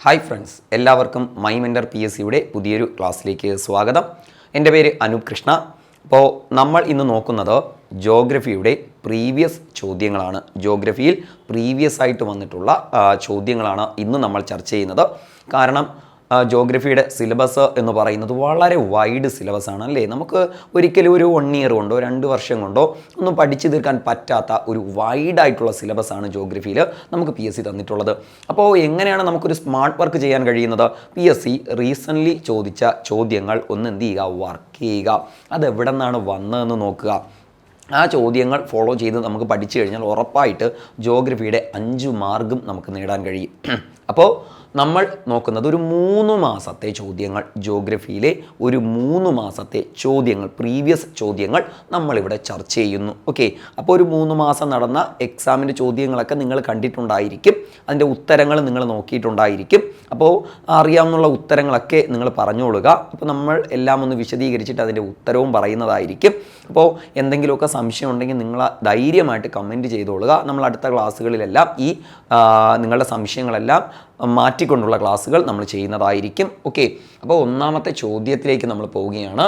Hi friends, എല്ലാവർക്കും my mentor PSCയുടെ പുതിയൊരു ക്ലാസ്സിലേക്ക് സ്വാഗതം. എൻ്റെ പേര് അനൂപ് കൃഷ്ണ. അപ്പോൾ നമ്മൾ ഇന്ന് നോക്കുന്നത് ജോഗ്രഫിയുടെ പ്രീവിയസ് ചോദ്യങ്ങളാണ്. ജോഗ്രഫിയിൽ പ്രീവിയസ് ആയിട്ട് വന്നിട്ടുള്ള ചോദ്യങ്ങളാണ് ഇന്ന് നമ്മൾ ചർച്ച ചെയ്യുന്നത്. കാരണം ജോഗ്രഫിയുടെ സിലബസ് എന്ന് പറയുന്നത് വളരെ വൈഡ് സിലബസാണ് അല്ലേ. നമുക്ക് ഒരിക്കലും ഒരു 1 ഇയർ കൊണ്ടോ 2 വർഷം കൊണ്ടോ ഒന്നും പഠിച്ചു തീർക്കാൻ പറ്റാത്ത ഒരു വൈഡായിട്ടുള്ള സിലബസാണ് ജോഗ്രഫിയിൽ നമുക്ക് PSC തന്നിട്ടുള്ളത്. അപ്പോൾ എങ്ങനെയാണ് നമുക്കൊരു സ്മാർട്ട് വർക്ക് ചെയ്യാൻ കഴിയുന്നത്? PSC റീസെൻ്റ്ലി ചോദിച്ച ചോദ്യങ്ങൾ ഒന്ന് എന്ത് ചെയ്യുക, വർക്ക് ചെയ്യുക. അതെവിടെ നിന്നാണ് വന്നതെന്ന് നോക്കുക. ആ ചോദ്യങ്ങൾ ഫോളോ ചെയ്ത് നമുക്ക് പഠിച്ചു കഴിഞ്ഞാൽ ഉറപ്പായിട്ട് ജോഗ്രഫിയുടെ 5 മാർക്കും നമുക്ക് നേടാൻ കഴിയും. അപ്പോൾ നമ്മൾ നോക്കുന്നത് ഒരു 3 മാസത്തെ ചോദ്യങ്ങൾ, ജോഗ്രഫിയിലെ ഒരു 3 മാസത്തെ ചോദ്യങ്ങൾ, പ്രീവിയസ് ചോദ്യങ്ങൾ നമ്മളിവിടെ ചർച്ച ചെയ്യുന്നു. ഓക്കെ, അപ്പോൾ ഒരു 3 മാസം നടന്ന എക്സാമിൻ്റെ ചോദ്യങ്ങളൊക്കെ നിങ്ങൾ കണ്ടിട്ടുണ്ടായിരിക്കും, അതിൻ്റെ ഉത്തരങ്ങൾ നിങ്ങൾ നോക്കിയിട്ടുണ്ടായിരിക്കും. അപ്പോൾ അറിയാവുന്ന ഉത്തരങ്ങളൊക്കെ നിങ്ങൾ പറഞ്ഞുകൊള്ളുക. അപ്പോൾ നമ്മൾ എല്ലാം ഒന്ന് വിശദീകരിച്ചിട്ട് അതിൻ്റെ ഉത്തരവും പറയുന്നതായിരിക്കും. അപ്പോൾ എന്തെങ്കിലുമൊക്കെ സംശയം ഉണ്ടെങ്കിൽ നിങ്ങൾ ധൈര്യമായിട്ട് കമൻറ്റ് ചെയ്തോളുക. നമ്മൾ അടുത്ത ക്ലാസ്സുകളിലെല്ലാം ഈ നിങ്ങളുടെ സംശയങ്ങളെല്ലാം മാറ്റിക്കൊണ്ടുള്ള ക്ലാസ്സുകൾ നമ്മൾ ചെയ്യുന്നതായിരിക്കും. ഓക്കെ, അപ്പോൾ ഒന്നാമത്തെ ചോദ്യത്തിലേക്ക് നമ്മൾ പോവുകയാണ്.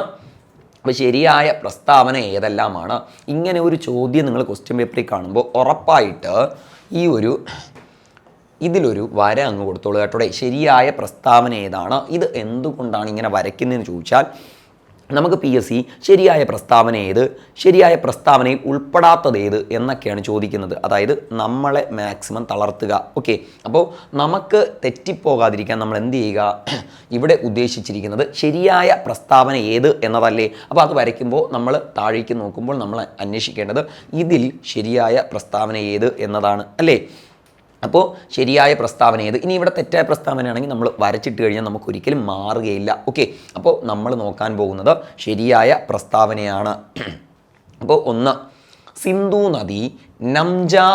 അപ്പോൾ ശരിയായ പ്രസ്താവന ഏതെല്ലാമാണ്? ഇങ്ങനെ ഒരു ചോദ്യം നിങ്ങൾ ക്വസ്റ്റ്യൻ പേപ്പറിൽ കാണുമ്പോൾ ഉറപ്പായിട്ട് ഇതിലൊരു വര അങ്ങ് കൊടുത്തോളൂ കേട്ടോ. ശരിയായ പ്രസ്താവന ഏതാണ്? ഇത് എന്തുകൊണ്ടാണ് ഇങ്ങനെ വരയ്ക്കുന്നതെന്ന് ചോദിച്ചാൽ നമുക്ക് PSC ശരിയായ പ്രസ്താവന ഏത്, ശരിയായ പ്രസ്താവനയിൽ ഉൾപ്പെടാത്തത് ഏത് എന്നൊക്കെയാണ് ചോദിക്കുന്നത്. അതായത് നമ്മളെ മാക്സിമം തളർത്തുക. ഓക്കെ, അപ്പോൾ നമുക്ക് തെറ്റിപ്പോകാതിരിക്കാൻ നമ്മൾ എന്ത് ചെയ്യുക, ഇവിടെ ഉദ്ദേശിച്ചിരിക്കുന്നത് ശരിയായ പ്രസ്താവന ഏത് എന്നതല്ലേ. അപ്പോൾ അത് വരയ്ക്കുമ്പോൾ നമ്മൾ താഴേക്ക് നോക്കുമ്പോൾ നമ്മൾ അന്വേഷിക്കേണ്ടത് ഇതിൽ ശരിയായ പ്രസ്താവന ഏത് എന്നതാണ് അല്ലേ. അപ്പോൾ ശരിയായ പ്രസ്താവന ഏത്? ഇനി ഇവിടെ തെറ്റായ പ്രസ്താവനയാണെങ്കിൽ നമ്മൾ വരച്ചിട്ട് കഴിഞ്ഞാൽ നമുക്ക് ഒരിക്കലും മാറുകയില്ല. ഓക്കെ, അപ്പോൾ നമ്മൾ നോക്കാൻ പോകുന്നത് ശരിയായ പ്രസ്താവനയാണ്. അപ്പോൾ 1, സിന്ധു നദി നംജാ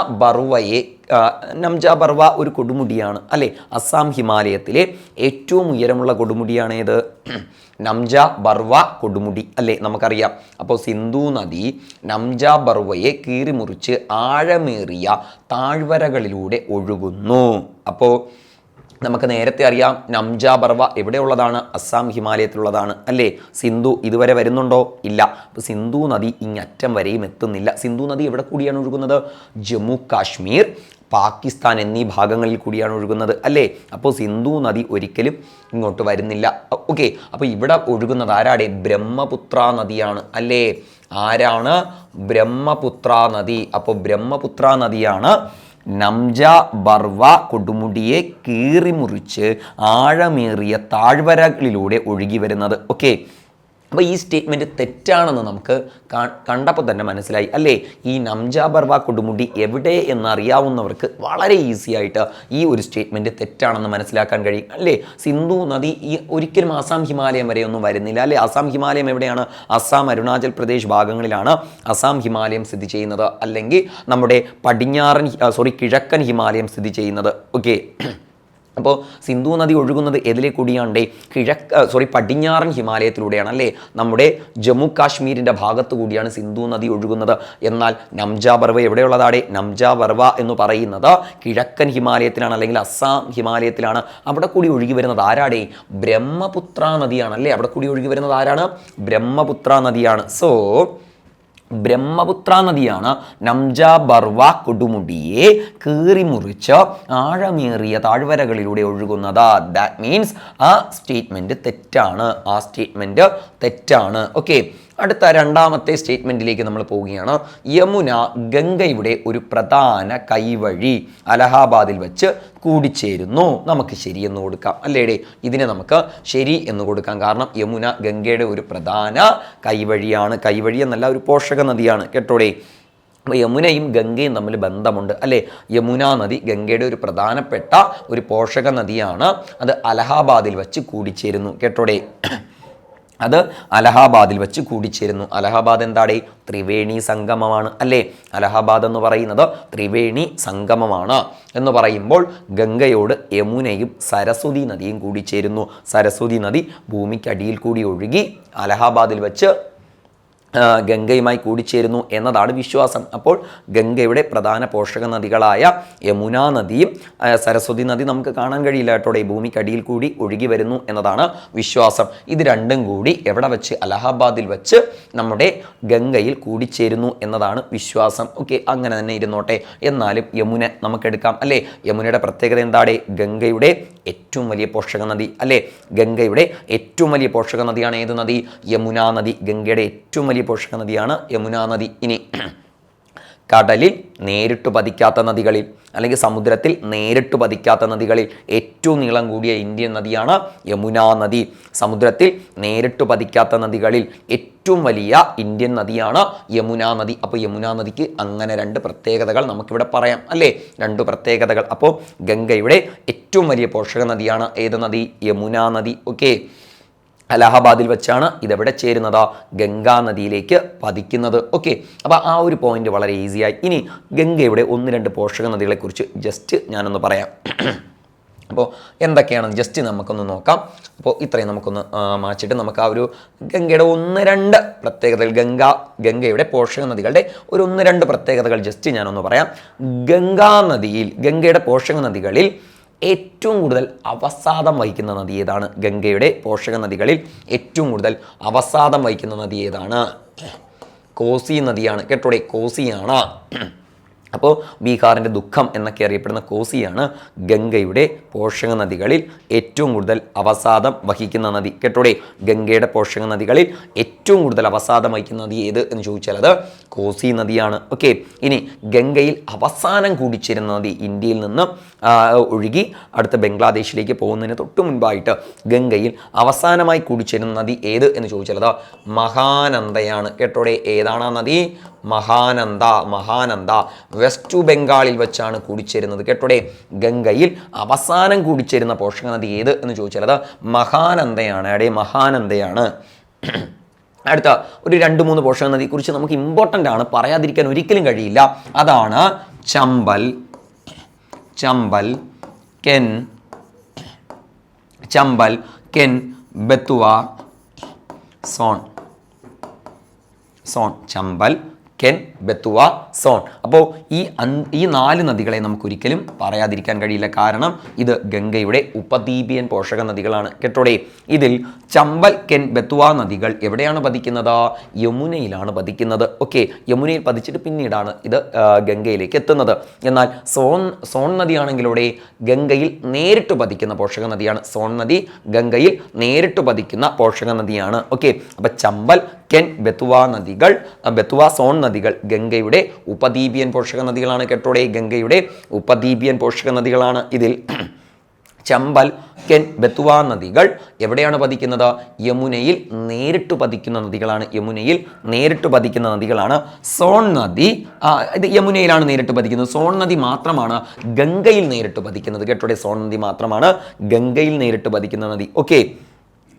ബർവ ഒരു കൊടുമുടിയാണ് അല്ലേ. അസം ഹിമാലയത്തിലെ ഏറ്റവും ഉയരമുള്ള കൊടുമുടിയാണ് ഏത്? നംജാ ബർവ കൊടുമുടി അല്ലേ, നമുക്കറിയാം. അപ്പോൾ സിന്ധു നദി നംജാ ബർവയെ കീറിമുറിച്ച് ആഴമേറിയ താഴ്വരകളിലൂടെ ഒഴുകുന്നു. അപ്പോൾ നമുക്ക് നേരത്തെ അറിയാം നംജാ ബർവ എവിടെയുള്ളതാണ്? അസം ഹിമാലയത്തിലുള്ളതാണ് അല്ലേ. സിന്ധു ഇതുവരെ വരുന്നുണ്ടോ? ഇല്ല. അപ്പോൾ സിന്ധു നദി ഇങ്ങറ്റം വരെയും എത്തുന്നില്ല. സിന്ധു നദി എവിടെ കൂടിയാണ് ഒഴുകുന്നത്? ജമ്മു കാശ്മീർ, പാകിസ്ഥാൻ എന്നീ ഭാഗങ്ങളിൽ കൂടിയാണ് ഒഴുകുന്നത് അല്ലേ. അപ്പോൾ സിന്ധു നദി ഒരിക്കലും ഇങ്ങോട്ട് വരുന്നില്ല. ഓക്കെ, അപ്പോൾ ഇവിടെ ഒഴുകുന്നത് ആരാടെ? ബ്രഹ്മപുത്ര നദിയാണ് അല്ലേ. ആരാണ്? ബ്രഹ്മപുത്ര നദി. അപ്പോൾ ബ്രഹ്മപുത്ര നദിയാണ് നംജാ ബർവ കൊടുമുടിയെ കീറിമുറിച്ച് ആഴമേറിയ താഴ്വരകളിലൂടെ ഒഴുകി വരുന്നത്. ഓക്കെ, അപ്പോൾ ഈ സ്റ്റേറ്റ്മെൻറ്റ് തെറ്റാണെന്ന് നമുക്ക് കണ്ടപ്പോൾ തന്നെ മനസ്സിലായി അല്ലേ. ഈ നംജാ ബർവ കൊടുമുടി എവിടെ എന്നറിയാവുന്നവർക്ക് വളരെ ഈസി ആയിട്ട് ഈ ഒരു സ്റ്റേറ്റ്മെൻറ്റ് തെറ്റാണെന്ന് മനസ്സിലാക്കാൻ കഴിയും അല്ലേ. സിന്ധു നദി ഒരിക്കലും അസം ഹിമാലയം വരെ ഒന്നും വരുന്നില്ല അല്ലേ. അസം ഹിമാലയം എവിടെയാണ്? അസം, അരുണാചൽ പ്രദേശ് ഭാഗങ്ങളിലാണ് അസം ഹിമാലയം സ്ഥിതി ചെയ്യുന്നത്, അല്ലെങ്കിൽ നമ്മുടെ കിഴക്കൻ ഹിമാലയം സ്ഥിതി ചെയ്യുന്നത്. ഓക്കെ, അപ്പോൾ സിന്ധു നദി ഒഴുകുന്നത് എതിലെ കൂടിയാണ്ടേ? പടിഞ്ഞാറൻ ഹിമാലയത്തിലൂടെയാണ് അല്ലേ. നമ്മുടെ ജമ്മു കാശ്മീരിൻ്റെ ഭാഗത്തു കൂടിയാണ് സിന്ധു നദി ഒഴുകുന്നത്. എന്നാൽ നംജാ ബർവ എവിടെയുള്ളതാടെ? നംജാ ബർവ എന്ന് പറയുന്നത് കിഴക്കൻ ഹിമാലയത്തിലാണ്, അല്ലെങ്കിൽ അസം ഹിമാലയത്തിലാണ്. അവിടെ കൂടി ഒഴുകി വരുന്നത് ആരാടെ? ബ്രഹ്മപുത്ര നദിയാണ് അല്ലേ. അവിടെ കൂടി ഒഴുകി വരുന്നത് ആരാണ്? ബ്രഹ്മപുത്ര നദിയാണ്. സോ ബ്രഹ്മപുത്ര നദിയാണ് നംജാ ബർവ കൊടുമുടിയെ കീറിമുറിച്ച് ആഴമേറിയ താഴ്വരകളിലൂടെ ഒഴുകുന്നത്. ദാറ്റ് മീൻസ് ആ സ്റ്റേറ്റ്മെൻറ്റ് തെറ്റാണ്. ഓക്കെ, അടുത്ത രണ്ടാമത്തെ സ്റ്റേറ്റ്മെൻറ്റിലേക്ക് നമ്മൾ പോവുകയാണ്. യമുന ഗംഗയുടെ ഒരു പ്രധാന കൈവഴി അലഹാബാദിൽ വെച്ച് കൂടിച്ചേരുന്നു. നമുക്ക് ശരിയെന്ന് കൊടുക്കാം അല്ലേടെ. ഇതിനെ നമുക്ക് ശരി എന്ന് കൊടുക്കാം. കാരണം യമുന ഗംഗയുടെ ഒരു പ്രധാന കൈവഴിയാണ്. കൈവഴി എന്നല്ല, ഒരു പോഷക നദിയാണ് കേട്ടോടെ. അപ്പോൾ യമുനയും ഗംഗയും തമ്മിൽ ബന്ധമുണ്ട് അല്ലേ. യമുന നദി ഗംഗയുടെ ഒരു പ്രധാനപ്പെട്ട ഒരു പോഷക നദിയാണ്. അത് അലഹാബാദിൽ വെച്ച് കൂടിച്ചേരുന്നു കേട്ടോടെ. അത് അലഹാബാദിൽ വെച്ച് കൂടിച്ചേരുന്നു. അലഹാബാദ് എന്താടേ? ത്രിവേണി സംഗമമാണ് അല്ലേ. അലഹാബാദ് എന്ന് പറയുന്നത് ത്രിവേണി സംഗമമാണ്. എന്ന് പറയുമ്പോൾ ഗംഗയോട് യമുനയും സരസ്വതി നദിയും കൂടിച്ചേരുന്നു. സരസ്വതി നദി ഭൂമിക്കടിയിൽ കൂടി ഒഴുകി അലഹാബാദിൽ വെച്ച് ഗംഗയുമായി കൂടിച്ചേരുന്നു എന്നതാണ് വിശ്വാസം. അപ്പോൾ ഗംഗയുടെ പ്രധാന പോഷക നദികളായ യമുനാ നദിയും സരസ്വതി നദി നമുക്ക് കാണാൻ കഴിയില്ല കേട്ടോ, ഭൂമിക്കടിയിൽ കൂടി ഒഴുകി വരുന്നു എന്നതാണ് വിശ്വാസം. ഇത് രണ്ടും കൂടി എവിടെ വെച്ച്? അലഹാബാദിൽ വെച്ച് നമ്മുടെ ഗംഗയിൽ കൂടിച്ചേരുന്നു എന്നതാണ് വിശ്വാസം. ഓക്കെ, അങ്ങനെ തന്നെ ഇരുന്നോട്ടെ. എന്നാലും യമുന നമുക്കെടുക്കാം അല്ലേ. യമുനയുടെ പ്രത്യേകത എന്താണ്? ഗംഗയുടെ ഏറ്റവും വലിയ പോഷക നദി അല്ലേ. ഗംഗയുടെ ഏറ്റവും വലിയ പോഷക നദിയാണ് ഏത് നദി? യമുനാ നദി. ഗംഗയുടെ ഏറ്റവും വലിയ പോഷക നദിയാണ് യമുനാ നദി. ഇനി കടലിൽ നേരിട്ട് പതിക്കാത്ത നദികളിൽ അല്ലെങ്കിൽ സമുദ്രത്തിൽ നേരിട്ട് പതിക്കാത്ത നദികളിൽ ഏറ്റവും നീളം കൂടിയ ഇന്ത്യൻ നദിയാണ് യമുനാ നദി. സമുദ്രത്തിൽ നേരിട്ട് പതിക്കാത്ത നദികളിൽ ഏറ്റവും വലിയ ഇന്ത്യൻ നദിയാണ് യമുനാ നദി. അപ്പോൾ യമുനാ നദിക്ക് അങ്ങനെ രണ്ട് പ്രത്യേകതകൾ നമുക്കിവിടെ പറയാം അല്ലേ, രണ്ട് പ്രത്യേകതകൾ. അപ്പോൾ ഗംഗയുടെ ഏറ്റവും വലിയ പോഷക നദിയാണ് ഏത് നദി? യമുനാ നദി. ഓക്കെ, അലഹാബാദിൽ വെച്ചാണ് ഇതെവിടെ ചേരുന്നത്? ഗംഗാ നദിയിലേക്ക് പതിക്കുന്നത്. ഓക്കെ, അപ്പോൾ ആ ഒരു പോയിന്റ് വളരെ ഈസിയായി. ഇനി ഗംഗയുടെ 1-2 പോഷക നദികളെക്കുറിച്ച് ജസ്റ്റ് ഞാനൊന്ന് പറയാം. അപ്പോൾ എന്തൊക്കെയാണെന്ന് ജസ്റ്റ് നമുക്കൊന്ന് നോക്കാം. അപ്പോൾ ഇത്രയും നമുക്കൊന്ന് മാറ്റിയിട്ട് നമുക്ക് ആ ഒരു ഗംഗയുടെ 1-2 പ്രത്യേകതകൾ, ഗംഗയുടെ പോഷക നദികളുടെ ഒരു 1-2 പ്രത്യേകതകൾ ജസ്റ്റ് ഞാനൊന്ന് പറയാം. ഗംഗയുടെ പോഷക നദികളിൽ ഏറ്റവും കൂടുതൽ അവസാദം വഹിക്കുന്ന നദി ഏതാണ്? ഗംഗയുടെ പോഷക നദികളിൽ ഏറ്റവും കൂടുതൽ അവസാദം വഹിക്കുന്ന നദി ഏതാണ്? കോസി നദിയാണ് കേട്ടോടെ, കോസിയാണ്. അപ്പോൾ ബീഹാറിൻ്റെ ദുഃഖം എന്നൊക്കെ അറിയപ്പെടുന്ന കോസിയാണ് ഗംഗയുടെ പോഷക നദികളിൽ ഏറ്റവും കൂടുതൽ അവസാദം വഹിക്കുന്ന നദി കേട്ടോടെ. ഗംഗയുടെ പോഷക നദികളിൽ ഏറ്റവും കൂടുതൽ അവസാദം വഹിക്കുന്ന നദി ഏത് എന്ന് ചോദിച്ചാൽ അത് കോസി നദിയാണ്. ഓക്കെ, ഇനി ഗംഗയിൽ അവസാനം കൂടിച്ചേരുന്ന നദി, ഇന്ത്യയിൽ നിന്ന് ഒഴുകി അടുത്ത ബംഗ്ലാദേശിലേക്ക് പോകുന്നതിന് തൊട്ട് മുൻപായിട്ട് ഗംഗയിൽ അവസാനമായി കൂടിച്ചേരുന്ന നദി ഏത് എന്ന് ചോദിച്ചാൽ അത് മഹാനന്ദയാണ് കേട്ടോടെ. ഏതാണ് ആ നദി? മഹാനന്ദ. വെസ്റ്റ് ബംഗാളിൽ വെച്ചാണ് കൂടിച്ചേരുന്നത് കേട്ടോടെ. ഗംഗയിൽ അവസാനം കൂടിച്ചേരുന്ന പോഷക നദി ഏത് എന്ന് ചോദിച്ചാൽ അത് മഹാനന്ദയാണ്. അടുത്ത ഒരു 2-3 പോഷക നദിയെ കുറിച്ച് നമുക്ക് ഇമ്പോർട്ടൻ്റ് ആണ്, പറയാതിരിക്കാൻ ഒരിക്കലും കഴിയില്ല. അതാണ് ചമ്പൽ, കെൻ, ബെത്തുവ, സോൺ. ചമ്പൽ, കെൻ, ബെത്തുവ, സോൺ. അപ്പോൾ ഈ 4 നദികളെ നമുക്കൊരിക്കലും പറയാതിരിക്കാൻ കഴിയില്ല. കാരണം ഇത് ഗംഗയുടെ ഉപദ്വീപിയൻ പോഷക നദികളാണ് കേട്ടോടെ. ഇതിൽ ചമ്പൽ, കെൻ, ബെത്തുവ നദികൾ എവിടെയാണ് പതിക്കുന്നത്? യമുനയിലാണ് പതിക്കുന്നത്. ഓക്കെ, യമുനയിൽ പതിച്ചിട്ട് പിന്നീടാണ് ഇത് ഗംഗയിലേക്ക് എത്തുന്നത്. എന്നാൽ സോൺ നദിയാണെങ്കിലൂടെ ഗംഗയിൽ നേരിട്ട് പതിക്കുന്ന പോഷക നദിയാണ്. സോൺ നദി ഗംഗയിൽ നേരിട്ട് പതിക്കുന്ന പോഷക നദിയാണ്. ഓക്കെ, അപ്പം ചമ്പൽ, കെൻ, ബെത്തുവ, സോൺ നദികൾ ഗംഗയുടെ ഉപദ്വീപിയൻ പോഷക നദികളാണ് കേട്ടോടെ. ഗംഗയുടെ ഉപദ്വീപിയൻ പോഷക നദികളാണ്. ഇതിൽ ചമ്പൽ, കെൻ, ബെത്തുവ നദികൾ എവിടെയാണ് പതിക്കുന്നത്? യമുനയിൽ നേരിട്ട് പതിക്കുന്ന നദികളാണ്. സോൺ നദി ഇത് യമുനയിലാണ് നേരിട്ട് പതിക്കുന്നത്. സോൺ നദി മാത്രമാണ് ഗംഗയിൽ നേരിട്ട് പതിക്കുന്നത് കേട്ടോടെ. സോൺ നദി മാത്രമാണ് ഗംഗയിൽ നേരിട്ട് പതിക്കുന്ന നദി. ഓക്കെ,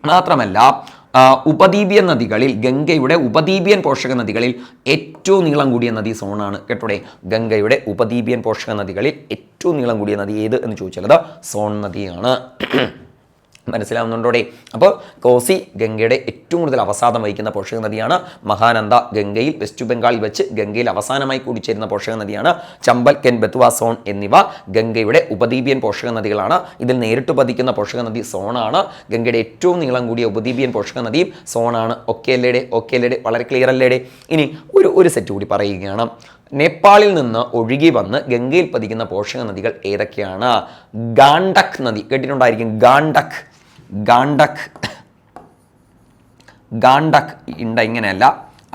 മാത്രമല്ല ഉപദ്വീപിയൻ നദികളിൽ, ഗംഗയുടെ ഉപദ്വീപിയൻ പോഷക നദികളിൽ ഏറ്റവും നീളം കൂടിയ നദി സോണാണ് കേട്ടോടെ. ഗംഗയുടെ ഉപദ്വീപിയൻ പോഷക നദികളിൽ ഏറ്റവും നീളം കൂടിയ നദി ഏത് എന്ന് ചോദിച്ചാൽ അത് സോൺ നദിയാണ്. മനസ്സിലാവുന്നുണ്ടോടെ? അപ്പോൾ കോസി ഗംഗയുടെ ഏറ്റവും കൂടുതൽ അവസാദം വഹിക്കുന്ന പോഷക നദിയാണ്. മഹാനന്ദ ഗംഗയിൽ വെസ്റ്റ് ബംഗാളിൽ വെച്ച് ഗംഗയിൽ അവസാനമായി കൂടിച്ചേരുന്ന പോഷക നദിയാണ്. ചമ്പൽ, കെൻ, ബെത്തുവ, സോൺ എന്നിവ ഗംഗയുടെ ഉപദ്വീപിയൻ പോഷക നദികളാണ്. ഇതിൽ നേരിട്ട് പതിക്കുന്ന പോഷക നദി സോണാണ്. ഗംഗയുടെ ഏറ്റവും നീളം കൂടിയ ഉപദ്വീപിയൻ പോഷക നദിയും സോണാണ്. ഓക്കെ അല്ലേടെ? വളരെ ക്ലിയർ അല്ലേടെ? ഇനി ഒരു സെറ്റ് കൂടി പറയുകയാണ്. നേപ്പാളിൽ നിന്ന് ഒഴുകി വന്ന് ഗംഗയിൽ പതിക്കുന്ന പോഷക നദികൾ ഏതൊക്കെയാണ്? ഗാണ്ടക് നദി കേട്ടിട്ടുണ്ടായിരിക്കും. ഗാണ്ടക് ഇങ്ങനെയല്ല,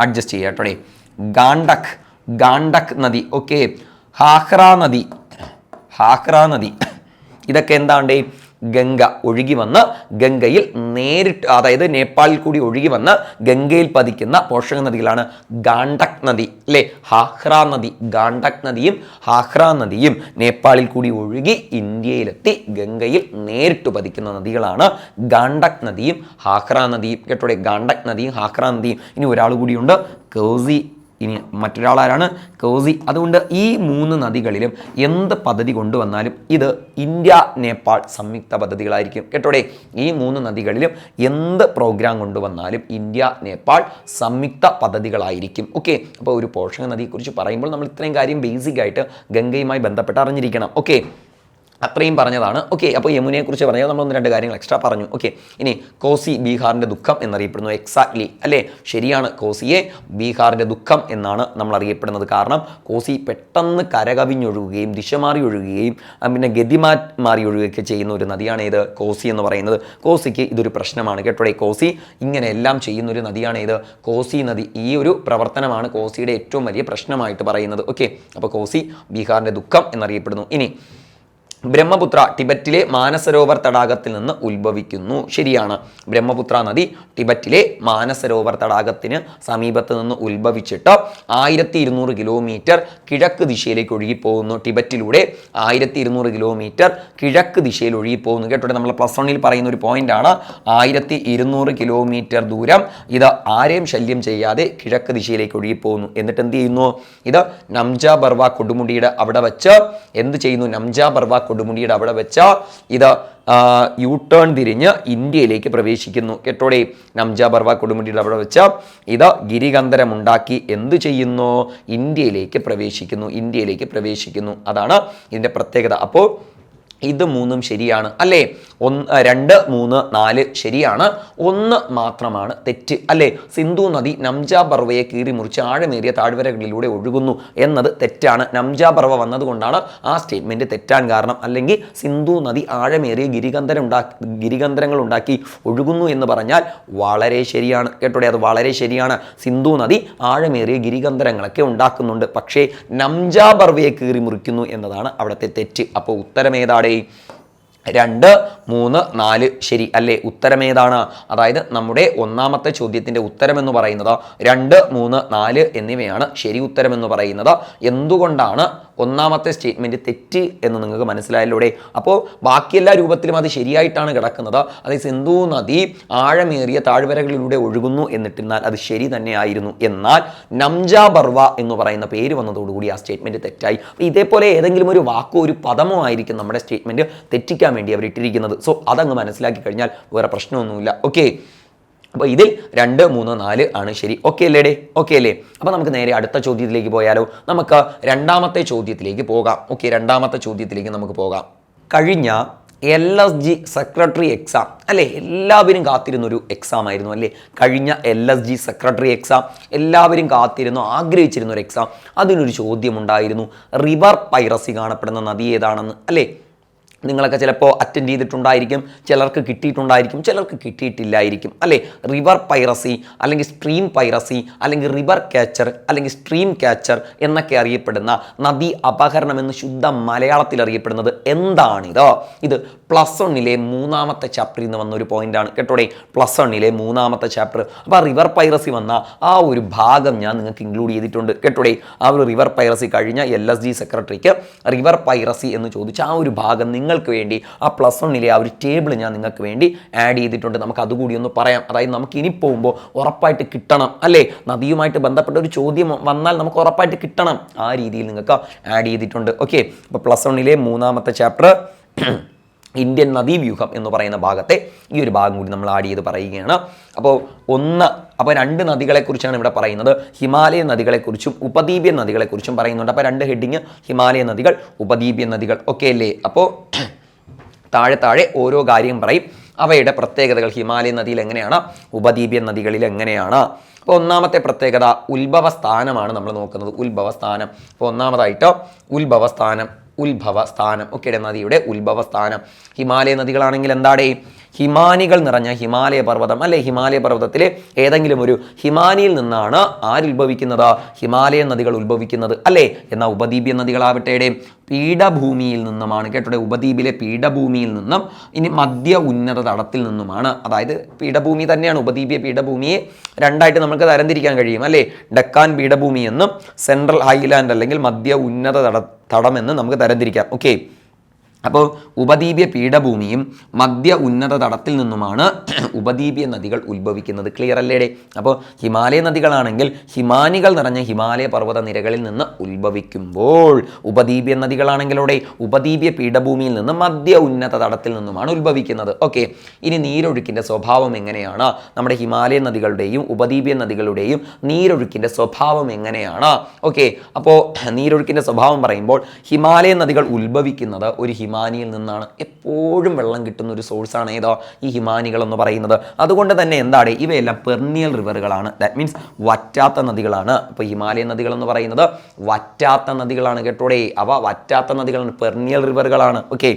അഡ്ജസ്റ്റ് ചെയ്യാട്ടോടെ. ഗാണ്ടക് നദി. ഓക്കെ, ഹാഹ്റ നദി ഇതൊക്കെ എന്താണ്ടേ? ഗംഗ ഒഴുകി വന്ന് ഗംഗയിൽ നേരിട്ട്, അതായത് നേപ്പാളിൽ കൂടി ഒഴുകി വന്ന് ഗംഗയിൽ പതിക്കുന്ന പോഷക നദികളാണ് ഗാണ്ടക് നദി അല്ലേ. ഗാണ്ടക് നദിയും ഹാഹ്റ നദിയും നേപ്പാളിൽ കൂടി ഒഴുകി ഇന്ത്യയിലെത്തി ഗംഗയിൽ നേരിട്ട് പതിക്കുന്ന നദികളാണ് ഗാണ്ടക് നദിയും ഹാഹ്റ നദിയും കേട്ടോടെ. ഗാണ്ടക് നദിയും ഹാഹ്റ നദിയും. ഇനി ഒരാൾ കൂടിയുണ്ട്, കോസി ഇനി മറ്റൊരാളാരാണ്? കോസി. അതുകൊണ്ട് ഈ 3 നദികളിലും എന്ത് പദ്ധതി കൊണ്ടുവന്നാലും ഇത് ഇന്ത്യ നേപ്പാൾ സംയുക്ത പദ്ധതികളായിരിക്കും കേട്ടോടെ. ഈ 3 നദികളിലും എന്ത് പ്രോഗ്രാം കൊണ്ടുവന്നാലും ഇന്ത്യ നേപ്പാൾ സംയുക്ത പദ്ധതികളായിരിക്കും. ഓക്കെ, അപ്പോൾ ഒരു പോഷക നദിയെക്കുറിച്ച് പറയുമ്പോൾ നമ്മൾ ഇത്രയും കാര്യം ബേസിക് ആയിട്ട് ഗംഗയുമായി ബന്ധപ്പെട്ട് അറിഞ്ഞിരിക്കണം. ഓക്കെ, അത്രയും പറഞ്ഞതാണ്. ഓക്കെ, അപ്പോൾ യമുനയെക്കുറിച്ച് പറഞ്ഞാൽ നമ്മൾ 1-2 കാര്യങ്ങൾ എക്സ്ട്രാ പറഞ്ഞു. ഓക്കെ, ഇനി കോസി ബീഹാറിൻ്റെ ദുഃഖം എന്നറിയപ്പെടുന്നു. എക്സാക്ട്ലി അല്ലേ, ശരിയാണ്. കോസിയെ ബീഹാറിൻ്റെ ദുഃഖം എന്നാണ് നമ്മൾ അറിയപ്പെടുന്നത്. കാരണം കോസി പെട്ടെന്ന് കരകവിഞ്ഞൊഴുകുകയും ദിശ മാറി ഒഴുകുകയും പിന്നെ ഗതി മാറി ഒഴുകുകയൊക്കെ ചെയ്യുന്ന ഒരു നദിയാണ് ഇത് കോസി എന്ന് പറയുന്നത്. കോസിക്ക് ഇതൊരു പ്രശ്നമാണ് കേട്ടോടെ. കോസി ഇങ്ങനെ എല്ലാം ചെയ്യുന്ന ഒരു നദിയാണ് ഇത് കോസി നദി. ഈ ഒരു പ്രവർത്തനമാണ് കോസിയുടെ ഏറ്റവും വലിയ പ്രശ്നമായിട്ട് പറയുന്നത്. ഓക്കെ, അപ്പോൾ കോസി ബീഹാറിൻ്റെ ദുഃഖം എന്നറിയപ്പെടുന്നു. ഇനി ബ്രഹ്മപുത്ര ടിബറ്റിലെ മാനസരോവർ തടാകത്തിൽ നിന്ന് ഉത്ഭവിക്കുന്നു. ശരിയാണ്. ബ്രഹ്മപുത്ര നദി ടിബറ്റിലെ മാനസരോവർ തടാകത്തിന് സമീപത്ത് നിന്ന് ഉത്ഭവിച്ചിട്ട് 1200 കിലോമീറ്റർ കിഴക്ക് ദിശയിലേക്ക് ഒഴുകിപ്പോകുന്നു. ടിബറ്റിലൂടെ 1200 കിലോമീറ്റർ കിഴക്ക് ദിശയിൽ ഒഴുകിപ്പോകുന്നു കേട്ടോ. നമ്മൾ +1 പറയുന്ന ഒരു പോയിന്റാണ്. 1200 കിലോമീറ്റർ ദൂരം ഇത് ആരെയും ശല്യം ചെയ്യാതെ കിഴക്ക് ദിശയിലേക്ക് ഒഴുകിപ്പോകുന്നു. എന്നിട്ട് എന്ത് ചെയ്യുന്നു? ഇത് നംജാ ബർവ കൊടുമുടിയുടെ അവിടെ വെച്ച് എന്ത് ചെയ്യുന്നു? നംജാ ബർവ കൊടുമുടിയുടെ അവിടെ വെച്ച ഇത് യു ടേൺ തിരിഞ്ഞ് ഇന്ത്യയിലേക്ക് പ്രവേശിക്കുന്നു കേട്ടോടെ. നംജാ ബർവ കൊടുമുടിയുടെ അവിടെ വെച്ച ഇത് ഗിരികന്ധരമുണ്ടാക്കി എന്ത് ചെയ്യുന്നു? ഇന്ത്യയിലേക്ക് പ്രവേശിക്കുന്നു. അതാണ് ഇതിൻ്റെ പ്രത്യേകത. അപ്പോൾ ഇത് 3 ശരിയാണ് അല്ലേ? 2, 3, 4 ശരിയാണ്. 1 മാത്രമാണ് തെറ്റ് അല്ലേ? സിന്ധു നദി നംജാ ബർവയെ കീറി മുറിച്ച് ആഴമേറിയ താഴ്വരകളിലൂടെ ഒഴുകുന്നു എന്നത് തെറ്റാണ്. നംജാ ബർവ വന്നതുകൊണ്ടാണ് ആ സ്റ്റേറ്റ്മെന്റ് തെറ്റാൻ കാരണം. അല്ലെങ്കിൽ സിന്ധു നദി ആഴമേറിയ ഗിരികന്ധരങ്ങൾ ഉണ്ടാക്കി ഒഴുകുന്നു എന്ന് പറഞ്ഞാൽ വളരെ ശരിയാണ് കേട്ടോടെ. അത് വളരെ ശരിയാണ്. സിന്ധു നദി ആഴമേറിയ ഗിരികന്ധരങ്ങളൊക്കെ ഉണ്ടാക്കുന്നുണ്ട്. പക്ഷേ നംജാ ബർവയെ കീറി മുറിക്കുന്നു എന്നതാണ് അവിടുത്തെ തെറ്റ്. അപ്പോൾ ഉത്തരമേതാടെ? 2, 3, 4 ശരി അല്ലേ? ഉത്തരമേതാണ്? അതായത് നമ്മുടെ ഒന്നാമത്തെ ചോദ്യത്തിൻ്റെ ഉത്തരം എന്ന് പറയുന്നത് 2, 3, 4 എന്നിവയാണ് ശരി ഉത്തരം എന്ന് പറയുന്നത്. എന്തുകൊണ്ടാണ് ഒന്നാമത്തെ സ്റ്റേറ്റ്മെൻറ്റ് തെറ്റ് എന്ന് നിങ്ങൾക്ക് മനസ്സിലായല്ലോടെ. അപ്പോൾ ബാക്കി എല്ലാ രൂപത്തിലും അത് ശരിയായിട്ടാണ് കിടക്കുന്നത്. അതായത് സിന്ധു നദി ആഴമേറിയ താഴ്വരകളിലൂടെ ഒഴുകുന്നു എന്നിട്ടിരുന്നാൽ അത് ശരി തന്നെയായിരുന്നു. എന്നാൽ നംജാ ബർവ എന്ന് പറയുന്ന പേര് വന്നതോടുകൂടി ആ സ്റ്റേറ്റ്മെൻറ്റ് തെറ്റായി. അപ്പോൾ ഇതേപോലെ ഏതെങ്കിലും ഒരു വാക്കോ ഒരു പദമോ ആയിരിക്കും നമ്മുടെ സ്റ്റേറ്റ്മെൻറ്റ് തെറ്റിക്കാൻ വേണ്ടി അവർ ഇട്ടിരിക്കുന്നത്. സോ അതങ്ങ് മനസ്സിലാക്കി കഴിഞ്ഞാൽ വേറെ പ്രശ്നമൊന്നുമില്ല. ഓക്കെ, അപ്പോൾ ഇതിൽ 2, 3, 4 ആണ് ശരി. ഓക്കെ അല്ലേടേ? ഓക്കെ അല്ലേ? അപ്പോൾ നമുക്ക് നേരെ അടുത്ത ചോദ്യത്തിലേക്ക് പോയാലോ? നമുക്ക് രണ്ടാമത്തെ ചോദ്യത്തിലേക്ക് പോകാം. ഓക്കെ, രണ്ടാമത്തെ ചോദ്യത്തിലേക്ക് നമുക്ക് പോകാം. കഴിഞ്ഞ LSG സെക്രട്ടറി എക്സാം അല്ലേ, എല്ലാവരും കാത്തിരുന്നൊരു എക്സാം ആയിരുന്നു അല്ലേ? കഴിഞ്ഞ LSG സെക്രട്ടറി എക്സാം എല്ലാവരും കാത്തിരുന്നു ആഗ്രഹിച്ചിരുന്ന ഒരു എക്സാം. അതിനൊരു ചോദ്യമുണ്ടായിരുന്നു, റിവർ പൈറസി കാണപ്പെടുന്ന നദി ഏതാണെന്ന് അല്ലേ? നിങ്ങളൊക്കെ ചിലപ്പോൾ അറ്റൻഡ് ചെയ്തിട്ടുണ്ടായിരിക്കും, ചിലർക്ക് കിട്ടിയിട്ടുണ്ടായിരിക്കും, ചിലർക്ക് കിട്ടിയിട്ടില്ലായിരിക്കും അല്ലേ? റിവർ പൈറസി അല്ലെങ്കിൽ സ്ട്രീം പൈറസി അല്ലെങ്കിൽ റിവർ ക്യാച്ചർ അല്ലെങ്കിൽ സ്ട്രീം ക്യാച്ചർ എന്നൊക്കെ അറിയപ്പെടുന്ന നദി അപഹരണം എന്ന് ശുദ്ധ മലയാളത്തിൽ അറിയപ്പെടുന്നത് എന്താണിത്? ഇത് +1 മൂന്നാമത്തെ ചാപ്റ്ററിൽ നിന്ന് വന്ന ഒരു പോയിന്റാണ് കേട്ടോടെ. +1 മൂന്നാമത്തെ ചാപ്റ്റർ. അപ്പോൾ ആ റിവർ പൈറസി വന്ന ആ ഒരു ഭാഗം ഞാൻ നിങ്ങൾക്ക് ഇൻക്ലൂഡ് ചെയ്തിട്ടുണ്ട് കേട്ടോടെ. ആ ഒരു റിവർ പൈറസി കഴിഞ്ഞ LSG സെക്രട്ടറിക്ക് റിവർ പൈറസി എന്ന് ചോദിച്ച ആ ഒരു ഭാഗം നിങ്ങൾക്ക് വേണ്ടി ആ +1 ആ ഒരു ടേബിൾ ഞാൻ നിങ്ങൾക്ക് വേണ്ടി ആഡ് ചെയ്തിട്ടുണ്ട്. നമുക്ക് അതുകൂടി ഒന്ന് പറയാം. അതായത് നമുക്ക് ഇനി പോകുമ്പോൾ ഉറപ്പായിട്ട് കിട്ടണം അല്ലേ? നദിയുമായിട്ട് ബന്ധപ്പെട്ട ഒരു ചോദ്യം വന്നാൽ നമുക്ക് ഉറപ്പായിട്ട് കിട്ടണം. ആ രീതിയിൽ നിങ്ങൾക്ക് ആഡ് ചെയ്തിട്ടുണ്ട്. ഓക്കെ, അപ്പോൾ +1 മൂന്നാമത്തെ ചാപ്റ്റർ ഇന്ത്യൻ നദീവ്യൂഹം എന്ന് പറയുന്ന ഭാഗത്തെ ഈ ഒരു ഭാഗം കൂടി നമ്മൾ ആഡ് ചെയ്ത് പറയുകയാണ്. അപ്പോൾ 2 നദികളെക്കുറിച്ചാണ് ഇവിടെ പറയുന്നത്. ഹിമാലയൻ നദികളെക്കുറിച്ചും ഉപദ്വീപ്യൻ നദികളെക്കുറിച്ചും പറയുന്നുണ്ട്. അപ്പോൾ 2 ഹെഡിങ് ഹിമാലയൻ നദികൾ, ഉപദ്വീപ്യൻ നദികൾ. ഓക്കെ അല്ലേ? അപ്പോൾ താഴെ ഓരോ കാര്യം പറയും, അവയുടെ പ്രത്യേകതകൾ ഹിമാലയൻ നദിയിൽ എങ്ങനെയാണ്, ഉപദ്വീപ്യൻ നദികളിൽ എങ്ങനെയാണ്. അപ്പോൾ ഒന്നാമത്തെ പ്രത്യേകത ഉത്ഭവസ്ഥാനമാണ് നമ്മൾ നോക്കുന്നത്. ഉത്ഭവസ്ഥാനം. അപ്പോൾ ഒന്നാമതായിട്ട് ഉത്ഭവസ്ഥാനം. ഓക്കെ, നദിയുടെ ഉത്ഭവസ്ഥാനം. ഹിമാലയ നദികളാണെങ്കിൽ എന്താടേ? ഹിമാനികൾ നിറഞ്ഞ ഹിമാലയ പർവ്വതം അല്ലെ? ഹിമാലയ പർവ്വതത്തിലെ ഏതെങ്കിലും ഒരു ഹിമാനിയിൽ നിന്നാണ് ആരുത്ഭവിക്കുന്നത്? ഹിമാലയൻ നദികൾ ഉത്ഭവിക്കുന്നത് അല്ലേ? എന്നാൽ ഉപദ്വീപ്യൻ നദികളാവട്ടെ പീഠഭൂമിയിൽ നിന്നുമാണ് കേട്ടോ. ഉപദ്വീപിലെ പീഠഭൂമിയിൽ നിന്നും ഇനി മധ്യ ഉന്നത തടത്തിൽ നിന്നുമാണ്. അതായത് പീഠഭൂമി തന്നെയാണ്. ഉപദ്വീപ്യ പീഠഭൂമിയെ 2ആയിട്ട് നമുക്ക് തരംതിരിക്കാൻ കഴിയും അല്ലേ? ഡക്കാൻ പീഠഭൂമി എന്നും സെൻട്രൽ ഹൈലാൻഡ് അല്ലെങ്കിൽ മധ്യ ഉന്നത തടം എന്ന് നമുക്ക് തരംതിരിക്കാം. ഓക്കെ, അപ്പോൾ ഉപദ്വീപീയ പീഠഭൂമിയും മധ്യ ഉന്നത തടത്തിൽ നിന്നുമാണ് ഉപദ്വീപീയ നദികൾ ഉത്ഭവിക്കുന്നത്. ക്ലിയർ അല്ലേടെ? അപ്പോൾ ഹിമാലയ നദികളാണെങ്കിൽ ഹിമാനികൾ നിറഞ്ഞ ഹിമാലയ പർവ്വത നിരകളിൽ നിന്ന് ഉത്ഭവിക്കുമ്പോൾ, ഉപദ്വീപീയ നദികളാണെങ്കിലൂടെ ഉപദ്വീപീയ പീഠഭൂമിയിൽ നിന്ന് മധ്യ ഉന്നത തടത്തിൽ നിന്നുമാണ് ഉത്ഭവിക്കുന്നത്. ഓക്കെ, ഇനി നീരൊഴുക്കിൻ്റെ സ്വഭാവം എങ്ങനെയാണ്? നമ്മുടെ ഹിമാലയ നദികളുടെയും ഉപദ്വീപീയ നദികളുടെയും നീരൊഴുക്കിൻ്റെ സ്വഭാവം എങ്ങനെയാണ്? ഓക്കെ, അപ്പോൾ നീരൊഴുക്കിൻ്റെ സ്വഭാവം പറയുമ്പോൾ ഹിമാലയ നദികൾ ഉത്ഭവിക്കുന്നത് ഒരു ഹിമാനിയിൽ നിന്നാണ്. എപ്പോഴും വെള്ളം കിട്ടുന്ന ഒരു സോഴ്സാണ് ഏതോ ഈ ഹിമാനികൾ എന്ന് പറയുന്നത്. അതുകൊണ്ട് തന്നെ എന്താണ്, ഇവയെല്ലാം പെർണിയൽ റിവറുകളാണ്. ദാറ്റ് മീൻസ് വറ്റാത്ത നദികളാണ്. അപ്പോൾ ഹിമാലയൻ നദികൾ എന്ന് പറയുന്നത് വറ്റാത്ത നദികളാണ് കേട്ടോടെ. അവ വറ്റാത്ത നദികളാണ്, പെർണിയൽ റിവറുകളാണ്. ഓക്കെ,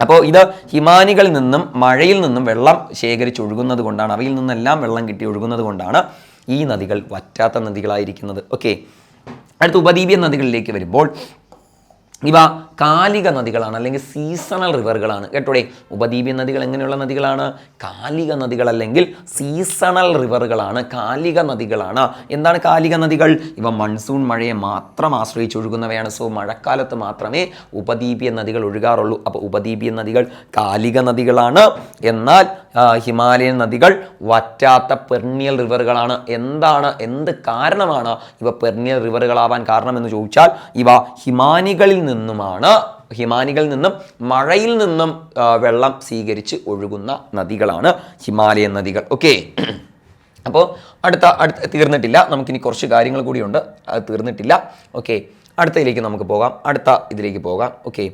അപ്പോൾ ഇത് ഹിമാനികളിൽ നിന്നും മഴയിൽ നിന്നും വെള്ളം ശേഖരിച്ചൊഴുകുന്നത് കൊണ്ടാണ്, അവയിൽ നിന്നെല്ലാം വെള്ളം കിട്ടി ഒഴുകുന്നത് കൊണ്ടാണ് ഈ നദികൾ വറ്റാത്ത നദികളായിരിക്കുന്നത്. ഓക്കെ, അടുത്ത ഉപദ്വീപീയ നദികളിലേക്ക് വരുമ്പോൾ ഇവ കാലിക നദികളാണ്, അല്ലെങ്കിൽ സീസണൽ റിവറുകളാണ് കേട്ടോടെ. ഉപദ്വീപീയ നദികൾ എങ്ങനെയുള്ള നദികളാണ്? കാലിക നദികൾ അല്ലെങ്കിൽ സീസണൽ റിവറുകളാണ്, കാലിക നദികളാണ്. എന്താണ് കാലിക നദികൾ? ഇവ മൺസൂൺ മഴയെ മാത്രം ആശ്രയിച്ചൊഴുകുന്നവയാണ്. സോ മഴക്കാലത്ത് മാത്രമേ ഉപദ്വീപീയ നദികൾ ഒഴുകാറുള്ളൂ. അപ്പോൾ ഉപദ്വീപീയ നദികൾ കാലിക നദികളാണ്. എന്നാൽ ഹിമാലയൻ നദികൾ വറ്റാത്ത പെർണിയൽ റിവറുകളാണ്. എന്ത് കാരണമാണ് ഇവ പെർണിയൽ റിവറുകളാവാൻ കാരണമെന്ന് ചോദിച്ചാൽ, ഇവ ഹിമാനികളിൽ നിന്നും മഴയിൽ നിന്നും വെള്ളം സ്വീകരിച്ച് ഒഴുകുന്ന നദികളാണ് ഹിമാലയൻ നദികൾ. ഓക്കെ, അപ്പോൾ അടുത്ത തീർന്നിട്ടില്ല, നമുക്കിനി കുറച്ച് കാര്യങ്ങൾ കൂടിയുണ്ട്, അത് തീർന്നിട്ടില്ല. ഓക്കെ, അടുത്തതിലേക്ക് നമുക്ക് പോകാം, ഓക്കെ,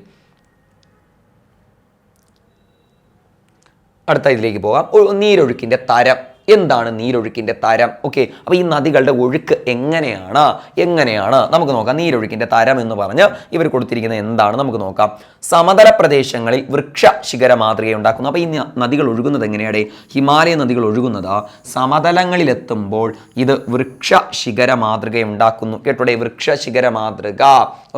അടുത്ത ഇതിലേക്ക് പോകാം. നീരൊഴുക്കിൻ്റെ തരം. എന്താണ് നീരൊഴുക്കിൻ്റെ തരം? ഓക്കെ, അപ്പോൾ ഈ നദികളുടെ ഒഴുക്ക് എങ്ങനെയാണ് നമുക്ക് നോക്കാം. നീരൊഴുക്കിൻ്റെ തരം എന്ന് പറഞ്ഞ് ഇവർ കൊടുത്തിരിക്കുന്നത് എന്താണ് നമുക്ക് നോക്കാം. സമതല പ്രദേശങ്ങളിൽ വൃക്ഷ ശിഖര മാതൃക ഉണ്ടാക്കുന്നു. അപ്പോൾ ഈ നദികൾ ഒഴുകുന്നത് എങ്ങനെയാണ്? ഹിമാലയ നദികൾ ഒഴുകുന്നത് സമതലങ്ങളിലെത്തുമ്പോൾ ഇത് വൃക്ഷ ശിഖര മാതൃക ഉണ്ടാക്കുന്നു കേട്ടോടെ. വൃക്ഷ ശിഖര മാതൃക.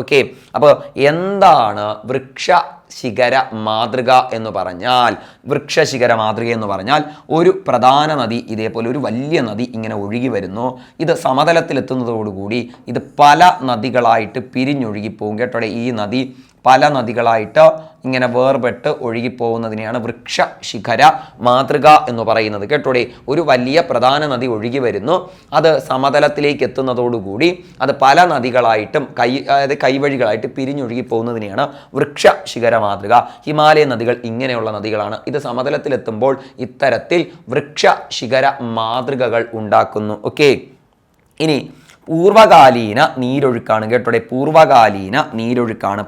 ഓക്കെ, അപ്പോൾ എന്താണ് വൃക്ഷ ശിഖര മാതൃക എന്ന് പറഞ്ഞാൽ? വൃക്ഷശിഖര മാതൃക എന്ന് പറഞ്ഞാൽ ഒരു പ്രധാന നദി, ഇതേപോലെ ഒരു വലിയ നദി ഇങ്ങനെ ഒഴുകി വരുന്നു. ഇത് സമതലത്തിലെത്തുന്നതോടുകൂടി ഇത് പല നദികളായിട്ട് പിരിഞ്ഞൊഴുകിപ്പോകും കേട്ടോടെ. ഈ നദി പല നദികളായിട്ട് ഇങ്ങനെ വേർപെട്ട് ഒഴുകിപ്പോകുന്നതിനെയാണ് വൃക്ഷശിഖര മാതൃക എന്ന് പറയുന്നത് കേട്ടോടെ. ഒരു വലിയ പ്രധാന നദി ഒഴുകി വരുന്നു, അത് സമതലത്തിലേക്ക് എത്തുന്നതോടുകൂടി അത് പല നദികളായിട്ടും കൈവഴികളായിട്ട് പിരിഞ്ഞൊഴുകി പോകുന്നതിനെയാണ് വൃക്ഷശിഖര മാതൃക. ഹിമാലയ നദികൾ ഇങ്ങനെയുള്ള നദികളാണ്. ഇത് സമതലത്തിലെത്തുമ്പോൾ ഇത്തരത്തിൽ വൃക്ഷശിഖര മാതൃകകൾ ഉണ്ടാക്കുന്നു. ഓക്കെ, ഇനി പൂർവകാലീന നീരൊഴുക്കാണ് കേട്ടോടെ. പൂർവകാലീന നീരൊഴുക്കാണ്.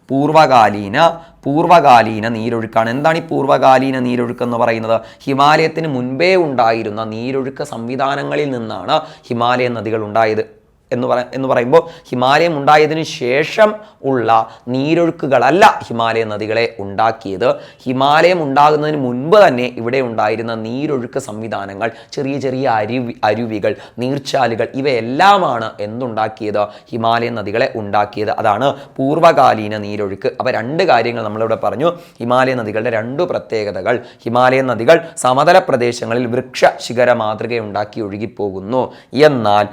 പൂർവകാലീന നീരൊഴുക്കാണ്. എന്താണ് ഈ പൂർവകാലീന നീരൊഴുക്ക് എന്ന് പറയുന്നത്? ഹിമാലയത്തിന് മുൻപേ ഉണ്ടായിരുന്ന നീരൊഴുക്ക് സംവിധാനങ്ങളിൽ നിന്നാണ് ഹിമാലയൻ നദികൾ ഉണ്ടായത് എന്ന് പറയുമ്പോൾ ഹിമാലയം ഉണ്ടായതിനു ശേഷം ഉള്ള നീരൊഴുക്കുകളല്ല ഹിമാലയ നദികളെ ഉണ്ടാക്കിയത്. ഹിമാലയം ഉണ്ടാകുന്നതിന് മുൻപ് തന്നെ ഇവിടെ ഉണ്ടായിരുന്ന നീരൊഴുക്ക് സംവിധാനങ്ങൾ, ചെറിയ ചെറിയ അരുവികൾ, നീർച്ചാലുകൾ, ഇവയെല്ലാമാണ് എന്തുണ്ടാക്കിയത്? ഹിമാലയൻ നദികളെ ഉണ്ടാക്കിയത്. അതാണ് പൂർവകാലീന നീരൊഴുക്ക്. അപ്പോൾ രണ്ട് കാര്യങ്ങൾ നമ്മളിവിടെ പറഞ്ഞു. ഹിമാലയ നദികളുടെ രണ്ടു പ്രത്യേകതകൾ. ഹിമാലയൻ നദികൾ സമതല പ്രദേശങ്ങളിൽ വൃക്ഷ ശിഖര മാതൃകയുണ്ടാക്കി ഒഴുകിപ്പോകുന്നു. എന്നാൽ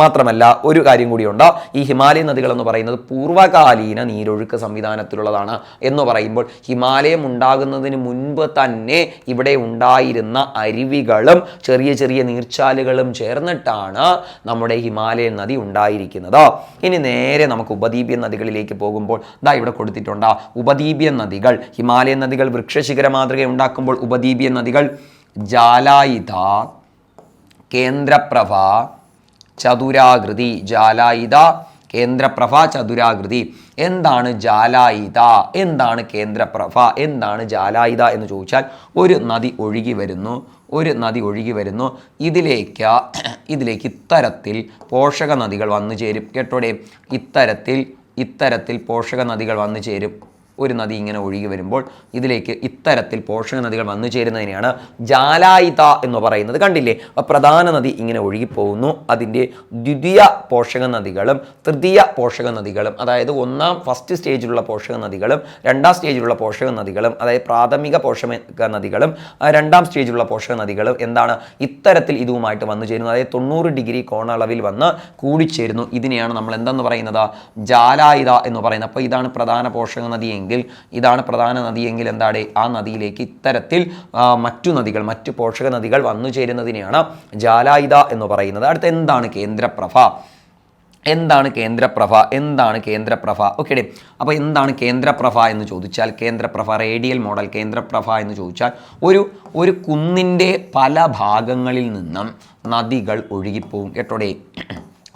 മാത്രമല്ല ഒരു കാര്യം കൂടിയുണ്ട്. ഈ ഹിമാലയൻ നദികൾ എന്ന് പറയുന്നത് പൂർവകാലീന നീരൊഴുക്ക് സംവിധാനത്തിലുള്ളതാണ്. എന്ന് പറയുമ്പോൾ ഹിമാലയം ഉണ്ടാകുന്നതിന് മുൻപ് തന്നെ ഇവിടെ ഉണ്ടായിരുന്ന അരുവികളും ചെറിയ ചെറിയ നീർച്ചാലുകളും ചേർന്നിട്ടാണ് നമ്മുടെ ഹിമാലയൻ നദി ഉണ്ടായിരിക്കുന്നത്. ഇനി നേരെ നമുക്ക് ഉപദ്വീപീയ നദികളിലേക്ക് പോകുമ്പോൾ ദാ ഇവിടെ കൊടുത്തിട്ടുണ്ട്. ഉപദ്വീപീയ നദികൾ, ഹിമാലയൻ നദികൾ വൃക്ഷശിഖര മാതൃക ഉണ്ടാക്കുമ്പോൾ ഉപദ്വീപീയ നദികൾ ജാലായുധ, കേന്ദ്രപ്രഭ, ചതുരാകൃതി. ജാലായുധ, കേന്ദ്രപ്രഭ, ചതുരാകൃതി. എന്താണ് ജാലായുധ? എന്താണ് കേന്ദ്രപ്രഭ? എന്താണ് ജാലായുധ എന്ന് ചോദിച്ചാൽ, ഒരു നദി ഒഴുകി വരുന്നു. ഇതിലേക്ക് ഇത്തരത്തിൽ പോഷക നദികൾ വന്നു ചേരും കേട്ടോടെ. ഇത്തരത്തിൽ പോഷക നദികൾ വന്നു ചേരും. ഒരു നദി ഇങ്ങനെ ഒഴുകി വരുമ്പോൾ ഇതിലേക്ക് ഇത്തരത്തിൽ പോഷക നദികൾ വന്നു ചേരുന്നതിനെയാണ് ജാലായിത എന്ന് പറയുന്നത്. കണ്ടില്ലേ? അപ്പോൾ പ്രധാന നദി ഇങ്ങനെ ഒഴുകിപ്പോകുന്നു. അതിൻ്റെ ദ്വിതീയ പോഷക നദികളും തൃതീയ പോഷക നദികളും, അതായത് ഫസ്റ്റ് സ്റ്റേജിലുള്ള പോഷക നദികളും രണ്ടാം സ്റ്റേജിലുള്ള പോഷക നദികളും, അതായത് പ്രാഥമിക പോഷക നദികളും രണ്ടാം സ്റ്റേജിലുള്ള പോഷക നദികളും എന്താണ് ഇത്തരത്തിൽ ഇതുമായിട്ട് വന്നു ചേരുന്നു. അതായത് 90 ഡിഗ്രി കോണളവിൽ വന്ന് കൂടിച്ചേരുന്നു. ഇതിനെയാണ് നമ്മൾ എന്തെന്ന് പറയുന്നത്? ജാലായിത എന്ന് പറയുന്നത്. അപ്പോൾ ഇതാണ് പ്രധാന പോഷക നദിയെങ്കിൽ, ഇതാണ് പ്രധാന നദിയെങ്കിൽ എന്താണ് ആ നദിയിലേക്ക് ഇത്തരത്തിൽ മറ്റു നദികൾ, മറ്റു പോഷക നദികൾ വന്നു ചേരുന്നതിനെയാണ് ജാലായിത എന്ന് പറയുന്നത്. അടുത്ത എന്താണ് കേന്ദ്രപ്രഭ? എന്താണ് കേന്ദ്രപ്രഭ? എന്താണ് കേന്ദ്രപ്രഭ? ഓക്കെ. അപ്പോൾ എന്താണ് കേന്ദ്രപ്രഭ എന്ന് ചോദിച്ചാൽ, കേന്ദ്രപ്രഭ റേഡിയൽ മോഡൽ കേന്ദ്രപ്രഭ എന്ന് ചോദിച്ചാൽ ഒരു കുന്നിൻ്റെ പല ഭാഗങ്ങളിൽ നിന്നും നദികൾ ഒഴുകിപ്പോവും. കേട്ടോടെ,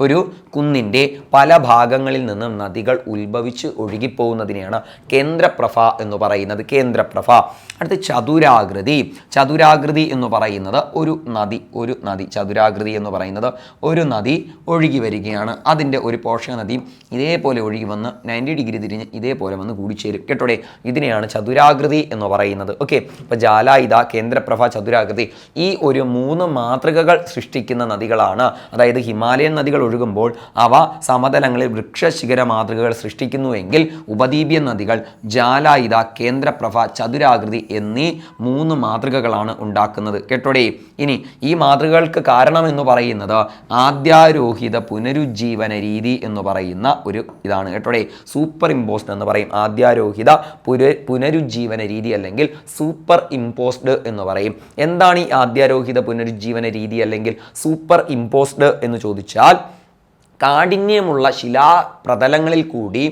ഒരു കുന്നിൻ്റെ പല ഭാഗങ്ങളിൽ നിന്നും നദികൾ ഉത്ഭവിച്ച് ഒഴുകിപ്പോകുന്നതിനെയാണ് കേന്ദ്രപ്രഭ എന്ന് പറയുന്നത്. കേന്ദ്രപ്രഭ. അടുത്ത് ചതുരാകൃതി. ചതുരാകൃതി എന്ന് പറയുന്നത് ഒരു നദി ചതുരാകൃതി എന്ന് പറയുന്നത് ഒരു നദി ഒഴുകി വരികയാണ്. അതിൻ്റെ ഒരു പോഷക നദി ഇതേപോലെ ഒഴുകി വന്ന് 90 ഡിഗ്രി തിരിഞ്ഞ് ഇതേപോലെ വന്ന് കൂടിച്ചേരും. കേട്ടോടെ, ഇതിനെയാണ് ചതുരാകൃതി എന്ന് പറയുന്നത്. ഓക്കെ. ഇപ്പോൾ ജാലായിത, കേന്ദ്രപ്രഭ, ചതുരാകൃതി ഈ ഒരു 3 മാതൃകകൾ സൃഷ്ടിക്കുന്ന നദികളാണ്. അതായത് ഹിമാലയൻ നദികൾ ഒഴുകുമ്പോൾ അവ സമതലങ്ങളിൽ വൃക്ഷശിഖര മാതൃകകൾ സൃഷ്ടിക്കുന്നുവെങ്കിൽ ഉപദ്വീപ്യൻ നദികൾ ജാലായിത, കേന്ദ്രപ്രഭ, ചതുരാകൃതി എന്നീ 3 മാതൃകകളാണ് ഉണ്ടാക്കുന്നത്. കേട്ടോടെ, ഇനി ഈ മാതൃകകൾക്ക് കാരണമെന്ന് പറയുന്നത് ആദ്യാരോഹിത പുനരുജ്ജീവന രീതി എന്ന് പറയുന്ന ഒരു ഇതാണ്. കേട്ടോടെ, സൂപ്പർ ഇമ്പോസ്ഡ് എന്ന് പറയും. ആദ്യാരോഹിത പുനരുജ്ജീവന രീതി അല്ലെങ്കിൽ സൂപ്പർ ഇമ്പോസ്ഡ് എന്ന് പറയും. എന്താണ് ഈ ആദ്യാരോഹിത പുനരുജ്ജീവന രീതി അല്ലെങ്കിൽ സൂപ്പർ ഇമ്പോസ്ഡ് എന്ന് ചോദിച്ചാൽ, കാഠിന്യമുള്ള ശിലാപ്രതലങ്ങളിൽ കൂടി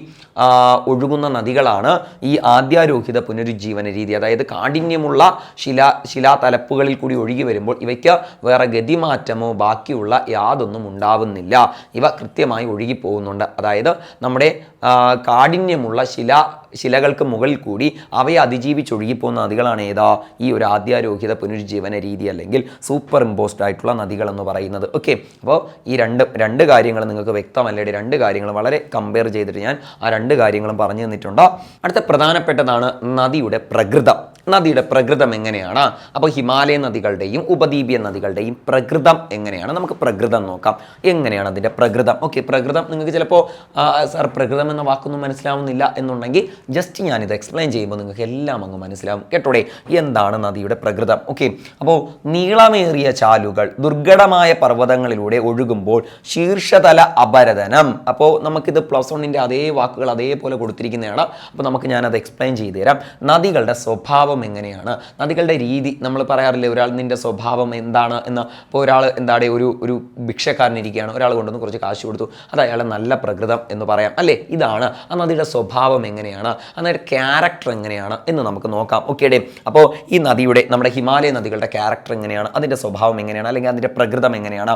ഒഴുകുന്ന നദികളാണ് ഈ ആദ്യാരോഹിത പുനരുജ്ജീവന രീതി. അതായത് കാഠിന്യമുള്ള ശിലാതലപ്പുകളിൽ കൂടി ഒഴുകി വരുമ്പോൾ ഇവയ്ക്ക് വേറെ ഗതിമാറ്റമോ ബാക്കിയുള്ള യാതൊന്നും ഉണ്ടാവുന്നില്ല. ഇവ കൃത്യമായി ഒഴുകി പോകുന്നുണ്ട്. അതായത് നമ്മുടെ കാഠിന്യമുള്ള ശിലകൾക്ക് മുകളിൽ കൂടി അവയെ അതിജീവിച്ചൊഴുകിപ്പോകുന്ന നദികളാണ് ഏതാ? ഈ ഒരു ആദ്യാരോഹിത പുനരുജ്ജീവന രീതി അല്ലെങ്കിൽ സൂപ്പർ ഇമ്പോസ്ഡ് ആയിട്ടുള്ള നദികൾ എന്ന് പറയുന്നത്. ഓക്കെ. അപ്പോൾ ഈ രണ്ട് കാര്യങ്ങൾ നിങ്ങൾക്ക് വ്യക്തമല്ലേ? 2 കാര്യങ്ങൾ വളരെ കമ്പയർ ചെയ്തിട്ട് ഞാൻ ആ 2 കാര്യങ്ങളും പറഞ്ഞു തന്നിട്ടുണ്ട്. അടുത്ത പ്രധാനപ്പെട്ടതാണ് നദിയുടെ പ്രകൃതം. നദിയുടെ പ്രകൃതം എങ്ങനെയാണ്? അപ്പോൾ ഹിമാലയൻ നദികളുടെയും ഉപദ്വീപ്യൻ നദികളുടെയും പ്രകൃതം എങ്ങനെയാണ്? നമുക്ക് പ്രകൃതം നോക്കാം. എങ്ങനെയാണ് അതിൻ്റെ പ്രകൃതം? ഓക്കെ. പ്രകൃതം നിങ്ങൾക്ക് ചിലപ്പോൾ സാർ പ്രകൃതം എന്ന വാക്കൊന്നും മനസ്സിലാവുന്നില്ല എന്നുണ്ടെങ്കിൽ ജസ്റ്റ് ഞാനിത് എക്സ്പ്ലെയിൻ ചെയ്യുമ്പോൾ നിങ്ങൾക്ക് എല്ലാം അങ്ങ് മനസ്സിലാവും. കേട്ടോടെ, എന്താണ് നദിയുടെ പ്രകൃതം? ഓക്കെ. അപ്പോൾ നീളമേറിയ ചാലുകൾ ദുർഘടമായ പർവ്വതങ്ങളിലൂടെ ഒഴുകുമ്പോൾ ശീർഷതല അപരദനം. അപ്പോൾ നമുക്കിത് +1 അതേ വാക്കുകൾ അതേപോലെ കൊടുത്തിരിക്കുന്നതാണ്. അപ്പോൾ ഞാനത് എക്സ്പ്ലെയിൻ ചെയ്തു തരാം. നദികളുടെ സ്വഭാവം എങ്ങനെയാണ്? നദികളുടെ രീതി. നമ്മൾ പറയാറില്ലേ ഒരാൾ നിൻ്റെ സ്വഭാവം എന്താണ് എന്ന്. അപ്പോൾ ഒരാൾ എന്താണ് ഒരു ഭിക്ഷക്കാരനിരിക്കുകയാണ്, ഒരാൾ കൊണ്ടുവന്ന് കുറച്ച് കാശ് കൊടുത്തു, അത് അയാളെ നല്ല പ്രകൃതം എന്ന് പറയാം അല്ലേ? ഇതാണ് ആ നദിയുടെ സ്വഭാവം എങ്ങനെയാണ്, അതിൻ്റെ ക്യാരക്ടർ എങ്ങനെയാണ് എന്ന് നമുക്ക് നോക്കാം. ഓക്കെ. അപ്പോൾ ഈ നമ്മുടെ ഹിമാലയ നദികളുടെ ക്യാരക്ടർ എങ്ങനെയാണ്, അതിൻ്റെ സ്വഭാവം എങ്ങനെയാണ്, അല്ലെങ്കിൽ അതിൻ്റെ പ്രകൃതം എങ്ങനെയാണ്?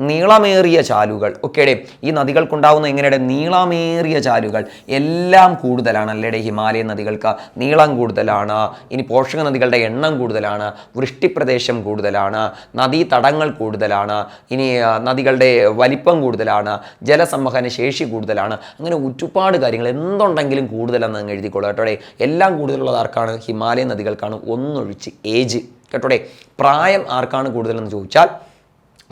നീളമേറിയ ചാലുകൾ. ഓക്കെ. ഈ നദികൾക്കുണ്ടാകുന്ന എങ്ങനെയുടെ നീളമേറിയ ചാലുകൾ എല്ലാം കൂടുതലാണ് അല്ലേടെ? ഹിമാലയൻ നദികൾക്ക് നീളം കൂടുതലാണ്. ഇനി പോഷക നദികളുടെ എണ്ണം കൂടുതലാണ്, വൃഷ്ടിപ്രദേശം കൂടുതലാണ്, നദീതടങ്ങൾ കൂടുതലാണ്, ഇനി നദികളുടെ വലിപ്പം കൂടുതലാണ്, ജലസംവഹന ശേഷി കൂടുതലാണ്. അങ്ങനെ ഒരുപാട് കാര്യങ്ങൾ എന്തുണ്ടെങ്കിലും കൂടുതലെന്ന് അങ്ങ് എഴുതിക്കോളൂ. കേട്ടോടെ, എല്ലാം കൂടുതലുള്ളത് ആർക്കാണ്? Himalayan നദികൾക്കാണ്, ഒന്നൊഴിച്ച് age. കേട്ടോടെ, പ്രായം ആർക്കാണ് കൂടുതലെന്ന് ചോദിച്ചാൽ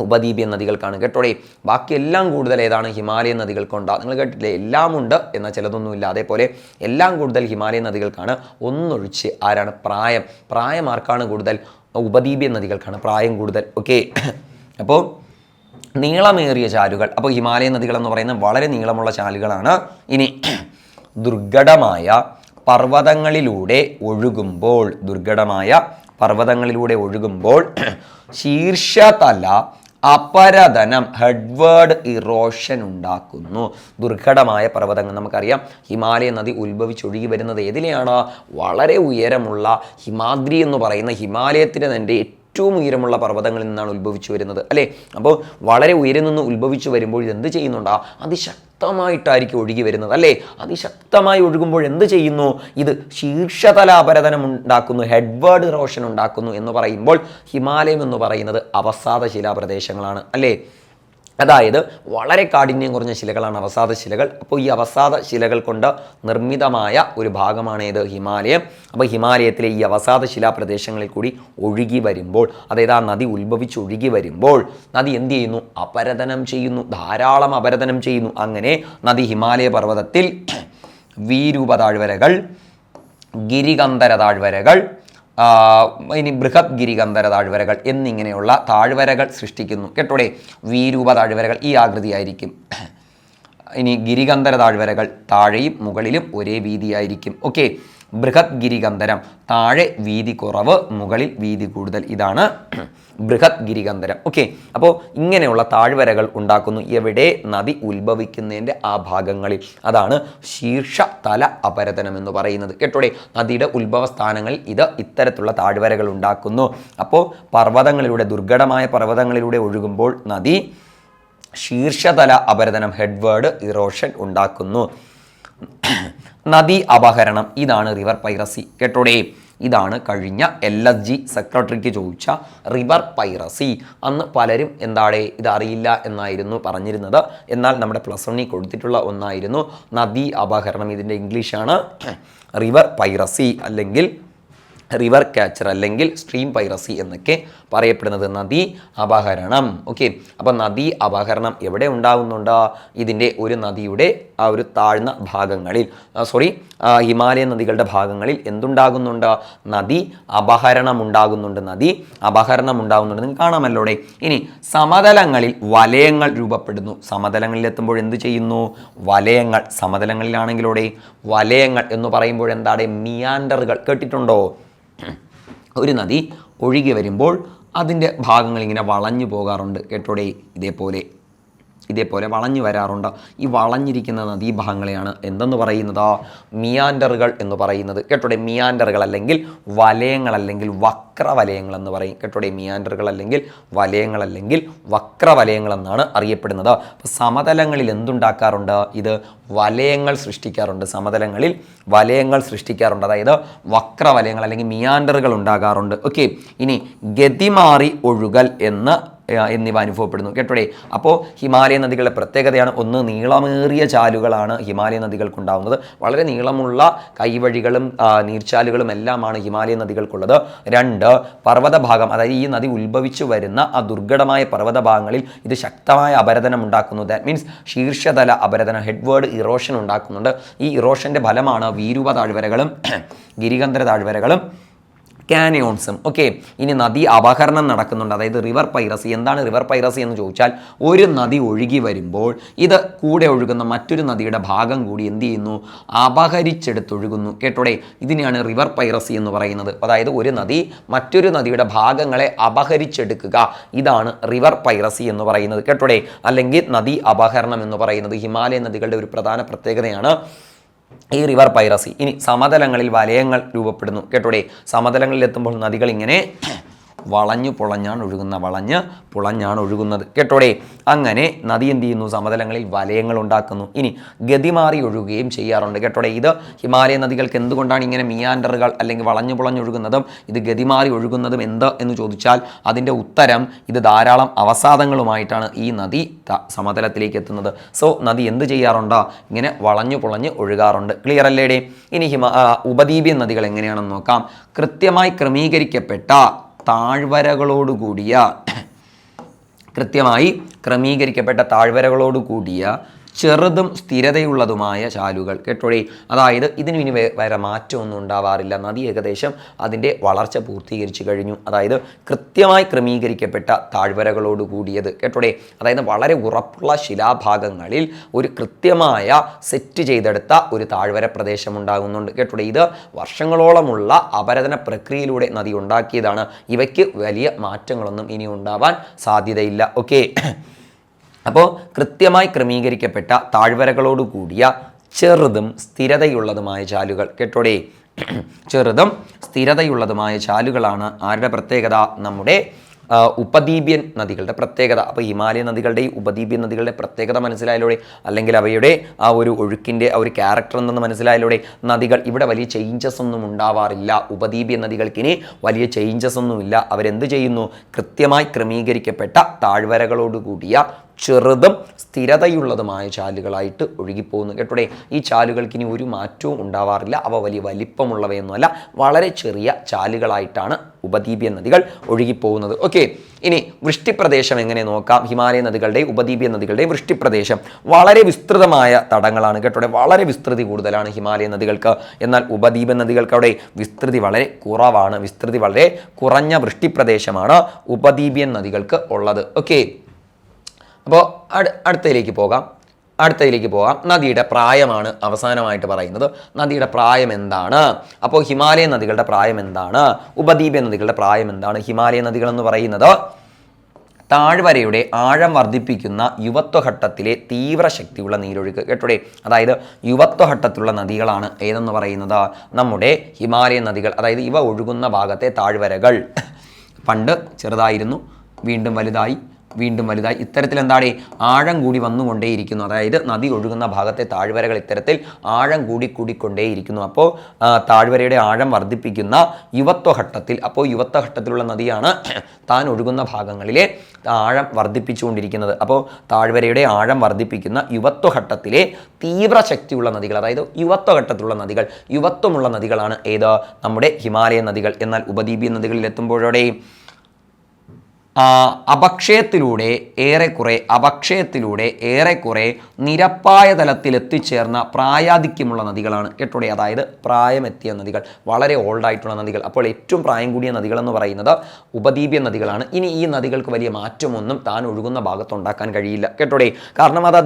ഉപദ്വീപ്യൻ നദികൾക്കാണ്. കേട്ടോടെ, ബാക്കി എല്ലാം കൂടുതൽ ഏതാണ്? ഹിമാലയൻ നദികൾക്കുണ്ടാകും. നിങ്ങൾ കേട്ടില്ലേ? എല്ലാം ഉണ്ട് എന്നാൽ ചിലതൊന്നുമില്ല. അതേപോലെ എല്ലാം കൂടുതൽ ഹിമാലയൻ നദികൾക്കാണ്, ഒന്നൊഴിച്ച് ആരാണ്? പ്രായം ആർക്കാണ് കൂടുതൽ? ഉപദ്വീപ്യൻ നദികൾക്കാണ് പ്രായം കൂടുതൽ. ഓക്കെ. അപ്പോൾ നീളമേറിയ ചാലുകൾ. അപ്പോൾ ഹിമാലയൻ നദികൾ എന്ന് പറയുന്നത് വളരെ നീളമുള്ള ചാലുകളാണ്. ഇനി ദുർഘടമായ പർവ്വതങ്ങളിലൂടെ ഒഴുകുമ്പോൾ ശീർഷതല അപരദനം ഹെഡ്വേർഡ് ഇറോഷൻ ഉണ്ടാക്കുന്നു. ദുർഘടമായ പർവ്വതങ്ങൾ. നമുക്കറിയാം ഹിമാലയ നദി ഉത്ഭവിച്ചൊഴുകി വരുന്നത് ഏതിലെയാണ്? വളരെ ഉയരമുള്ള ഹിമാദ്രി എന്ന് പറയുന്ന ഹിമാലയത്തിൻ്റെ തന്നെ ഏറ്റവും ഉയരമുള്ള പർവ്വതങ്ങളിൽ നിന്നാണ് ഉത്ഭവിച്ചു വരുന്നത് അല്ലേ? അപ്പോൾ വളരെ ഉയരം നിന്ന് ഉത്ഭവിച്ചു വരുമ്പോൾ ഇതെന്ത് ചെയ്യുന്നുണ്ടാ? അതിശക്തമായിട്ടായിരിക്കും ഒഴുകി വരുന്നത് അല്ലേ? അതിശക്തമായി ഒഴുകുമ്പോൾ എന്ത് ചെയ്യുന്നു? ഇത് ശീർഷതലാപരതനം ഉണ്ടാക്കുന്നു, ഹെഡ്വേർഡ് ഇറോഷൻ ഉണ്ടാക്കുന്നു എന്ന് പറയുമ്പോൾ ഹിമാലയം എന്ന് പറയുന്നത് അവസാദ ശിലാപ്രദേശങ്ങളാണ് അല്ലേ? അതായത് വളരെ കാഠിന്യം കുറഞ്ഞ ശിലകളാണ് അവസാദ ശിലകൾ. അപ്പോൾ ഈ അവസാദ ശിലകൾ കൊണ്ട് നിർമ്മിതമായ ഒരു ഭാഗമാണ് ഏത്? ഹിമാലയം. അപ്പോൾ ഹിമാലയത്തിലെ ഈ അവസാദ ശിലാ പ്രദേശങ്ങളിൽ കൂടി ഒഴുകി വരുമ്പോൾ, അതായത് ആ നദി ഉത്ഭവിച്ച് ഒഴുകി വരുമ്പോൾ നദി എന്ത് ചെയ്യുന്നു? അപരദനം ചെയ്യുന്നു, ധാരാളം അപരദനം ചെയ്യുന്നു. അങ്ങനെ നദി ഹിമാലയ പർവ്വതത്തിൽ വീരൂപ താഴ്വരകൾ, ഗിരികന്ധര താഴ്വരകൾ, ഇനി ബൃഹത് ഗിരികന്ധര താഴ്വരകൾ എന്നിങ്ങനെയുള്ള താഴ്വരകൾ സൃഷ്ടിക്കുന്നു. കേട്ടോടെ, വീരൂപ താഴ്വരകൾ ഈ ആകൃതിയായിരിക്കും. ഇനി ഗിരികന്ധര താഴ്വരകൾ താഴെയും മുകളിലും ഒരേ വീതിയായിരിക്കും. ഓക്കെ, ബൃഹത് ഗിരികന്ധരം താഴെ വീതി കുറവ്, മുകളിൽ വീതി കൂടുതൽ, ഇതാണ് ബൃഹത് ഗിരികന്ധരം. ഓക്കെ, അപ്പോൾ ഇങ്ങനെയുള്ള താഴ്വരകൾ ഉണ്ടാക്കുന്നു. എവിടെ? നദി ഉത്ഭവിക്കുന്നതിൻ്റെ ആ ഭാഗങ്ങളിൽ. അതാണ് ശീർഷതല അപരദനം എന്ന് പറയുന്നത്. കേട്ടോടെ, നദിയുടെ ഉത്ഭവ സ്ഥാനങ്ങളിൽ ഇത്തരത്തിലുള്ള താഴ്വരകൾ ഉണ്ടാക്കുന്നു. അപ്പോൾ പർവ്വതങ്ങളിലൂടെ, ദുർഘടമായ പർവ്വതങ്ങളിലൂടെ ഒഴുകുമ്പോൾ നദി ശീർഷതല അപരദനം, ഹെഡ്വേർഡ് ഇറോഷൻ ഉണ്ടാക്കുന്നു. നദി അപഹരണം, ഇതാണ് റിവർ പൈറസി. കേട്ടോടെ, ഇതാണ് കഴിഞ്ഞ LSG സെക്രട്ടറിക്ക് ചോദിച്ച റിവർ പൈറസി. അന്ന് പലരും ഇത് അറിയില്ല എന്നായിരുന്നു പറഞ്ഞിരുന്നത്. എന്നാൽ നമ്മുടെ +1 കൊടുത്തിട്ടുള്ള ഒന്നായിരുന്നു നദി അപഹരണം. ഇതിൻ്റെ ഇംഗ്ലീഷാണ് റിവർ പൈറസി, അല്ലെങ്കിൽ റിവർ ക്യാച്ചർ, അല്ലെങ്കിൽ സ്ട്രീം പൈറസി എന്നൊക്കെ പറയപ്പെടുന്നത്. നദി അപഹരണം. ഓക്കെ, അപ്പോൾ നദി അപഹരണം എവിടെ ഉണ്ടാകുന്നുണ്ട്? ഇതിൻ്റെ ഒരു നദിയുടെ ആ ഒരു താഴ്ന്ന ഭാഗങ്ങളിൽ, ഹിമാലയൻ നദികളുടെ ഭാഗങ്ങളിൽ എന്തുണ്ടാകുന്നുണ്ട്? നദി അപഹരണം ഉണ്ടാകുന്നുണ്ട്. നദി അപഹരണം ഉണ്ടാകുന്നുണ്ട്, നിങ്ങൾക്ക് കാണാമല്ലോടെ. ഇനി സമതലങ്ങളിൽ വലയങ്ങൾ രൂപപ്പെടുന്നു. സമതലങ്ങളിൽ എത്തുമ്പോൾ എന്ത് ചെയ്യുന്നു? വലയങ്ങൾ. സമതലങ്ങളിലാണെങ്കിലോടെ വലയങ്ങൾ എന്ന് പറയുമ്പോൾ എന്താണ്? മിയാൻഡറുകൾ കേട്ടിട്ടുണ്ടോ? ഒരു നദി ഒഴുകി വരുമ്പോൾ അതിൻ്റെ ഭാഗങ്ങൾ ഇങ്ങനെ വളഞ്ഞു പോകാറുണ്ട്. കേട്ടോടെ, ഇതേപോലെ വളഞ്ഞു വരാറുണ്ട്. ഈ വളഞ്ഞിരിക്കുന്ന നദീഭാഗങ്ങളെയാണ് എന്തെന്ന് പറയുന്നത്? മിയാൻഡറുകൾ എന്ന് പറയുന്നത്. കേട്ടോടെ, മിയാൻഡറുകൾ അല്ലെങ്കിൽ വലയങ്ങൾ അല്ലെങ്കിൽ വക്രവലയങ്ങൾ എന്ന് പറയും. കേട്ടോടെ, മിയാൻഡറുകൾ അല്ലെങ്കിൽ വലയങ്ങൾ അല്ലെങ്കിൽ വക്രവലയങ്ങൾ എന്നാണ് അറിയപ്പെടുന്നത്. അപ്പോൾ സമതലങ്ങളിൽ എന്തുണ്ടാക്കാറുണ്ട്? ഇത് വലയങ്ങൾ സൃഷ്ടിക്കാറുണ്ട്. സമതലങ്ങളിൽ വലയങ്ങൾ സൃഷ്ടിക്കാറുണ്ട്, അതായത് വക്രവലയങ്ങൾ അല്ലെങ്കിൽ മിയാൻഡറുകൾ ഉണ്ടാകാറുണ്ട്. ഓക്കെ, ഇനി ഗതിമാറി ഒഴുകൽ എന്നിവ അനുഭവപ്പെടുന്നു. കേട്ടോടെ, അപ്പോൾ ഹിമാലയ നദികളുടെ പ്രത്യേകതയാണ്: ഒന്ന്, നീളമേറിയ ചാലുകളാണ് ഹിമാലയ നദികൾക്കുണ്ടാകുന്നത്. വളരെ നീളമുള്ള കൈവഴികളും നീർച്ചാലുകളും എല്ലാമാണ് ഹിമാലയ നദികൾക്കുള്ളത്. 2, പർവ്വത ഭാഗം, അതായത് ഈ നദി ഉത്ഭവിച്ചു വരുന്ന ആ ദുർഘടമായ പർവ്വത ഭാഗങ്ങളിൽ ഇത് ശക്തമായ അപരദനം ഉണ്ടാക്കുന്നു. ദാറ്റ് മീൻസ് ശീർഷതല അപരദനം, ഹെഡ്വേർഡ് ഇറോഷൻ ഉണ്ടാക്കുന്നുണ്ട്. ഈ ഇറോഷൻ്റെ ഫലമാണ് വീരൂപ താഴ്വരകളും ഗിരികന്ധര താഴ്വരകളും കാനിയോൺസും. ഓക്കെ, ഇനി നദി അപഹരണം നടക്കുന്നുണ്ട്, അതായത് റിവർ പൈറസി. എന്താണ് റിവർ പൈറസി എന്ന് ചോദിച്ചാൽ, ഒരു നദി ഒഴുകി വരുമ്പോൾ ഇത് കൂടെ ഒഴുകുന്ന മറ്റൊരു നദിയുടെ ഭാഗം കൂടി എന്ത് ചെയ്യുന്നു? അപഹരിച്ചെടുത്തൊഴുകുന്നു. കേട്ടോടെ, ഇതിനെയാണ് റിവർ പൈറസി എന്ന് പറയുന്നത്. അതായത് ഒരു നദി മറ്റൊരു നദിയുടെ ഭാഗങ്ങളെ അപഹരിച്ചെടുക്കുക, ഇതാണ് റിവർ പൈറസി എന്ന് പറയുന്നത്. കേട്ടോടെ, അല്ലെങ്കിൽ നദി അപഹരണം എന്ന് പറയുന്നത് ഹിമാലയ നദികളുടെ ഒരു പ്രധാന പ്രത്യേകതയാണ് ഈ റിവർ പൈറസി. ഇനി സമതലങ്ങളിൽ വലയങ്ങൾ രൂപപ്പെടുന്നു. കേട്ടോടെ, സമതലങ്ങളിൽ എത്തുമ്പോൾ നദികൾ ഇങ്ങനെ വളഞ്ഞു പൊളഞ്ഞാണ് ഒഴുകുന്നത്. കേട്ടോടെ, അങ്ങനെ നദി എന്ത് ചെയ്യുന്നു? സമതലങ്ങളിൽ വലയങ്ങൾ ഉണ്ടാക്കുന്നു. ഇനി ഗതിമാറി ഒഴുകുകയും ചെയ്യാറുണ്ട്. കേട്ടോടെ, ഇത് ഹിമാലയ നദികൾക്ക് എന്തുകൊണ്ടാണ് ഇങ്ങനെ മിയാൻഡറുകൾ അല്ലെങ്കിൽ വളഞ്ഞു പൊളഞ്ഞൊഴുകുന്നതും ഇത് ഗതിമാറി ഒഴുകുന്നതും എന്ന് ചോദിച്ചാൽ അതിൻ്റെ ഉത്തരം ഇത് ധാരാളം അവസാദങ്ങളുമായിട്ടാണ് ഈ നദി സമതലത്തിലേക്ക് എത്തുന്നത്. സോ നദി എന്ത് ചെയ്യാറുണ്ട്? ഇങ്ങനെ വളഞ്ഞു പൊളഞ്ഞ് ഒഴുകാറുണ്ട്. ക്ലിയർ അല്ലേടെ? ഇനി ഉപദ്വീപ്യൻ നദികൾ എങ്ങനെയാണെന്ന് നോക്കാം. കൃത്യമായി ക്രമീകരിക്കപ്പെട്ട താഴ്വരകളോടുകൂടിയ ചെറുതും സ്ഥിരതയുള്ളതുമായ ചാലുകൾ. കേട്ടോഴേ, അതായത് ഇതിന് ഇനി വേറെ മാറ്റമൊന്നും ഉണ്ടാവാറില്ല. നദി ഏകദേശം അതിൻ്റെ വളർച്ച പൂർത്തീകരിച്ചു കഴിഞ്ഞു. അതായത് കൃത്യമായി ക്രമീകരിക്കപ്പെട്ട താഴ്വരകളോട് കൂടിയത്. കേട്ടോടെ, അതായത് വളരെ ഉറപ്പുള്ള ശിലാഭാഗങ്ങളിൽ ഒരു കൃത്യമായ സെറ്റ് ചെയ്തെടുത്ത ഒരു താഴ്വര പ്രദേശം ഉണ്ടാകുന്നുണ്ട്. കേട്ടോടെ, ഇത് വർഷങ്ങളോളമുള്ള അപരദന പ്രക്രിയയിലൂടെ നദി ഉണ്ടാക്കിയതാണ്. ഇവയ്ക്ക് വലിയ മാറ്റങ്ങളൊന്നും ഇനി ഉണ്ടാവാൻ സാധ്യതയില്ല. ഓക്കെ, അപ്പോൾ കൃത്യമായി ക്രമീകരിക്കപ്പെട്ട താഴ്വരകളോട് കൂടിയ ചെറുതും സ്ഥിരതയുള്ളതുമായ ചാലുകൾ. കേട്ടോടെ, ചെറുതും സ്ഥിരതയുള്ളതുമായ ചാലുകളാണ് ആരുടെ പ്രത്യേകത? നമ്മുടെ ഉപദ്വീപ്യൻ നദികളുടെ പ്രത്യേകത. അപ്പോൾ ഹിമാലയ നദികളുടെയും ഉപദ്വീപ്യൻ നദികളുടെ പ്രത്യേകത മനസ്സിലായാലൂടെ, അല്ലെങ്കിൽ അവയുടെ ആ ഒരു ഒഴുക്കിൻ്റെ ആ ഒരു ക്യാരക്ടർ എന്തെന്ന് മനസ്സിലായാലൂടെ. നദികൾ ഇവിടെ വലിയ ചേഞ്ചസ് ഒന്നും ഉണ്ടാവാറില്ല. ഉപദ്വീപ്യൻ നദികൾക്കിനി വലിയ ചേഞ്ചസ് ഒന്നുമില്ല. അവരെന്ത് ചെയ്യുന്നു? കൃത്യമായി ക്രമീകരിക്കപ്പെട്ട താഴ്വരകളോട് കൂടിയ ചെറുതും സ്ഥിരതയുള്ളതുമായ ചാലുകളായിട്ട് ഒഴുകിപ്പോകുന്നു കേട്ടോടെ. ഈ ചാലുകൾക്ക് ഇനി ഒരു മാറ്റവും ഉണ്ടാവാറില്ല. അവ വലിയ വലിപ്പമുള്ളവയൊന്നുമല്ല, വളരെ ചെറിയ ചാലുകളായിട്ടാണ് ഉപദ്വീപീയ നദികൾ ഒഴുകിപ്പോകുന്നത്. ഓക്കെ, ഇനി വൃഷ്ടിപ്രദേശം എങ്ങനെ നോക്കാം. ഹിമാലയ നദികളുടെയും ഉപദ്വീപീയ നദികളുടെയും വൃഷ്ടിപ്രദേശം വളരെ വിസ്തൃതമായ തടങ്ങളാണ് കേട്ടോടെ. വളരെ വിസ്തൃതി കൂടുതലാണ് ഹിമാലയ നദികൾക്ക്. എന്നാൽ ഉപദ്വീപ നദികൾക്ക് അവിടെ വിസ്തൃതി വളരെ കുറവാണ്. വിസ്തൃതി വളരെ കുറഞ്ഞ വൃഷ്ടിപ്രദേശമാണ് ഉപദ്വീപീയ നദികൾക്ക് ഉള്ളത്. ഓക്കെ, അപ്പോൾ അടുത്തതിലേക്ക് പോകാം. നദിയുടെ പ്രായമാണ് അവസാനമായിട്ട് പറയുന്നത്. നദിയുടെ പ്രായം എന്താണ്? അപ്പോൾ ഹിമാലയ നദികളുടെ പ്രായം എന്താണ്? ഉപദ്വീപീയ നദികളുടെ പ്രായം എന്താണ്? ഹിമാലയ നദികൾ എന്ന് പറയുന്നത് താഴ്വരയുടെ ആഴം വർദ്ധിപ്പിക്കുന്ന യുവത്വഘട്ടത്തിലെ തീവ്രശക്തിയുള്ള നീരൊഴുക്ക് കേട്ടോടെ. അതായത് യുവത്വഘട്ടത്തിലുള്ള നദികളാണ് ഏതെന്ന് പറയുന്നത് നമ്മുടെ ഹിമാലയൻ നദികൾ. അതായത് ഇവ ഒഴുകുന്ന ഭാഗത്തെ താഴ്വരകൾ പണ്ട് ചെറുതായിരുന്നു, വീണ്ടും വലുതായി, ഇത്തരത്തിൽ എന്താണ് ആഴം കൂടി വന്നുകൊണ്ടേയിരിക്കുന്നു. അതായത് നദി ഒഴുകുന്ന ഭാഗത്തെ താഴ്വരകൾ ഇത്തരത്തിൽ ആഴം കൂടിക്കൊണ്ടേയിരിക്കുന്നു. അപ്പോൾ താഴ്വരയുടെ ആഴം വർദ്ധിപ്പിക്കുന്ന യുവത്വഘട്ടത്തിൽ, അപ്പോൾ യുവത്വഘട്ടത്തിലുള്ള നദിയാണ് താൻ ഒഴുകുന്ന ഭാഗങ്ങളിലെ ആഴം വർദ്ധിപ്പിച്ചുകൊണ്ടിരിക്കുന്നത്. അപ്പോൾ താഴ്വരയുടെ ആഴം വർദ്ധിപ്പിക്കുന്ന യുവത്വഘട്ടത്തിലെ തീവ്രശക്തിയുള്ള നദികൾ, അതായത് യുവത്വഘട്ടത്തിലുള്ള നദികൾ, യുവത്വമുള്ള നദികളാണ് ഏത്? നമ്മുടെ ഹിമാലയൻ നദികൾ. എന്നാൽ ഉപദ്വീപീയ നദികളിൽ എത്തുമ്പോഴോടെ അപക്ഷയത്തിലൂടെ ഏറെക്കുറെ നിരപ്പായ തലത്തിൽ എത്തിച്ചേർന്ന പ്രായാധിക്യമുള്ള നദികളാണ് കേട്ടോടെ. അതായത് പ്രായമെത്തിയ നദികൾ, വളരെ ഓൾഡായിട്ടുള്ള നദികൾ. അപ്പോൾ ഏറ്റവും പ്രായം കൂടിയ നദികൾ എന്ന് പറയുന്നത് ഉപദ്വീപീയ നദികളാണ്. ഇനി ഈ നദികൾക്ക് വലിയ മാറ്റമൊന്നും താൻ ഒഴുകുന്ന ഭാഗത്ത് ഉണ്ടാക്കാൻ കഴിയില്ല കേട്ടോടെ. കാരണം അത്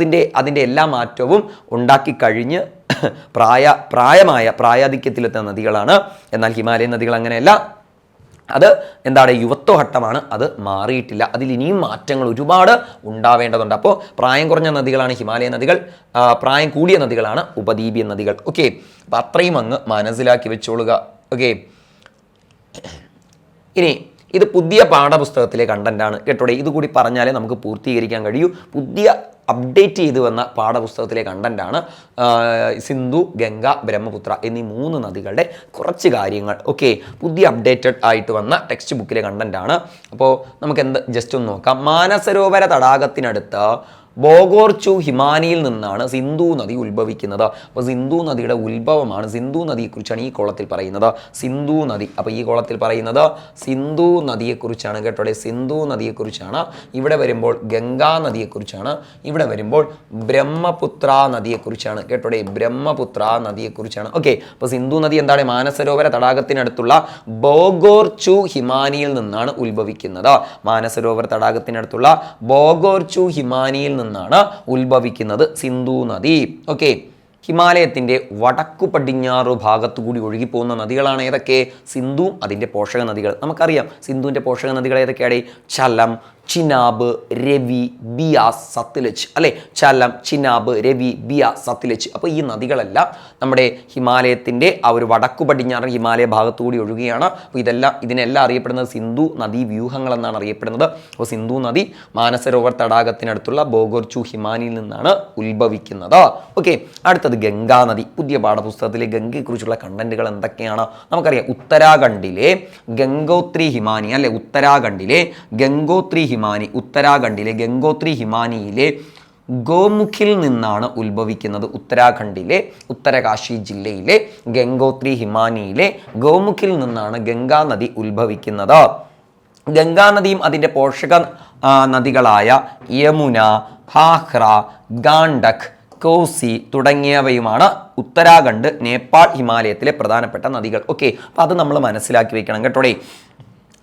അതിൻ്റെ എല്ലാ മാറ്റവും ഉണ്ടാക്കി കഴിഞ്ഞ് പ്രായാധിക്യത്തിലെത്തുന്ന നദികളാണ്. എന്നാൽ ഹിമാലയൻ നദികൾ അങ്ങനെയല്ല. അത് എന്താണ്? യുവത്വഘട്ടമാണ്, അത് മാറിയിട്ടില്ല. അതിൽ ഇനിയും മാറ്റങ്ങൾ ഒരുപാട് ഉണ്ടാവേണ്ടതുണ്ട്. അപ്പോൾ പ്രായം കുറഞ്ഞ നദികളാണ് ഹിമാലയ നദികൾ, പ്രായം കൂടിയ നദികളാണ് ഉപദ്വീപീയ നദികൾ. ഓക്കെ, അപ്പം അത്രയും അങ്ങ് മനസ്സിലാക്കി വെച്ചോളുക. ഓക്കെ, ഇനി ഇത് പുതിയ പാഠപുസ്തകത്തിലെ കണ്ടന്റാണ് കേട്ടോടെ. ഇതുകൂടി പറഞ്ഞാലേ നമുക്ക് പൂർത്തീകരിക്കാൻ കഴിയൂ. പുതിയ അപ്ഡേറ്റ് ചെയ്തു വന്ന പാഠപുസ്തകത്തിലെ കണ്ടന്റാണ് സിന്ധു, ഗംഗ, ബ്രഹ്മപുത്ര എന്നീ 3 നദികളുടെ കുറച്ച് കാര്യങ്ങൾ. ഓക്കെ, പുതിയ അപ്ഡേറ്റഡ് ആയിട്ട് വന്ന ടെക്സ്റ്റ് ബുക്കിലെ കണ്ടന്റാണ്. അപ്പോൾ നമുക്ക് ജസ്റ്റ് ഒന്ന് നോക്കാം. മാനസരോവര തടാകത്തിനടുത്ത് ബോഗോർചു ഹിമാനിയിൽ നിന്നാണ് സിന്ധു നദി ഉത്ഭവിക്കുന്നത്. അപ്പോൾ സിന്ധു നദിയുടെ ഉത്ഭവമാണ്, സിന്ധു നദിയെക്കുറിച്ചാണ് ഈ കോളത്തിൽ പറയുന്നത്. സിന്ധു നദി, അപ്പോൾ ഈ കോളത്തിൽ പറയുന്നത് സിന്ധു നദിയെക്കുറിച്ചാണ് കേട്ടോടെ. സിന്ധു നദിയെക്കുറിച്ചാണ്. ഇവിടെ വരുമ്പോൾ ഗംഗാ നദിയെക്കുറിച്ചാണ്. ഇവിടെ വരുമ്പോൾ ബ്രഹ്മപുത്ര നദിയെക്കുറിച്ചാണ് കേട്ടോടെ. ബ്രഹ്മപുത്ര നദിയെക്കുറിച്ചാണ്. ഓക്കെ, അപ്പോൾ സിന്ധു നദി എന്താണ്? മാനസരോവര തടാകത്തിനടുത്തുള്ള ബോഗോർചു ഹിമാനിയിൽ നിന്നാണ് ഉത്ഭവിക്കുന്നത്. മാനസരോവര തടാകത്തിനടുത്തുള്ള ബോഗോർചു ഹിമാനിയിൽ നിന്നാണ് ഉത്ഭവിക്കുന്നത് സിന്ധു നദി. ഓക്കെ, ഹിമാലയത്തിൻ്റെ വടക്കു പടിഞ്ഞാറു ഭാഗത്തു കൂടി ഒഴുകിപ്പോകുന്ന നദികളാണ് ഏതൊക്കെ? സിന്ധു, അതിൻ്റെ പോഷക നദികൾ. നമുക്കറിയാം സിന്ധുവിൻ്റെ പോഷക നദികൾ ഏതൊക്കെയാണ്? ചലം, ചിനാബ്, രവി, ബിയാസ്, സത്ലജ് അല്ലേ? ചലം, ചിനാബ്, രവി, ബിയാസ്, സത്ലജ്. അപ്പോൾ ഈ നദികളെല്ലാം നമ്മുടെ ഹിമാലയത്തിൻ്റെ ആ ഒരു വടക്കു പടിഞ്ഞാറൻ ഹിമാലയ ഭാഗത്തുകൂടി ഒഴുകുകയാണ്. അപ്പോൾ ഇതിനെല്ലാം അറിയപ്പെടുന്നത് സിന്ധു നദീ വ്യൂഹങ്ങൾ എന്നാണ് അറിയപ്പെടുന്നത്. അപ്പോൾ സിന്ധു നദി മാനസരോവർ തടാകത്തിനടുത്തുള്ള ബോഗോർചു ഹിമാനിയിൽ നിന്നാണ് ഉത്ഭവിക്കുന്നത്. ഓക്കെ, അടുത്തത് ഗംഗാ നദി. പുതിയ പാഠപുസ്തകത്തിലെ ഗംഗയെക്കുറിച്ചുള്ള കണ്ടന്റുകൾ എന്തൊക്കെയാണ്? നമുക്കറിയാം ഉത്തരാഖണ്ഡിലെ ഗംഗോത്രി ഹിമാനി അല്ലെ? ഉത്തരാഖണ്ഡിലെ ഗംഗോത്രി ഹിമാനിയിലെ ഗോമുഖിൽ നിന്നാണ് ഉത്ഭവിക്കുന്നത്. ഉത്തരാഖണ്ഡിലെ ഉത്തരകാശി ജില്ലയിലെ ഗംഗോത്രി ഹിമാനിയിലെ ഗോമുഖിൽ നിന്നാണ് ഗംഗാ നദി ഉത്ഭവിക്കുന്നത്. ഗംഗാ നദിയും അതിൻ്റെ പോഷക നദികളായ യമുന, ഹാഹ്ര, ഗാണ്ഡക്, കോസി തുടങ്ങിയവയുമാണ് ഉത്തരാഖണ്ഡ്, നേപ്പാൾ ഹിമാലയത്തിലെ പ്രധാനപ്പെട്ട നദികൾ. ഓക്കെ, അപ്പോൾ അത് നമ്മൾ മനസ്സിലാക്കി വെക്കണം കേട്ടോടെ.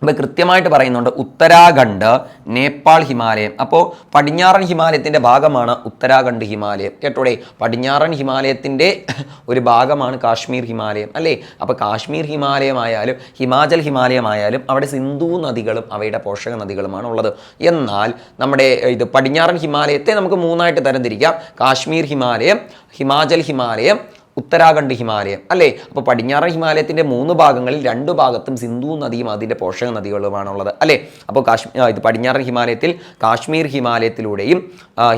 അപ്പോൾ കൃത്യമായിട്ട് പറയുന്നുണ്ട് ഉത്തരാഖണ്ഡ്, നേപ്പാൾ ഹിമാലയം. അപ്പോൾ പടിഞ്ഞാറൻ ഹിമാലയത്തിൻ്റെ ഭാഗമാണ് ഉത്തരാഖണ്ഡ് ഹിമാലയം കേട്ടോടെ. പടിഞ്ഞാറൻ ഹിമാലയത്തിൻ്റെ ഒരു ഭാഗമാണ് കാശ്മീർ ഹിമാലയം അല്ലേ? അപ്പോൾ കാശ്മീർ ഹിമാലയമായാലും ഹിമാചൽ ഹിമാലയമായാലും അവിടെ സിന്ധു നദികളും അവയുടെ പോഷക നദികളുമാണ് ഉള്ളത്. എന്നാൽ നമ്മുടെ ഇത് പടിഞ്ഞാറൻ ഹിമാലയത്തെ നമുക്ക് 3ആയിട്ട് തരംതിരിക്കാം. കാശ്മീർ ഹിമാലയം, ഹിമാചൽ ഹിമാലയം, ഉത്തരാഖണ്ഡ് ഹിമാലയം അല്ലേ. അപ്പോൾ പടിഞ്ഞാറൻ ഹിമാലയത്തിൻ്റെ 3 ഭാഗങ്ങളിൽ 2 ഭാഗത്തും സിന്ധു നദിയും അതിൻ്റെ പോഷക നദികളുമാണുള്ളത് അല്ലേ. അപ്പോൾ ഇത് പടിഞ്ഞാറൻ ഹിമാലയത്തിൽ കാശ്മീർ ഹിമാലയത്തിലൂടെയും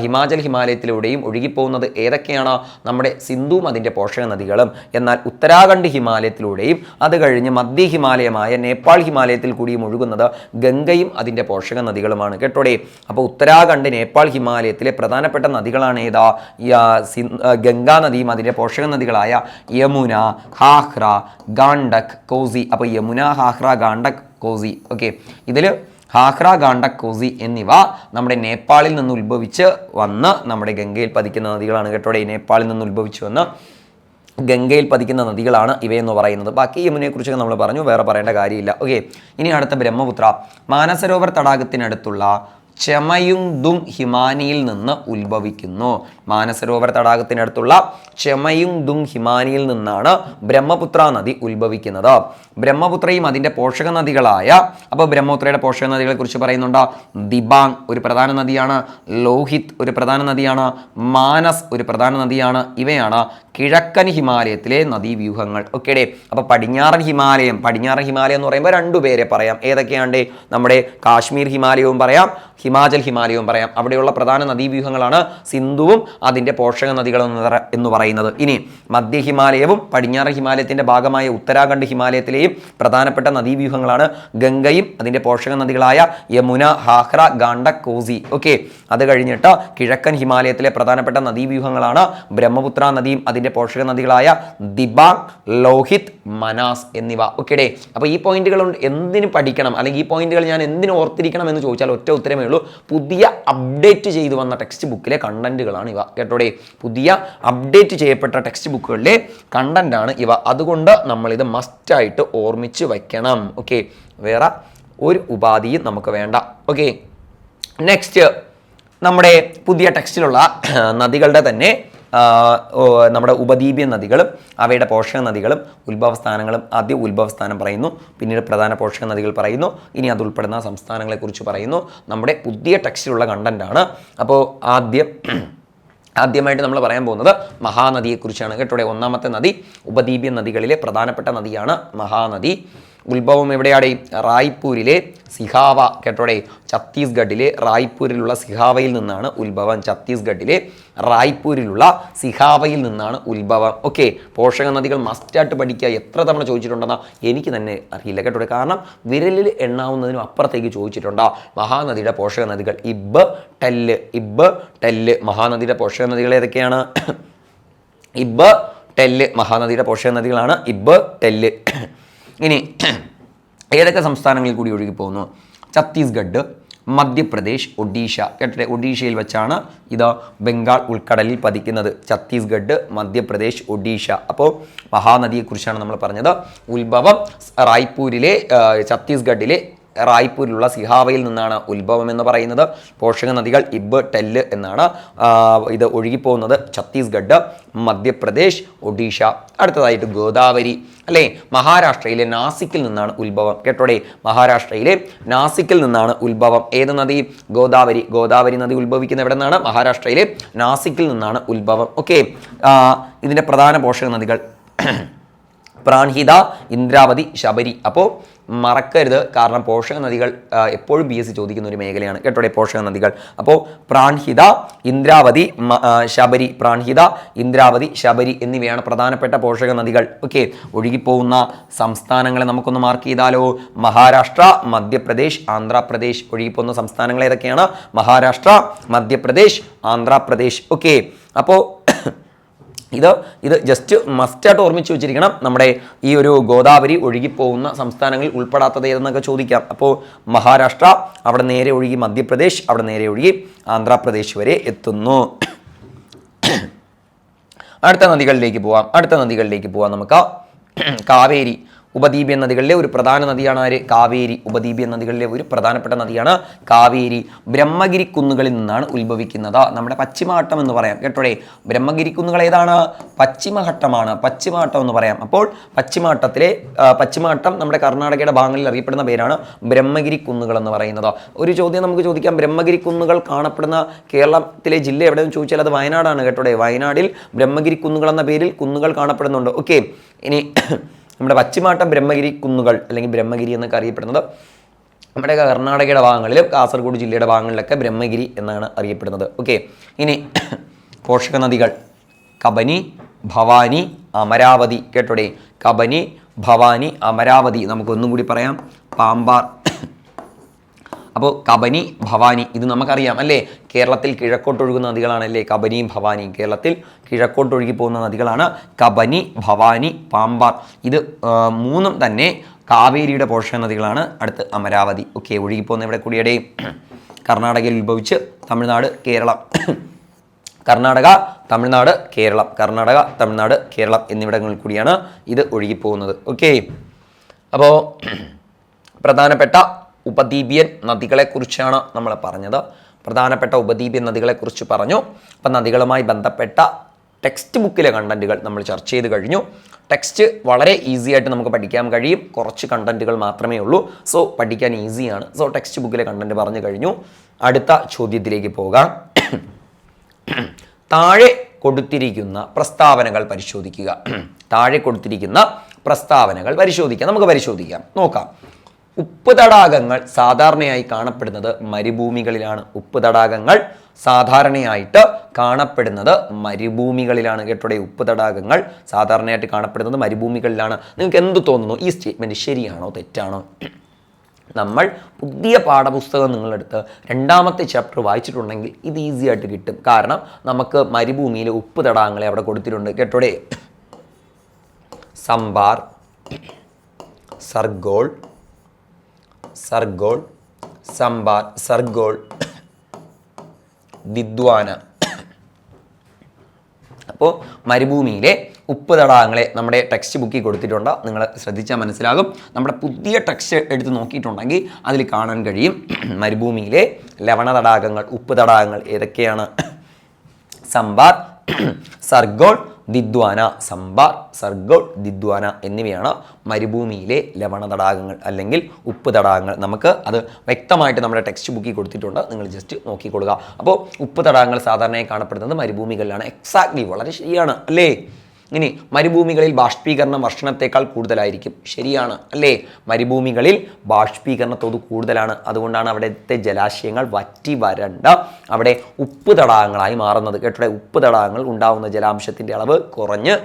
ഹിമാചൽ ഹിമാലയത്തിലൂടെയും ഒഴുകിപ്പോകുന്നത് ഏതൊക്കെയാണ്? നമ്മുടെ സിന്ധുവും അതിൻ്റെ പോഷക നദികളും. എന്നാൽ ഉത്തരാഖണ്ഡ് ഹിമാലയത്തിലൂടെയും അത് കഴിഞ്ഞ് മധ്യ ഹിമാലയമായ നേപ്പാൾ ഹിമാലയത്തിൽ കൂടിയും ഒഴുകുന്നത് ഗംഗയും അതിൻ്റെ പോഷക നദികളുമാണ് കേട്ടോടെ. അപ്പോൾ ഉത്തരാഖണ്ഡ് നേപ്പാൾ ഹിമാലയത്തിലെ പ്രധാനപ്പെട്ട നദികളാണ് ഏതാ? ഗംഗാ നദിയും അതിൻ്റെ പോഷക നദികളായ യമുന, ഹാഹ്ര, ഗാണ്ടക്, കോസി. അപ്പോൾ യമുന, ഹാഹ്ര, ഗാണ്ടക്, കോസി. ഓക്കെ, ഇതിൽ ഹാഹ്ര, ഗാണ്ടക്, കോസി എന്നിവ നമ്മുടെ നേപ്പാളിൽ നിന്ന് ഉത്ഭവിച്ച് വന്ന് നമ്മുടെ ഗംഗയിൽ പതിക്കുന്ന നദികളാണ് കേട്ടോടെ. നേപ്പാളിൽ നിന്ന് ഉത്ഭവിച്ചു വന്ന് ഗംഗയിൽ പതിക്കുന്ന നദികളാണ് ഇവയെന്ന് പറയുന്നത്. ബാക്കി യമുനയെക്കുറിച്ചൊക്കെ നമ്മൾ പറഞ്ഞു, വേറെ പറയേണ്ട കാര്യമില്ല. ഓക്കെ, ഇനി അടുത്ത ബ്രഹ്മപുത്ര. മാനസരോവർ തടാകത്തിനടുത്തുള്ള ചെമയുങ്തുങ് ഹിമാനിയിൽ നിന്ന് ഉത്ഭവിക്കുന്നു. മാനസരോവർ തടാകത്തിനടുത്തുള്ള ചെമയുങ്തുങ് ഹിമാനിയിൽ നിന്നാണ് ബ്രഹ്മപുത്ര നദി ഉത്ഭവിക്കുന്നത്. ബ്രഹ്മപുത്രയും അതിൻ്റെ പോഷക നദികളായ, അപ്പോൾ ബ്രഹ്മപുത്രയുടെ പോഷക നദികളെ കുറിച്ച് പറയുന്നുണ്ട്. ദിബാങ് ഒരു പ്രധാന നദിയാണ്, ലോഹിത് ഒരു പ്രധാന നദിയാണ്, മാനസ് ഒരു പ്രധാന നദിയാണ്. ഇവയാണ് കിഴക്കൻ ഹിമാലയത്തിലെ നദീവ്യൂഹങ്ങൾ. ഓക്കേടെ. അപ്പോൾ പടിഞ്ഞാറൻ ഹിമാലയം എന്ന് പറയുമ്പോൾ 2 പേരെ പറയാം. ഏതൊക്കെയാണ്ട്? നമ്മുടെ കാശ്മീർ ഹിമാലയവും പറയാം, ഹിമാചൽ ഹിമാലയവും പറയാം. അവിടെയുള്ള പ്രധാന നദീവ്യൂഹങ്ങളാണ് സിന്ധുവും അതിൻ്റെ പോഷക നദികളും എന്ന് പറയുന്നത്. ഇനി മധ്യ ഹിമാലയവും പടിഞ്ഞാറൻ ഹിമാലയത്തിൻ്റെ ഭാഗമായ ഉത്തരാഖണ്ഡ് ഹിമാലയത്തിലെയും പ്രധാനപ്പെട്ട നദീവ്യൂഹങ്ങളാണ് ഗംഗയും അതിൻ്റെ പോഷക നദികളായ യമുന, ഹാഹ്ര, ഗാണ്ടക്, കോസി. ഓക്കെ, അത് കഴിഞ്ഞിട്ട് കിഴക്കൻ ഹിമാലയത്തിലെ പ്രധാനപ്പെട്ട നദീവ്യൂഹങ്ങളാണ് ബ്രഹ്മപുത്ര നദിയും അതിൻ്റെ പോഷക നദികളായ ദിബാങ്, ലോഹിത്, മനാസ് എന്നിവ. ഓക്കേടെ. അപ്പോൾ ഈ പോയിന്റുകൾ എന്തിനു പഠിക്കണം, അല്ലെങ്കിൽ ഈ പോയിന്റുകൾ ഞാൻ എന്തിനു ഓർത്തിരിക്കണം എന്ന് ചോദിച്ചാൽ ഒറ്റ ഉത്തരമേ ഉള്ളൂ. പുതിയ അപ്ഡേറ്റ് ചെയ്തു വന്ന ടെക്സ്റ്റ് ബുക്കിലെ കണ്ടന്റുകളാണ് ഇവ കേട്ടോടെ. പുതിയ അപ്ഡേറ്റ് ചെയ്യപ്പെട്ട ടെക്സ്റ്റ് ബുക്കുകളിലെ കണ്ടന്റാണ് ഇവ. അതുകൊണ്ട് നമ്മളിത് മസ്റ്റായിട്ട് ഓർമ്മിച്ച് വയ്ക്കണം. ഓക്കെ, വേറെ ഒരു ഉപാധിയും നമുക്ക് വേണ്ട. ഓക്കെ, നെക്സ്റ്റ് നമ്മുടെ പുതിയ ടെക്സ്റ്റിലുള്ള നദികളുടെ തന്നെ നമ്മുടെ ഉപദ്വീപീയ നദികളും അവയുടെ പോഷക നദികളും ഉത്ഭവസ്ഥാനങ്ങളും. ആദ്യം ഉത്ഭവസ്ഥാനം പറയുന്നു, പിന്നീട് പ്രധാന പോഷക നദികൾ പറയുന്നു, ഇനി അത് ഉൾപ്പെടുന്ന സംസ്ഥാനങ്ങളെക്കുറിച്ച് പറയുന്നു. നമ്മുടെ പുതിയ ടെക്സ്റ്റിലുള്ള കണ്ടന്റാണ്. അപ്പോൾ ആദ്യമായിട്ട് നമ്മൾ പറയാൻ പോകുന്നത് മഹാനദിയെക്കുറിച്ചാണ് കേട്ടോടെ. ഒന്നാമത്തെ നദി ഉപദ്വീപീയ നദികളിലെ പ്രധാനപ്പെട്ട നദിയാണ് മഹാനദി. ഉത്ഭവം എവിടെയാണ്? റായ്പൂരിലെ സിഹാവ കേട്ടോടെ. ഛത്തീസ്ഗഡിലെ റായ്പൂരിലുള്ള സിഹാവയിൽ നിന്നാണ് ഉത്ഭവം. ഛത്തീസ്ഗഡിലെ റായ്പൂരിലുള്ള സിഹാവയിൽ നിന്നാണ് ഉത്ഭവം. ഓക്കെ, പോഷക നദികൾ മസ്റ്റായിട്ട് പഠിക്കുക. എത്ര തവണ ചോദിച്ചിട്ടുണ്ടെന്നാ എനിക്ക് തന്നെ അറിയില്ല കേട്ടോടെ. കാരണം വിരലിൽ എണ്ണാവുന്നതിനും അപ്പുറത്തേക്ക് ചോദിച്ചിട്ടുണ്ട്. മഹാനദിയുടെ പോഷക നദികൾ ഇബ്, ടെല്ല്. മഹാനദിയുടെ പോഷക നദികൾ ഏതൊക്കെയാണ്? ഇബ്, ടെല്ല്. മഹാനദിയുടെ പോഷക നദികളാണ് ഇബ്, ടെല്ല്. ഇനി ഏതൊക്കെ സംസ്ഥാനങ്ങളിൽ കൂടി ഒഴുകി പോകുന്നു? ഛത്തീസ്ഗഡ്, മധ്യപ്രദേശ്, ഒഡീഷ കേട്ടെ. ഒഡീഷയിൽ വെച്ചാണ് ഇത് ബംഗാൾ ഉൾക്കടലിൽ പതിക്കുന്നത്. ഛത്തീസ്ഗഡ്, മധ്യപ്രദേശ്, ഒഡീഷ. അപ്പോൾ മഹാനദിയെക്കുറിച്ചാണ് നമ്മൾ പറഞ്ഞത്. ഉത്ഭവം റായ്പൂരിലെ ഛത്തീസ്ഗഡിലെ റായ്പൂരിലുള്ള സിഹാവയിൽ നിന്നാണ് ഉത്ഭവം എന്ന് പറയുന്നത്. പോഷക നദികൾ ഇബ്, ടെല്ല് എന്നാണ്. ഇത് ഒഴുകിപ്പോകുന്നത് ഛത്തീസ്ഗഡ്, മധ്യപ്രദേശ്, ഒഡീഷ. അടുത്തതായിട്ട് ഗോദാവരി അല്ലേ. മഹാരാഷ്ട്രയിലെ നാസിക്കിൽ നിന്നാണ് ഉത്ഭവം കേട്ടോടെ. മഹാരാഷ്ട്രയിലെ നാസിക്കിൽ നിന്നാണ് ഉത്ഭവം. ഏത് നദി? ഗോദാവരി നദി ഉത്ഭവിക്കുന്ന എവിടെ നിന്നാണ്? മഹാരാഷ്ട്രയിലെ നാസിക്കിൽ നിന്നാണ് ഉത്ഭവം. ഓക്കെ, ഇതിൻ്റെ പ്രധാന പോഷക നദികൾ പ്രാൺഹിത, ഇന്ദ്രാവതി, ശബരി. അപ്പോൾ മറക്കരുത്, കാരണം പോഷക നദികൾ എപ്പോഴും PSC ചോദിക്കുന്ന ഒരു മേഖലയാണ് കേട്ടോടെ പോഷക നദികൾ. അപ്പോൾ പ്രാൺഹിത, ഇന്ദ്രാവതി, ശബരി. പ്രാൺഹിത, ഇന്ദ്രാവതി, ശബരി എന്നിവയാണ് പ്രധാനപ്പെട്ട പോഷക നദികൾ. ഓക്കെ, ഒഴുകിപ്പോകുന്ന സംസ്ഥാനങ്ങളെ നമുക്കൊന്ന് മാർക്ക് ചെയ്താലോ? മഹാരാഷ്ട്ര, മധ്യപ്രദേശ്, ആന്ധ്രാപ്രദേശ്. ഒഴുകിപ്പോകുന്ന സംസ്ഥാനങ്ങൾ ഏതൊക്കെയാണ്? മഹാരാഷ്ട്ര, മധ്യപ്രദേശ്, ആന്ധ്രാപ്രദേശ്. ഓക്കെ, അപ്പോൾ ഇത് ജസ്റ്റ് മസ്റ്റായിട്ട് ഓർമ്മിച്ച് വെച്ചിരിക്കണം. നമ്മുടെ ഈ ഒരു ഗോദാവരി ഒഴുകിപ്പോകുന്ന സംസ്ഥാനങ്ങളിൽ ഉൾപ്പെടാത്തത് ഏതെന്നൊക്കെ ചോദിക്കാം. അപ്പോൾ മഹാരാഷ്ട്ര, അവിടെ നേരെ ഒഴുകി മധ്യപ്രദേശ്, അവിടെ നേരെ ഒഴുകി ആന്ധ്രാപ്രദേശ് വരെ എത്തുന്നു. അടുത്ത നദികളിലേക്ക് പോവാം നമുക്ക്. കാവേരി ഉപദ്വീപ്യൻ നദികളിലെ ഒരു പ്രധാന നദിയാണ് ആര്? കാവേരി. ഉപദ്വീപ്യൻ നദികളിലെ ഒരു പ്രധാനപ്പെട്ട നദിയാണ് കാവേരി. ബ്രഹ്മഗിരി കുന്നുകളിൽ നിന്നാണ് ഉത്ഭവിക്കുന്നത്. നമ്മുടെ പശ്ചിമഘട്ടം എന്ന് പറയാം കേട്ടോടെ. ബ്രഹ്മഗിരി കുന്നുകൾ ഏതാണ്? പശ്ചിമഘട്ടമാണ്. പശ്ചിമഘട്ടം എന്ന് പറയാം. അപ്പോൾ പശ്ചിമഘട്ടം നമ്മുടെ കർണാടകയുടെ ഭാഗങ്ങളിൽ അറിയപ്പെടുന്ന പേരാണ് ബ്രഹ്മഗിരി കുന്നുകൾ എന്ന് പറയുന്നത്. ഒരു ചോദ്യം നമുക്ക് ചോദിക്കാം, ബ്രഹ്മഗിരി കുന്നുകൾ കാണപ്പെടുന്ന കേരളത്തിലെ ജില്ല എവിടെയെന്ന് ചോദിച്ചാൽ അത് വയനാടാണ് കേട്ടോടെ. വയനാടിൽ ബ്രഹ്മഗിരി കുന്നുകൾ എന്ന പേരിൽ കുന്നുകൾ കാണപ്പെടുന്നുണ്ട്. ഓക്കെ, ഇനി നമ്മുടെ പശ്ചിമഘട്ടം ബ്രഹ്മഗിരി കുന്നുകൾ അല്ലെങ്കിൽ ബ്രഹ്മഗിരി എന്നൊക്കെ അറിയപ്പെടുന്നത് നമ്മുടെ കർണാടകയുടെ ഭാഗങ്ങളിലും കാസർഗോഡ് ജില്ലയുടെ ഭാഗങ്ങളിലൊക്കെ ബ്രഹ്മഗിരി എന്നാണ് അറിയപ്പെടുന്നത്. ഓക്കെ, ഇനി പോഷക നദികൾ കബനി, ഭവാനി, അമരാവതി കേട്ടോടെ. കബനി, ഭവാനി, അമരാവതി. നമുക്കൊന്നും കൂടി പറയാം, പാമ്പാർ. അപ്പോൾ കബനി, ഭവാനി ഇത് നമുക്കറിയാം അല്ലേ. കേരളത്തിൽ കിഴക്കോട്ടൊഴുകുന്ന നദികളാണല്ലേ കബനിയും ഭവാനിയും. കേരളത്തിൽ കിഴക്കോട്ടൊഴുകി പോകുന്ന നദികളാണ് കബനി, ഭവാനി, പാമ്പാർ. ഇത് മൂന്നും തന്നെ കാവേരിയുടെ പോഷക നദികളാണ്. അടുത്ത് അമരാവതി. ഓക്കെ, ഒഴുകിപ്പോകുന്ന ഇവിടെ കൂടിയുടെ കർണാടകയിൽ ഉത്ഭവിച്ച് തമിഴ്നാട്, കേരളം, കർണാടക, തമിഴ്നാട്, കേരളം, കർണാടക, തമിഴ്നാട്, കേരളം എന്നിവിടങ്ങളിൽ കൂടിയാണ് ഇത് ഒഴുകിപ്പോകുന്നത്. ഓക്കെ, അപ്പോൾ പ്രധാനപ്പെട്ട ഉപദ്വീപ്യൻ നദികളെക്കുറിച്ചാണ് നമ്മൾ പറഞ്ഞത്. പ്രധാനപ്പെട്ട ഉപദ്വീപ്യൻ നദികളെക്കുറിച്ച് പറഞ്ഞു. അപ്പം നദികളുമായി ബന്ധപ്പെട്ട ടെക്സ്റ്റ് ബുക്കിലെ കണ്ടന്റുകൾ നമ്മൾ ചർച്ച ചെയ്ത് കഴിഞ്ഞു. ടെക്സ്റ്റ് വളരെ ഈസി ആയിട്ട് നമുക്ക് പഠിക്കാൻ കഴിയും. കുറച്ച് കണ്ടന്റുകൾ മാത്രമേ ഉള്ളൂ. സോ പഠിക്കാൻ ഈസിയാണ്. സോ ടെക്സ്റ്റ് ബുക്കിലെ കണ്ടന്റ് പറഞ്ഞു കഴിഞ്ഞു. അടുത്ത ചോദ്യത്തിലേക്ക് പോകാം. താഴെ കൊടുത്തിരിക്കുന്ന പ്രസ്താവനകൾ പരിശോധിക്കുക. താഴെ കൊടുത്തിരിക്കുന്ന പ്രസ്താവനകൾ പരിശോധിക്കാം. നമുക്ക് പരിശോധിക്കാം, നോക്കാം. ഉപ്പ് തടാകങ്ങൾ സാധാരണയായി കാണപ്പെടുന്നത് മരുഭൂമികളിലാണ്. ഉപ്പ് തടാകങ്ങൾ സാധാരണയായിട്ട് കാണപ്പെടുന്നത് മരുഭൂമികളിലാണ് കേട്ടോടെ. ഉപ്പ് തടാകങ്ങൾ സാധാരണയായിട്ട് കാണപ്പെടുന്നത് മരുഭൂമികളിലാണ്. നിങ്ങൾക്ക് എന്ത് തോന്നുന്നു? ഈ സ്റ്റേറ്റ്മെന്റ് ശരിയാണോ തെറ്റാണോ? നമ്മൾ പുതിയ പാഠപുസ്തകം നിങ്ങളെടുത്ത് 2ാമത്തെ ചാപ്റ്റർ വായിച്ചിട്ടുണ്ടെങ്കിൽ ഇത് ഈസി ആയിട്ട് കിട്ടും. കാരണം നമുക്ക് മരുഭൂമിയിലെ ഉപ്പ് തടാകങ്ങളെ അവിടെ കൊടുത്തിട്ടുണ്ട് കേട്ടോടെ. സംബാർ, സർഗോൾ, സംബാർ, സർഗോൾ, ദിദ്വാന. അപ്പോൾ മരുഭൂമിയിലെ ഉപ്പ് തടാകങ്ങളെ നമ്മുടെ ടെക്സ്റ്റ് ബുക്കിൽ കൊടുത്തിട്ടുണ്ട്. നിങ്ങൾ ശ്രദ്ധിച്ചാൽ മനസ്സിലാകും. നമ്മുടെ പുതിയ ടെക്സ്റ്റ് എടുത്ത് നോക്കിയിട്ടുണ്ടെങ്കിൽ അതിൽ കാണാൻ കഴിയും മരുഭൂമിയിലെ ലവണ തടാകങ്ങൾ, ഉപ്പ് തടാകങ്ങൾ ഏതൊക്കെയാണ്? സംബാർ, സർഗോൾ, ദിദ്വാന. സംബാർ, സർഗോൾ, ദിദ്വാന എന്നിവയാണ് മരുഭൂമിയിലെ ലവണ തടാകങ്ങൾ അല്ലെങ്കിൽ ഉപ്പ് തടാകങ്ങൾ. നമുക്ക് അത് വ്യക്തമായിട്ട് നമ്മുടെ ടെക്സ്റ്റ് ബുക്കിൽ കൊടുത്തിട്ടുണ്ട്. നിങ്ങൾ ജസ്റ്റ് നോക്കിക്കൊള്ളുക. അപ്പോൾ ഉപ്പ് തടാകങ്ങൾ സാധാരണയായി കാണപ്പെടുന്നത് മരുഭൂമികളിലാണ്. എക്സാക്ട്ലി, വളരെ ശരിയാണ് അല്ലേ. ഇനി മരുഭൂമികളിൽ ബാഷ്പീകരണം വർഷണത്തേക്കാൾ കൂടുതലായിരിക്കും. ശരിയാണ് അല്ലേ. മരുഭൂമികളിൽ ബാഷ്പീകരണ തോത് കൂടുതലാണ്. അതുകൊണ്ടാണ് അവിടുത്തെ ജലാശയങ്ങൾ വറ്റി വരണ്ട അവിടെ ഉപ്പ് തടാകങ്ങളായി മാറുന്നത് കേട്ടോ. ഉപ്പ് തടാകങ്ങൾ ഉണ്ടാവുന്ന ജലാംശത്തിൻ്റെ അളവ് കുറഞ്ഞ്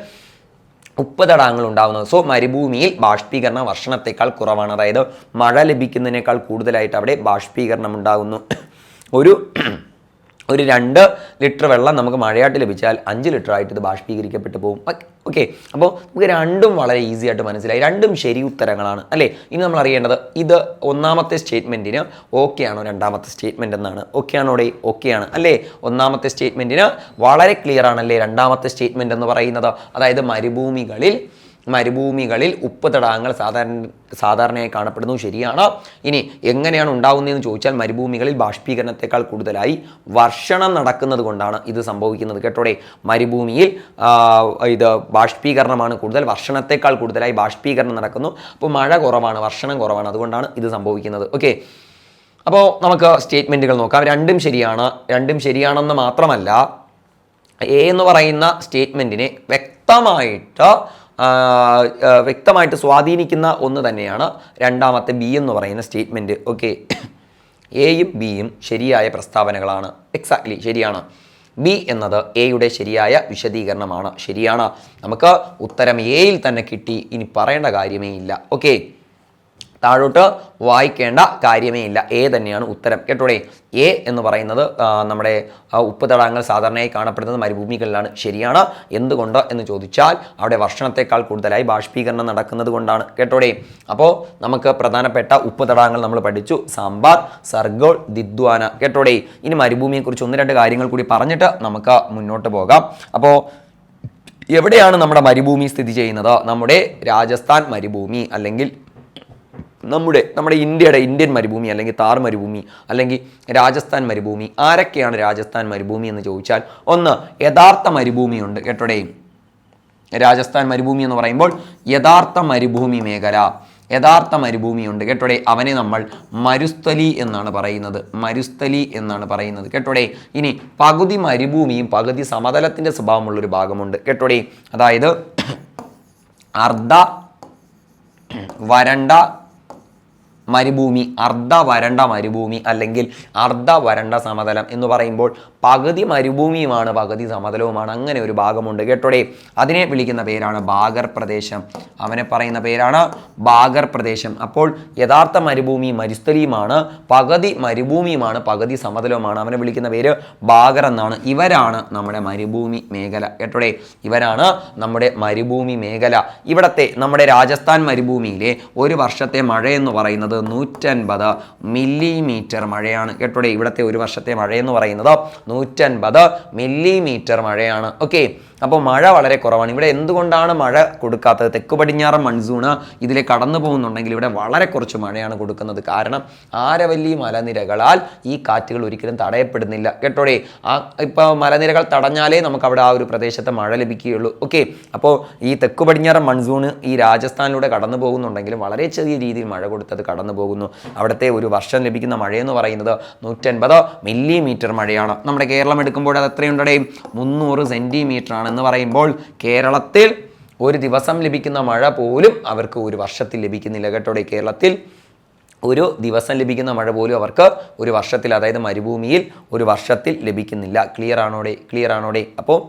ഉപ്പ് തടാകങ്ങൾ ഉണ്ടാവുന്നത്. സോ മരുഭൂമിയിൽ ബാഷ്പീകരണ വർഷണത്തേക്കാൾ കുറവാണ്. അതായത് മഴ ലഭിക്കുന്നതിനേക്കാൾ കൂടുതലായിട്ട് അവിടെ ബാഷ്പീകരണം ഉണ്ടാകുന്നു. ഒരു 2 ലിറ്റർ വെള്ളം നമുക്ക് മഴയായിട്ട് ലഭിച്ചാൽ 5 ലിറ്റർ ആയിട്ട് ഇത് ബാഷ്പീകരിക്കപ്പെട്ടു പോകും. ഓക്കെ, അപ്പോൾ നമുക്ക് രണ്ടും വളരെ ഈസി ആയിട്ട് മനസ്സിലായി. രണ്ടും ശരി ഉത്തരങ്ങളാണ് അല്ലേ. ഇനി നമ്മൾ അറിയേണ്ടത് ഇത് 1ാമത്തെ സ്റ്റേറ്റ്മെൻറ്റിന് ഓക്കെ ആണോ 2ാമത്തെ സ്റ്റേറ്റ്മെൻറ്റ് എന്നാണ്. ഓക്കെ ആണോടെ? ഓക്കെയാണ് അല്ലേ. 1ാമത്തെ സ്റ്റേറ്റ്മെൻറ്റിന് വളരെ ക്ലിയർ ആണല്ലേ 2ാമത്തെ സ്റ്റേറ്റ്മെൻറ്റ് എന്ന് പറയുന്നത്. അതായത് മരുഭൂമികളിൽ ഉപ്പ് തടാകങ്ങൾ സാധാരണയായി കാണപ്പെടുന്നു. ശരിയാണ്. ഇനി എങ്ങനെയാണ് ഉണ്ടാകുന്നതെന്ന് ചോദിച്ചാൽ മരുഭൂമികളിൽ ബാഷ്പീകരണത്തെക്കാൾ കൂടുതലായി വർഷണം നടക്കുന്നത് കൊണ്ടാണ് ഇത് സംഭവിക്കുന്നത് കേട്ടോടെ. മരുഭൂമിയിൽ ഇത് ബാഷ്പീകരണമാണ് കൂടുതൽ, വർഷണത്തെക്കാൾ കൂടുതലായി ബാഷ്പീകരണം നടക്കുന്നു. അപ്പോൾ മഴ കുറവാണ്, വർഷണം കുറവാണ്. അതുകൊണ്ടാണ് ഇത് സംഭവിക്കുന്നത്. ഓക്കെ, അപ്പോൾ നമുക്ക് സ്റ്റേറ്റ്മെൻറ്റുകൾ നോക്കാം. രണ്ടും ശരിയാണെന്ന് മാത്രമല്ല, എ എന്ന് പറയുന്ന സ്റ്റേറ്റ്മെൻറ്റിനെ വ്യക്തമായിട്ട് സ്വാധീനിക്കുന്ന ഒന്ന് തന്നെയാണ് 2ാമത്തെ ബി എന്ന് പറയുന്ന സ്റ്റേറ്റ്മെൻറ്റ്. ഓക്കെ, എയും ബിയും ശരിയായ പ്രസ്താവനകളാണ്. എക്സാക്ട്ലി ശരിയാണ്. ബി എന്നത് എയുടെ ശരിയായ വിശദീകരണമാണ്. ശരിയാണ്. നമുക്ക് ഉത്തരം എയിൽ തന്നെ കിട്ടി. ഇനി പറയേണ്ട കാര്യമേ ഇല്ല. ഓക്കെ, താഴോട്ട് വായിക്കേണ്ട കാര്യമേ ഇല്ല. എ തന്നെയാണ് ഉത്തരം കേട്ടോടെ. എ എന്ന് പറയുന്നത് നമ്മുടെ ഉപ്പ് തടാകങ്ങൾ സാധാരണയായി കാണപ്പെടുന്നത് മരുഭൂമികളിലാണ്. ശരിയാണ്. എന്തുകൊണ്ട് എന്ന് ചോദിച്ചാൽ അവിടെ വർഷണത്തെക്കാൾ കൂടുതലായി ബാഷ്പീകരണം നടക്കുന്നത് കൊണ്ടാണ് കേട്ടോടെ. അപ്പോൾ നമുക്ക് പ്രധാനപ്പെട്ട ഉപ്പ് തടാകങ്ങൾ നമ്മൾ പഠിച്ചു. സാമ്പാർ, സർഗോൾ, ദിദ്വാന കേട്ടോടെ. ഇനി മരുഭൂമിയെക്കുറിച്ച് 1-2 കാര്യങ്ങൾ കൂടി പറഞ്ഞിട്ട് നമുക്ക് മുന്നോട്ട് പോകാം. അപ്പോൾ എവിടെയാണ് നമ്മുടെ മരുഭൂമി സ്ഥിതി ചെയ്യുന്നത്? നമ്മുടെ രാജസ്ഥാൻ മരുഭൂമി, അല്ലെങ്കിൽ നമ്മുടെ ഇന്ത്യൻ മരുഭൂമി, അല്ലെങ്കിൽ താർ മരുഭൂമി, അല്ലെങ്കിൽ രാജസ്ഥാൻ മരുഭൂമി. ആരൊക്കെയാണ് രാജസ്ഥാൻ മരുഭൂമി എന്ന് ചോദിച്ചാൽ, ഒന്ന് യഥാർത്ഥ മരുഭൂമിയുണ്ട് കേട്ടോടെ. രാജസ്ഥാൻ മരുഭൂമി എന്ന് പറയുമ്പോൾ യഥാർത്ഥ മരുഭൂമി മേഖല, യഥാർത്ഥ മരുഭൂമിയുണ്ട് കേട്ടോടെ. അവനെ നമ്മൾ മരുസ്ഥലി എന്നാണ് പറയുന്നത്, മരുസ്ഥലി എന്നാണ് പറയുന്നത് കേട്ടോടെ. ഇനി പകുതി മരുഭൂമിയും പകുതി സമതലത്തിൻ്റെ സ്വഭാവമുള്ളൊരു ഭാഗമുണ്ട് കേട്ടോടെ. അതായത് അർദ്ധ വരണ്ട മരുഭൂമി, അർദ്ധ വരണ്ട മരുഭൂമി, അല്ലെങ്കിൽ അർദ്ധ വരണ്ട സമതലം എന്ന് പറയുമ്പോൾ പകുതി മരുഭൂമിയുമാണ് പകുതി സമതലവുമാണ്, അങ്ങനെ ഒരു ഭാഗമുണ്ട് കേട്ടോടെ. അതിനെ വിളിക്കുന്ന പേരാണ് ബാഗർ പ്രദേശം. അവനെ പറയുന്ന പേരാണ് ബാഗർ പ്രദേശം. അപ്പോൾ യഥാർത്ഥ മരുഭൂമി മരുസ്ഥലിയുമാണ്, പകുതി മരുഭൂമിയുമാണ് പകുതി സമതലവുമാണ്. അവനെ വിളിക്കുന്ന പേര് ബാഗർ എന്നാണ്. ഇവരാണ് നമ്മുടെ മരുഭൂമി മേഖല കേട്ടോടെ. ഇവരാണ് നമ്മുടെ മരുഭൂമി മേഖല. ഇവിടത്തെ നമ്മുടെ രാജസ്ഥാൻ മരുഭൂമിയിലെ ഒരു വർഷത്തെ മഴയെന്ന് പറയുന്നത് 150 മില്ലിമീറ്റർ മഴയാണ് കേട്ടോടെ. ഇവിടുത്തെ ഒരു വർഷത്തെ മഴയെന്ന് പറയുന്നത് 150 മില്ലിമീറ്റർ മഴയാണ്. ഓക്കെ, അപ്പോൾ മഴ വളരെ കുറവാണ്. ഇവിടെ എന്തുകൊണ്ടാണ് മഴ കൊടുക്കാത്തത്? തെക്ക് പടിഞ്ഞാറൻ മൺസൂണ് ഇതിലെ കടന്നു പോകുന്നുണ്ടെങ്കിൽ ഇവിടെ വളരെ കുറച്ച് മഴയാണ് കൊടുക്കുന്നത്. കാരണം ആരവല്ലി മലനിരകളാൽ ഈ കാറ്റുകൾ ഒരിക്കലും തടയപ്പെടുന്നില്ല കേട്ടോടെ. ഇപ്പോൾ മലനിരകൾ തടഞ്ഞാലേ നമുക്ക് അവിടെ ആ ഒരു പ്രദേശത്ത് മഴ ലഭിക്കുകയുള്ളൂ. ഓക്കെ, അപ്പോൾ ഈ തെക്ക് പടിഞ്ഞാറൻ മൺസൂണ് ഈ രാജസ്ഥാനിലൂടെ കടന്നു പോകുന്നുണ്ടെങ്കിലും വളരെ ചെറിയ രീതിയിൽ മഴ കൊടുത്തത് കടന്നു പോകുന്നു. അവിടുത്തെ ഒരു വർഷം ലഭിക്കുന്ന മഴയെന്ന് പറയുന്നത് 150 മില്ലിമീറ്റർ മഴയാണ്. നമ്മുടെ കേരളം എടുക്കുമ്പോൾ അത് എത്രയുണ്ടേ? 300 സെൻറ്റിമീറ്റർ ആണ്. എന്ന് പറയുമ്പോൾ കേരളത്തിൽ ഒരു ദിവസം ലഭിക്കുന്ന മഴ പോലും അവർക്ക് ഒരു വർഷത്തിൽ ലഭിക്കുന്നില്ല കേട്ടോടെ. കേരളത്തിൽ ഒരു ദിവസം ലഭിക്കുന്ന മഴ പോലും അവർക്ക് ഒരു വർഷത്തിൽ, അതായത് മരുഭൂമിയിൽ ഒരു വർഷത്തിൽ ലഭിക്കുന്നില്ല. ക്ലിയർ ആണോടെ? അപ്പോൾ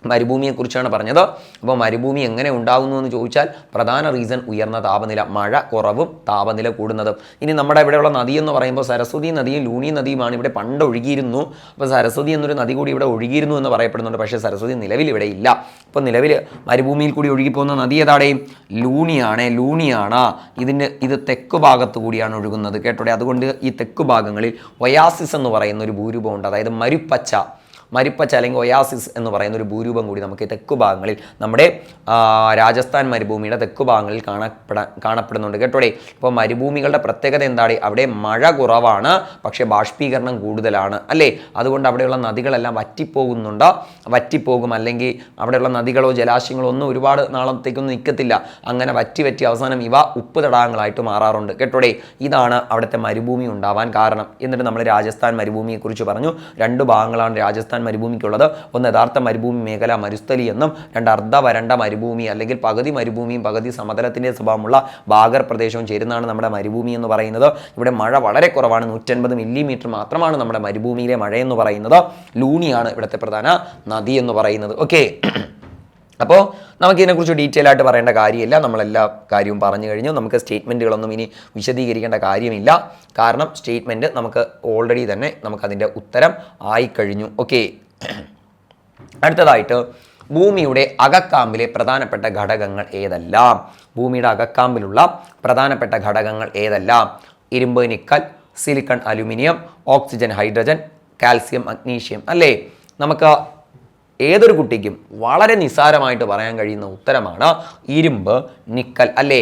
മരുഭൂമിയെക്കുറിച്ചാണ് പറഞ്ഞത്. അപ്പോൾ മരുഭൂമി എങ്ങനെ ഉണ്ടാകുന്നു എന്ന് ചോദിച്ചാൽ പ്രധാന റീസൺ ഉയർന്ന താപനില, മഴ കുറവും താപനില കൂടുന്നതും. ഇനി നമ്മുടെ ഇവിടെയുള്ള നദി എന്ന് പറയുമ്പോൾ സരസ്വതി നദിയും ലൂണി നദിയുമാണ് ഇവിടെ പണ്ട് ഒഴുകിയിരുന്നു. അപ്പോൾ സരസ്വതി എന്നൊരു നദി കൂടി ഇവിടെ ഒഴുകിയിരുന്നു എന്ന് പറയപ്പെടുന്നുണ്ട്. പക്ഷേ സരസ്വതി നിലവിൽ ഇവിടെ ഇല്ല. അപ്പോൾ നിലവിൽ മരുഭൂമിയിൽ കൂടി ഒഴുകിപ്പോകുന്ന നദി ഏതാടേയും ലൂണിയാണ്. ഇത് തെക്ക് ഭാഗത്ത് കൂടിയാണ് ഒഴുകുന്നത് കേട്ടോടെ. അതുകൊണ്ട് ഈ തെക്ക് ഭാഗങ്ങളിൽ ഒയാസിസ് എന്ന് പറയുന്ന ഒരു ഭൂരൂപമുണ്ട്. അതായത് മരുപ്പച്ച അല്ലെങ്കിൽ ഒയാസിസ് എന്ന് പറയുന്ന ഒരു ഭൂരൂപം കൂടി നമുക്ക് തെക്കു ഭാഗങ്ങളിൽ, നമ്മുടെ രാജസ്ഥാൻ മരുഭൂമിയുടെ തെക്കു ഭാഗങ്ങളിൽ കാണപ്പെടുന്നുണ്ട് കേട്ടോടെ. ഇപ്പോൾ മരുഭൂമികളുടെ പ്രത്യേകത എന്താണ്? അവിടെ മഴ കുറവാണ്, പക്ഷേ ബാഷ്പീകരണം കൂടുതലാണ് അല്ലേ. അതുകൊണ്ട് അവിടെയുള്ള നദികളെല്ലാം വറ്റിപ്പോകും. അല്ലെങ്കിൽ അവിടെയുള്ള നദികളോ ജലാശയങ്ങളോ ഒന്നും ഒരുപാട് നാളത്തേക്കൊന്നും നിൽക്കത്തില്ല. അങ്ങനെ വറ്റി അവസാനം ഇവ ഉപ്പ് തടാകങ്ങളായിട്ട് മാറാറുണ്ട് കേട്ടോടെ. ഇതാണ് അവിടുത്തെ മരുഭൂമി ഉണ്ടാവാൻ കാരണം. എന്നിട്ട് നമ്മൾ രാജസ്ഥാൻ മരുഭൂമിയെക്കുറിച്ച് പറഞ്ഞു. 2 ഭാഗങ്ങളാണ് രാജസ്ഥാൻ മരുഭൂമിക്കുള്ളത്. ഒന്ന് യഥാർത്ഥ മരുഭൂമി മേഖല മരുസ്ഥലി എന്നും, 2 അർദ്ധ വരണ്ട മരുഭൂമി അല്ലെങ്കിൽ പകുതി മരുഭൂമിയും പകുതി സമതലത്തിൻ്റെ സ്വഭാവമുള്ള ബാഗർ പ്രദേശവും ചേരുന്നതാണ് നമ്മുടെ മരുഭൂമി എന്ന് പറയുന്നത്. ഇവിടെ മഴ വളരെ കുറവാണ്, 150 മില്ലിമീറ്റർ മാത്രമാണ് നമ്മുടെ മരുഭൂമിയിലെ മഴയെന്ന് പറയുന്നത്. ലൂണിയാണ് ഇവിടുത്തെ പ്രധാന നദി എന്ന് പറയുന്നത്. ഓക്കെ, അപ്പോൾ നമുക്കിതിനെക്കുറിച്ച് ഡീറ്റെയിൽ ആയിട്ട് പറയേണ്ട കാര്യമില്ല. നമ്മളെല്ലാ കാര്യവും പറഞ്ഞു കഴിഞ്ഞു. നമുക്ക് സ്റ്റേറ്റ്മെൻറ്റുകളൊന്നും ഇനി വിശദീകരിക്കേണ്ട കാര്യമില്ല. കാരണം സ്റ്റേറ്റ്മെൻറ്റ് നമുക്ക് ഓൾറെഡി തന്നെ നമുക്കതിൻ്റെ ഉത്തരം ആയിക്കഴിഞ്ഞു. ഓക്കെ, അടുത്തതായിട്ട് ഭൂമിയുടെ അകക്കാമ്പിലെ പ്രധാനപ്പെട്ട ഘടകങ്ങൾ ഏതെല്ലാം? ഭൂമിയുടെ അകക്കാമ്പിലുള്ള പ്രധാനപ്പെട്ട ഘടകങ്ങൾ ഏതെല്ലാം? ഇരുമ്പ്, nickel, silicon, aluminium, oxygen, hydrogen, calcium, magnesium അല്ലേ. നമുക്ക് ഏതൊരു കുട്ടിക്കും വളരെ നിസ്സാരമായിട്ട് പറയാൻ കഴിയുന്ന ഉത്തരമാണ് ഇരുമ്പ്, നിക്കൽ അല്ലേ.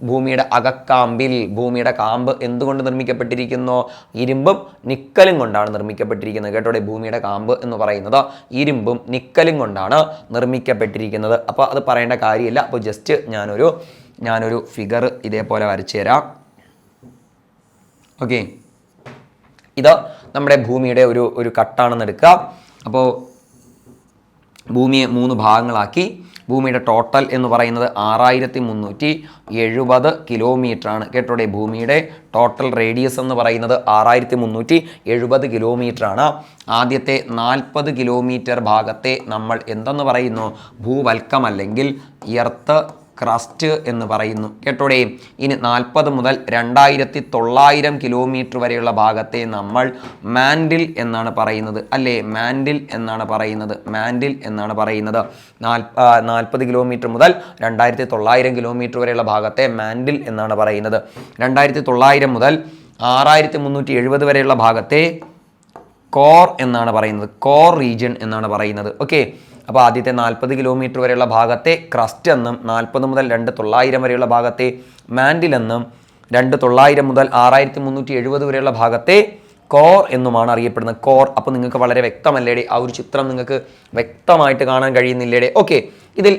ഭൂമിയുടെ അകക്കാമ്പിൽ, ഭൂമിയുടെ കാമ്പ് എന്തുകൊണ്ട് നിർമ്മിക്കപ്പെട്ടിരിക്കുന്നു? ഇരുമ്പും നിക്കലും കൊണ്ടാണ് നിർമ്മിക്കപ്പെട്ടിരിക്കുന്നത് കേട്ടോടെ. ഭൂമിയുടെ കാമ്പ് എന്ന് പറയുന്നത് ഇരുമ്പും നിക്കലും കൊണ്ടാണ് നിർമ്മിക്കപ്പെട്ടിരിക്കുന്നത്. അപ്പോൾ അത് പറയേണ്ട കാര്യമില്ല. അപ്പോൾ ജസ്റ്റ് ഞാനൊരു ഫിഗർ ഇതേപോലെ വരച്ചു തരാം. ഓക്കെ, ഇത് നമ്മുടെ ഭൂമിയുടെ ഒരു കട്ടാണെന്ന് എടുക്കുക. അപ്പോൾ ഭൂമിയെ 3 ഭാഗങ്ങളാക്കി. ഭൂമിയുടെ ടോട്ടൽ എന്ന് പറയുന്നത് 6370 കിലോമീറ്റർ ആണ് കേട്ടോടെ. ഭൂമിയുടെ ടോട്ടൽ റേഡിയസ് എന്ന് പറയുന്നത് 6370 കിലോമീറ്റർ ആണ്. ആദ്യത്തെ 40 കിലോമീറ്റർ ഭാഗത്തെ നമ്മൾ എന്തെന്ന് പറയുന്നു? ഭൂവൽക്കം അല്ലെങ്കിൽ എർത്ത് ക്രസ്റ്റ് എന്ന് പറയുന്നു കേട്ടോടെ. ഇനി 40 മുതൽ 2900 കിലോമീറ്റർ വരെയുള്ള ഭാഗത്തെ നമ്മൾ മാൻഡിൽ എന്നാണ് പറയുന്നത് അല്ലേ. മാൻഡിൽ എന്നാണ് പറയുന്നത്. 40 കിലോമീറ്റർ മുതൽ 2900 കിലോമീറ്റർ വരെയുള്ള ഭാഗത്തെ മാൻഡിൽ എന്നാണ് പറയുന്നത്. 2900 മുതൽ 6370 വരെയുള്ള ഭാഗത്തെ കോർ എന്നാണ് പറയുന്നത്. കോർ റീജിയൻ എന്നാണ് പറയുന്നത്. ഓക്കെ, അപ്പോൾ ആദ്യത്തെ 40 കിലോമീറ്റർ വരെയുള്ള ഭാഗത്തെ ക്രസ്റ്റ് എന്നും 40 മുതൽ 2900 വരെയുള്ള ഭാഗത്തെ മാൻഡിൽ എന്നും 2900 മുതൽ 6370 വരെയുള്ള ഭാഗത്തെ കോർ എന്നുമാണ് അറിയപ്പെടുന്നത്. കോർ. അപ്പോൾ നിങ്ങൾക്ക് വളരെ വ്യക്തമല്ലേടെ? ആ ഒരു ചിത്രം നിങ്ങൾക്ക് വ്യക്തമായിട്ട് കാണാൻ കഴിയുന്നില്ലേടെ? ഓക്കെ, ഇതിൽ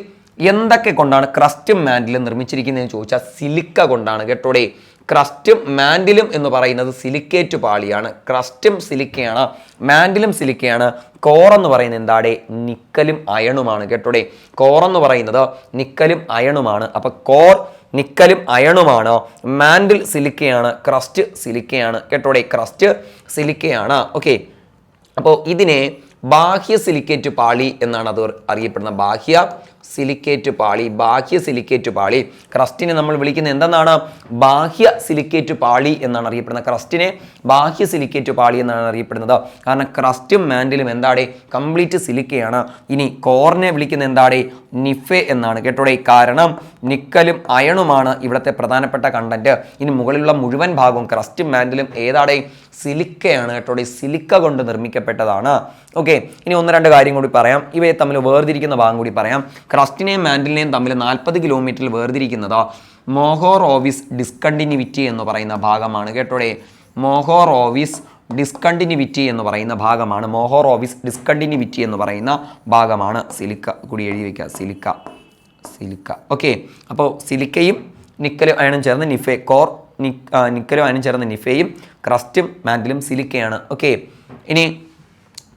എന്തൊക്കെ കൊണ്ടാണ് ക്രസ്റ്റും മാൻഡിലും നിർമ്മിച്ചിരിക്കുന്നതെന്ന് ചോദിച്ചാൽ സിലിക്ക കൊണ്ടാണ് കേട്ടോടെ. ക്രസ്റ്റും മാൻഡിലും എന്ന് പറയുന്നത് സിലിക്കേറ്റ് പാളിയാണ്. ക്രസ്റ്റും സിലിക്കയാണ്, മാൻഡിലും സിലിക്കയാണ്. കോർ എന്ന് പറയുന്നത് എന്താടെ? നിക്കലും അയണുമാണ് കേട്ടോടെ. കോർ എന്ന് പറയുന്നത് നിക്കലും അയണുമാണ്. അപ്പോൾ കോർ നിക്കലും അയണുമാണ്, മാൻഡിൽ സിലിക്കയാണ്, ക്രസ്റ്റ് സിലിക്കയാണ് കേട്ടോടെ. ക്രസ്റ്റ് സിലിക്കയാണ്. ഓക്കെ, അപ്പോൾ ഇതിനെ ബാഹ്യ സിലിക്കേറ്റ് പാളി എന്നാണ് അത് അറിയപ്പെടുന്നത്. ബാഹ്യ സിലിക്കേറ്റ് പാളി. ബാഹ്യ സിലിക്കേറ്റ് പാളി. ക്രസ്റ്റിനെ നമ്മൾ വിളിക്കുന്നത് എന്തെന്നാണ്? ബാഹ്യ സിലിക്കേറ്റ് പാളി എന്നാണ് അറിയപ്പെടുന്നത്. ക്രസ്റ്റിനെ ബാഹ്യ സിലിക്കേറ്റ് പാളി എന്നാണ് അറിയപ്പെടുന്നത്. കാരണം ക്രസ്റ്റും മാൻഡിലും എന്താടെ? കംപ്ലീറ്റ് സിലിക്കയാണ്. ഇനി കോറിനെ വിളിക്കുന്നത് എന്താടെ? നിഫെ എന്നാണ് കേട്ടോടെ. കാരണം നിക്കലും അയണുമാണ് ഇവിടുത്തെ പ്രധാനപ്പെട്ട കണ്ടന്റ്. ഇനി മുകളിലുള്ള മുഴുവൻ ഭാഗവും ക്രസ്റ്റും മാൻഡിലും ഏതാടെ? സിലിക്കയാണ് കേട്ടോടെ. സിലിക്ക കൊണ്ട് നിർമ്മിക്കപ്പെട്ടതാണ്. ഓക്കെ, ഇനി ഒന്ന് രണ്ട് കാര്യം കൂടി പറയാം. ഇവയെ തമ്മിൽ വേർതിരിക്കുന്ന ഭാഗം കൂടി പറയാം. ക്രസ്റ്റിനെയും മാൻഡിലിനെയും തമ്മിൽ 40 കിലോമീറ്ററിൽ വേർതിരിക്കുന്നത് മോഹോറോവിസ് ഡിസ്കണ്ടിന്യൂവിറ്റി എന്ന് പറയുന്ന ഭാഗമാണ് കേട്ടോടെ. മോഹോറോവിസ് ഡിസ്കണ്ടിന്യൂവിറ്റി എന്ന് പറയുന്ന ഭാഗമാണ്. മോഹോറോവിസ് ഡിസ്കണ്ടിന്യൂവിറ്റി എന്ന് പറയുന്ന ഭാഗമാണ്. സിലിക്ക കൂടി എഴുതി വയ്ക്കുക. Silica, silica. ഓക്കെ, അപ്പോൾ സിലിക്കയും നിക്കലും അയണും ചേർന്ന് നിഫെ. കോർ നിക്കലും അയണും ചേർന്ന് നിഫയും ക്രസ്റ്റും മാൻഡിലും സിലിക്കയാണ്. ഓക്കെ, ഇനി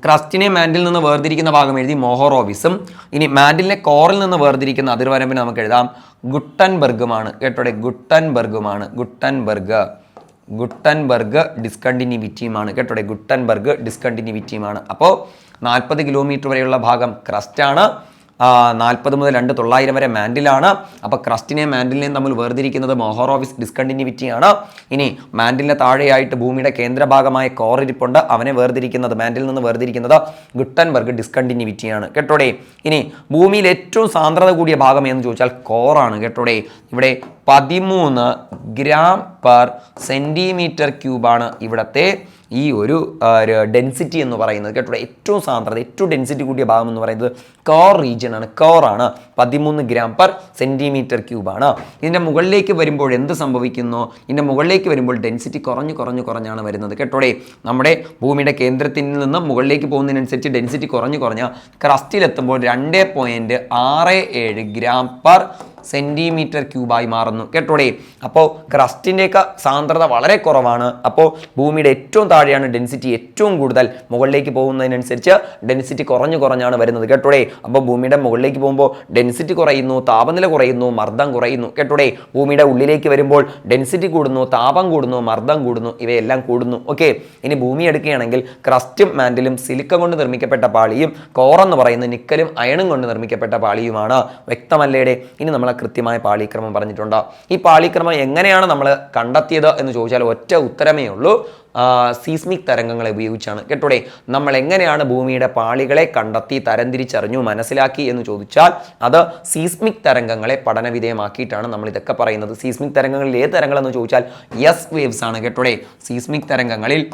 ക്രസ്റ്റിനെ മാൻഡിൽ നിന്ന് വേർതിരിക്കുന്ന ഭാഗം എഴുതി മോഹോറോവിസും. ഇനി മാൻഡിലിനെ കോറിൽ നിന്ന് വേർതിരിക്കുന്ന അതിർവരമ്പിന് നമുക്ക് എഴുതാം ഗുട്ടൻബർഗുമാണ് കേട്ടോടെ. ഗുട്ടൻബർഗുമാണ്. ഗുട്ടൻബർഗ്. ഗുട്ടൻബർഗ് ഡിസ്കണ്ടിന്യൂവിറ്റിയുമാണ് കേട്ടോടെ. ഗുട്ടൻബർഗ് ഡിസ്കണ്ടിന്യൂവിറ്റിയുമാണ്. അപ്പോൾ 40 കിലോമീറ്റർ വരെയുള്ള ഭാഗം ക്രസ്റ്റാണ്. 40 മുതൽ 2900 വരെ മാൻഡിലാണ്. അപ്പോൾ ക്രസ്റ്റിനെയും മാൻഡിലിനെയും തമ്മിൽ വേർതിരിക്കുന്നത് മോഹോറോവിസ് ഡിസ്കണ്ടിന്യൂവിറ്റിയാണ്. ഇനി മാൻഡിലിന് താഴെയായിട്ട് ഭൂമിയുടെ കേന്ദ്രഭാഗമായ കോർ ഇരിപ്പുണ്ട്. അവനെ വേർതിരിക്കുന്നത്, മാൻഡിൽ നിന്ന് വേർതിരിക്കുന്നത് ഗുട്ടൻബർഗ് ഡിസ്കണ്ടിന്യൂവിറ്റിയാണ് കേട്ടോടെ. ഇനി ഭൂമിയിൽ ഏറ്റവും സാന്ദ്രത കൂടിയ ഭാഗം എന്ന് ചോദിച്ചാൽ കോറാണ് കേട്ടോടെ. ഇവിടെ 13 ഗ്രാം പെർ സെൻറ്റിമീറ്റർ ക്യൂബാണ് ഇവിടുത്തെ ഈ ഒരു ഡെൻസിറ്റി എന്ന് പറയുന്നത് കേട്ടോ. ഏറ്റവും സാന്ദ്രത, ഏറ്റവും ഡെൻസിറ്റി കൂടിയ ഭാഗം എന്ന് പറയുന്നത് കോർ റീജിയൻ ആണ്. കോറാണ്. 13 ഗ്രാം പെർ സെൻറ്റിമീറ്റർ ക്യൂബാണ്. ഇതിൻ്റെ മുകളിലേക്ക് വരുമ്പോൾ എന്ത് സംഭവിക്കുന്നു? ഇതിൻ്റെ മുകളിലേക്ക് വരുമ്പോൾ ഡെൻസിറ്റി കുറഞ്ഞാണ് വരുന്നത് കേട്ടോടെ. നമ്മുടെ ഭൂമിയുടെ കേന്ദ്രത്തിൽ നിന്ന് മുകളിലേക്ക് പോകുന്നതിനനുസരിച്ച് ഡെൻസിറ്റി കുറഞ്ഞ് ക്രസ്റ്റിലെത്തുമ്പോൾ 2.67 ഗ്രാം പെർ സെൻറ്റിമീറ്റർ ക്യൂബായി മാറുന്നു കേട്ടോടെ. അപ്പോൾ ക്രസ്റ്റിൻ്റെയൊക്കെ സാന്ദ്രത വളരെ കുറവാണ്. അപ്പോൾ ഭൂമിയുടെ ഏറ്റവും താഴെയാണ് ഡെൻസിറ്റി ഏറ്റവും കൂടുതൽ. മുകളിലേക്ക് പോകുന്നതിനനുസരിച്ച് ഡെൻസിറ്റി കുറഞ്ഞാണ് വരുന്നത് കേട്ടോടെ. അപ്പോൾ ഭൂമിയുടെ മുകളിലേക്ക് പോകുമ്പോൾ ഡെൻസിറ്റി കുറയുന്നു, താപനില കുറയുന്നു, മർദ്ദം കുറയുന്നു കേട്ടോടെ. ഭൂമിയുടെ ഉള്ളിലേക്ക് വരുമ്പോൾ ഡെൻസിറ്റി കൂടുന്നു, താപം കൂടുന്നു, മർദ്ദം കൂടുന്നു, ഇവയെല്ലാം കൂടുന്നു. ഓക്കെ, ഇനി ഭൂമി എടുക്കുകയാണെങ്കിൽ ക്രസ്റ്റും മാൻഡിലും സിലിക്ക കൊണ്ട് നിർമ്മിക്കപ്പെട്ട പാളിയും കോറെന്ന് പറയുന്ന നിക്കലും അയണും കൊണ്ട് നിർമ്മിക്കപ്പെട്ട പാളിയുമാണ്. വ്യക്തമല്ലേടെ? ഇനി നമ്മൾ കൃത്യമായ പാളിക്രമം പറഞ്ഞിട്ടുണ്ട്. ഈ പാളിക്രമം എങ്ങനെയാണ് നമ്മൾ കണ്ടെത്തിയത് എന്ന് ചോദിച്ചാൽ ഒറ്റ ഉത്തരമേ ഉള്ളൂ. സീസ്മിക് തരംഗങ്ങളെ ഉപയോഗിച്ചാണ് കേട്ടോടെ. നമ്മൾ എങ്ങനെയാണ് ഭൂമിയുടെ പാളികളെ കണ്ടെത്തി തരംതിരിച്ചറിഞ്ഞു മനസ്സിലാക്കി എന്ന് ചോദിച്ചാൽ അത് സീസ്മിക് തരംഗങ്ങളെ പഠനവിധേയമാക്കിയിട്ടാണ് നമ്മൾ ഇതൊക്കെ പറയുന്നത്. സീസ്മിക് തരംഗങ്ങളിൽ ഏത് തരംഗങ്ങളെന്ന് ചോദിച്ചാൽ എസ് വേവ്സ് ആണ് കേട്ടോടെ. സീസ്മിക് തരംഗങ്ങളിൽ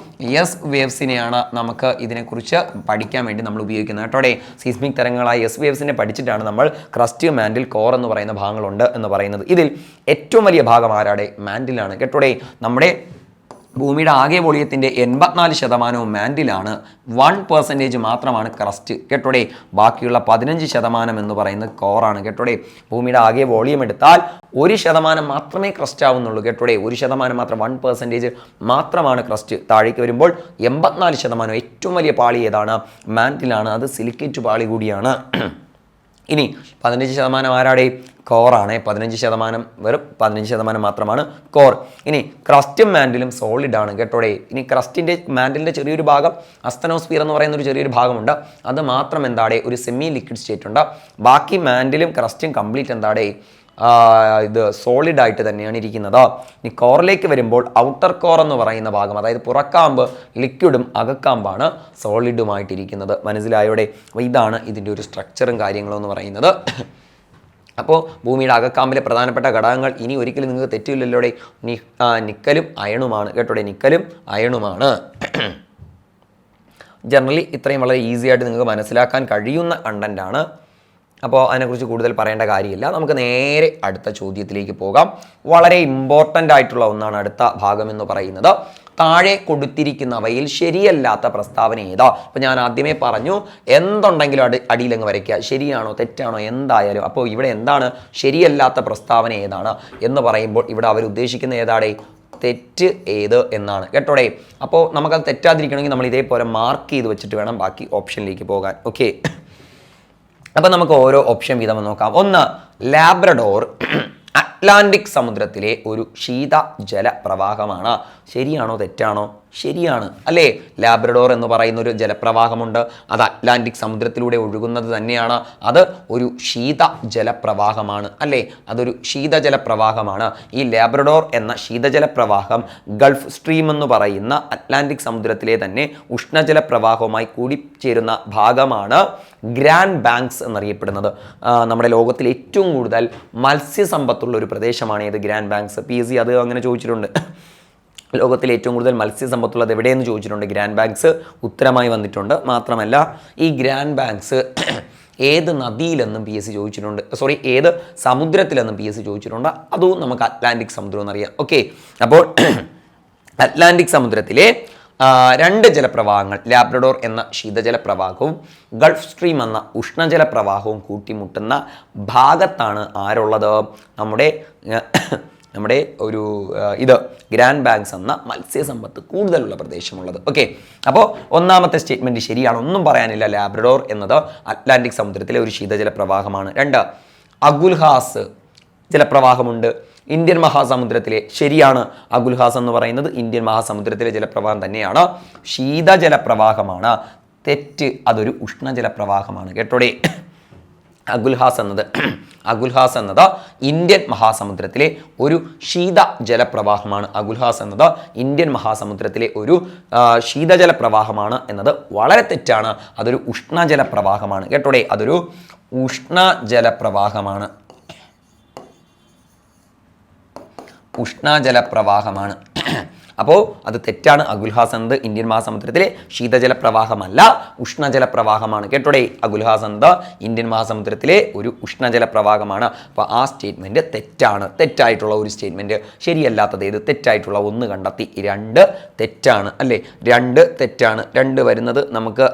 എസ് വേവ്സിനെയാണ് നമുക്ക് ഇതിനെക്കുറിച്ച് പഠിക്കാൻ വേണ്ടി നമ്മൾ ഉപയോഗിക്കുന്നത് കേട്ടോടെ. സീസ്മിക് തരംഗങ്ങളായ എസ് വേവ്സിനെ പഠിച്ചിട്ടാണ് നമ്മൾ ക്രസ്റ്റ്, മാൻഡിൽ, കോർ എന്ന് പറയുന്ന ഭാഗങ്ങളുണ്ട് എന്ന് പറയുന്നത്. ഇതിൽ ഏറ്റവും വലിയ ഭാഗം ആരാടെ? മാൻഡിലാണ് കേട്ടോടെ. നമ്മുടെ ഭൂമിയുടെ ആകെ വോളിയത്തിൻ്റെ 84% മാൻഡിലാണ്. 1% മാത്രമാണ് ക്രസ്റ്റ് കേട്ടോടെ. ബാക്കിയുള്ള 15% എന്ന് പറയുന്നത് കോറാണ് കേട്ടോടെ. ഭൂമിയുടെ ആകെ വോളിയം എടുത്താൽ 1% മാത്രമേ ക്രസ്റ്റ് ആവുന്നുള്ളൂ കേട്ടോടെ. 1% മാത്രം, 1% മാത്രമാണ് ക്രസ്റ്റ്. താഴേക്ക് വരുമ്പോൾ 84% ഏറ്റവും വലിയ പാളി ഏതാണ്? മാൻഡിലാണ്. അത് സിലിക്കേറ്റ് പാളി കൂടിയാണ്. ഇനി 15% ആരാടെ? കോറാണ്. 15%, വെറും 15% മാത്രമാണ് കോർ. ഇനി ക്രസ്റ്റും മാൻഡിലും സോളിഡ് ആണ് കേട്ടോടെ. ഇനി ക്രസ്റ്റിൻ്റെ, മാൻഡിലിൻ്റെ ചെറിയൊരു ഭാഗം അസ്തനോസ്ഫിയർ എന്ന് പറയുന്ന ഒരു ചെറിയൊരു ഭാഗമുണ്ട്. അത് മാത്രം എന്താടെ? ഒരു സെമി ലിക്വിഡ് സ്റ്റേറ്റ് ഉണ്ട്. ബാക്കി മാൻഡിലും ക്രസ്റ്റും കംപ്ലീറ്റ് എന്താടെ? ഇത് സോളിഡ് ആയിട്ട് തന്നെയാണ് ഇരിക്കുന്നത്. ഇനി കോറിലേക്ക് വരുമ്പോൾ ഔട്ടർ കോർ എന്ന് പറയുന്ന ഭാഗം, അതായത് പുറക്കാമ്പ് ലിക്വിഡും അകക്കാമ്പാണ് സോളിഡുമായിട്ടിരിക്കുന്നത്. മനസ്സിലായോടെ? അപ്പോൾ ഇതാണ് ഇതിൻ്റെ ഒരു സ്ട്രക്ചറും കാര്യങ്ങളും എന്ന് പറയുന്നത്. അപ്പോൾ ഭൂമിയുടെ അകക്കാമ്പിലെ പ്രധാനപ്പെട്ട ഘടകങ്ങൾ ഇനി ഒരിക്കലും നിങ്ങൾക്ക് തെറ്റില്ലല്ലോടെ. നിക്കലും അയണുമാണ് കേട്ടോടെ. നിക്കലും അയണുമാണ്. ജനറലി ഇത്രയും വളരെ ഈസി ആയിട്ട് നിങ്ങൾക്ക് മനസ്സിലാക്കാൻ കഴിയുന്ന കണ്ടൻ്റാണ്. അപ്പോൾ അതിനെക്കുറിച്ച് കൂടുതൽ പറയേണ്ട കാര്യമില്ല. നമുക്ക് നേരെ അടുത്ത ചോദ്യത്തിലേക്ക് പോകാം. വളരെ ഇമ്പോർട്ടൻ്റ് ആയിട്ടുള്ള ഒന്നാണ് അടുത്ത ഭാഗം എന്ന് പറയുന്നത്. താഴെ കൊടുത്തിരിക്കുന്നവയിൽ ശരിയല്ലാത്ത പ്രസ്താവന ഏതാ? അപ്പോൾ ഞാൻ ആദ്യമേ പറഞ്ഞു, എന്തുണ്ടെങ്കിലും അടിയിലങ്ങ് വരയ്ക്കുക, ശരിയാണോ തെറ്റാണോ എന്തായാലും. അപ്പോൾ ഇവിടെ എന്താണ് ശരിയല്ലാത്ത പ്രസ്താവന ഏതാണ് എന്ന് പറയുമ്പോൾ ഇവിടെ അവർ ഉദ്ദേശിക്കുന്ന ഏതാടേ? തെറ്റ് ഏത് എന്നാണ് കേട്ടോടെ. അപ്പോൾ നമുക്കത് തെറ്റാതിരിക്കണമെങ്കിൽ നമ്മൾ ഇതേപോലെ മാർക്ക് ചെയ്ത് വെച്ചിട്ട് വേണം ബാക്കി ഓപ്ഷനിലേക്ക് പോകാൻ. ഓക്കെ, അപ്പം നമുക്ക് ഓരോ ഓപ്ഷൻ വീതം നോക്കാം. ഒന്ന്, ലാബ്രഡോർ അറ്റ്ലാന്റിക് സമുദ്രത്തിലെ ഒരു ശീതജല പ്രവാഹമാണ്. ശരിയാണോ തെറ്റാണോ? ശരിയാണ് അല്ലേ? ലാബ്രഡോർ എന്ന് പറയുന്ന ഒരു ജലപ്രവാഹമുണ്ട്, അത് അറ്റ്ലാന്റിക് സമുദ്രത്തിലൂടെ ഒഴുകുന്നത് തന്നെയാണ്. അത് ഒരു ശീതജലപ്രവാഹമാണ് അല്ലേ? അതൊരു ശീതജലപ്രവാഹമാണ്. ഈ ലാബ്രഡോർ എന്ന ശീതജലപ്രവാഹം ഗൾഫ് സ്ട്രീം എന്ന് പറയുന്ന അറ്റ്ലാന്റിക് സമുദ്രത്തിലെ തന്നെ ഉഷ്ണജല പ്രവാഹവുമായി കൂടിച്ചേരുന്ന ഭാഗമാണ് ഗ്രാൻഡ് ബാങ്ക്സ് എന്നറിയപ്പെടുന്നത്. നമ്മുടെ ലോകത്തിൽ ഏറ്റവും കൂടുതൽ മത്സ്യസമ്പത്തുള്ള ഒരു പ്രദേശമാണ് ഇത് ഗ്രാൻഡ് ബാങ്ക്സ്. PSC അത് അങ്ങനെ ചോദിച്ചിട്ടുണ്ട്. ലോകത്തിൽ ഏറ്റവും കൂടുതൽ മത്സ്യസമ്പത്തുള്ളത് എവിടെയെന്ന് ചോദിച്ചിട്ടുണ്ട്. ഗ്രാൻഡ് ബാങ്ക്സ് ഉത്തരമായി വന്നിട്ടുണ്ട്. മാത്രമല്ല ഈ ഗ്രാൻഡ് ബാങ്ക്സ് ഏത് നദിയിലെന്നും PSC ചോദിച്ചിട്ടുണ്ട്. ഏത് സമുദ്രത്തിലെന്നും PSC ചോദിച്ചിട്ടുണ്ട്. അതും നമുക്ക് അറ്റ്ലാന്റിക് സമുദ്രം എന്നറിയാം. ഓക്കെ, അപ്പോൾ അറ്റ്ലാന്റിക് സമുദ്രത്തിലെ രണ്ട് ജലപ്രവാഹങ്ങൾ, ലാബ്രഡോർ എന്ന ശീതജല പ്രവാഹവും ഗൾഫ് സ്ട്രീം എന്ന ഉഷ്ണജല പ്രവാഹവും കൂട്ടിമുട്ടുന്ന ഭാഗത്താണ് ആരുള്ളത്? നമ്മുടെ ഒരു ഗ്രാൻഡ് ബാങ്ക്സ് എന്ന മത്സ്യസമ്പത്ത് കൂടുതലുള്ള പ്രദേശമുള്ളത്. ഓക്കെ, അപ്പോൾ ഒന്നാമത്തെ സ്റ്റേറ്റ്മെൻറ്റ് ശരിയാണ്, ഒന്നും പറയാനില്ല. ലാബ്രഡോർ എന്നത് അറ്റ്ലാന്റിക് സമുദ്രത്തിലെ ഒരു ശീതജല പ്രവാഹമാണ്. രണ്ട്, അഗുൽഹാസ് ജലപ്രവാഹമുണ്ട് ഇന്ത്യൻ മഹാസമുദ്രത്തിലെ. ശരിയാണ്, അഗുൽഹാസ് എന്ന് പറയുന്നത് ഇന്ത്യൻ മഹാസമുദ്രത്തിലെ ജലപ്രവാഹം തന്നെയാണ്, ശീതജലപ്രവാഹമാണ്. തെറ്റ്, അതൊരു ഉഷ്ണജലപ്രവാഹമാണ് കേട്ടോടെ. അഗുൽഹാസ് എന്നത് ഇന്ത്യൻ മഹാസമുദ്രത്തിലെ ഒരു ശീതജലപ്രവാഹമാണ്. അഗുൽഹാസ് എന്നത് ഇന്ത്യൻ മഹാസമുദ്രത്തിലെ ഒരു ശീതജലപ്രവാഹമാണ് എന്നത് വളരെ തെറ്റാണ്. അതൊരു ഉഷ്ണജലപ്രവാഹമാണ് കേട്ടോടെ. അതൊരു ഉഷ്ണജലപ്രവാഹമാണ്. അപ്പോൾ അത് തെറ്റാണ്. അഗുൽഹാസ് എന്നത് ഇന്ത്യൻ മഹാസമുദ്രത്തിലെ ശീതജലപ്രവാഹമല്ല, ഉഷ്ണജലപ്രവാഹമാണ് കേട്ടോടെ. അഗുൽഹാസ് എന്നത് ഇന്ത്യൻ മഹാസമുദ്രത്തിലെ ഒരു ഉഷ്ണജലപ്രവാഹമാണ്. അപ്പോൾ ആ സ്റ്റേറ്റ്മെൻറ്റ് തെറ്റാണ്. തെറ്റായിട്ടുള്ള ഒരു സ്റ്റേറ്റ്മെൻറ്റ്. ശരിയല്ലാത്തത് ഏത്? തെറ്റായിട്ടുള്ള ഒന്ന് കണ്ടെത്തി. 2 തെറ്റാണ് അല്ലേ? 2 തെറ്റാണ്. 2 വരുന്നത് നമുക്ക്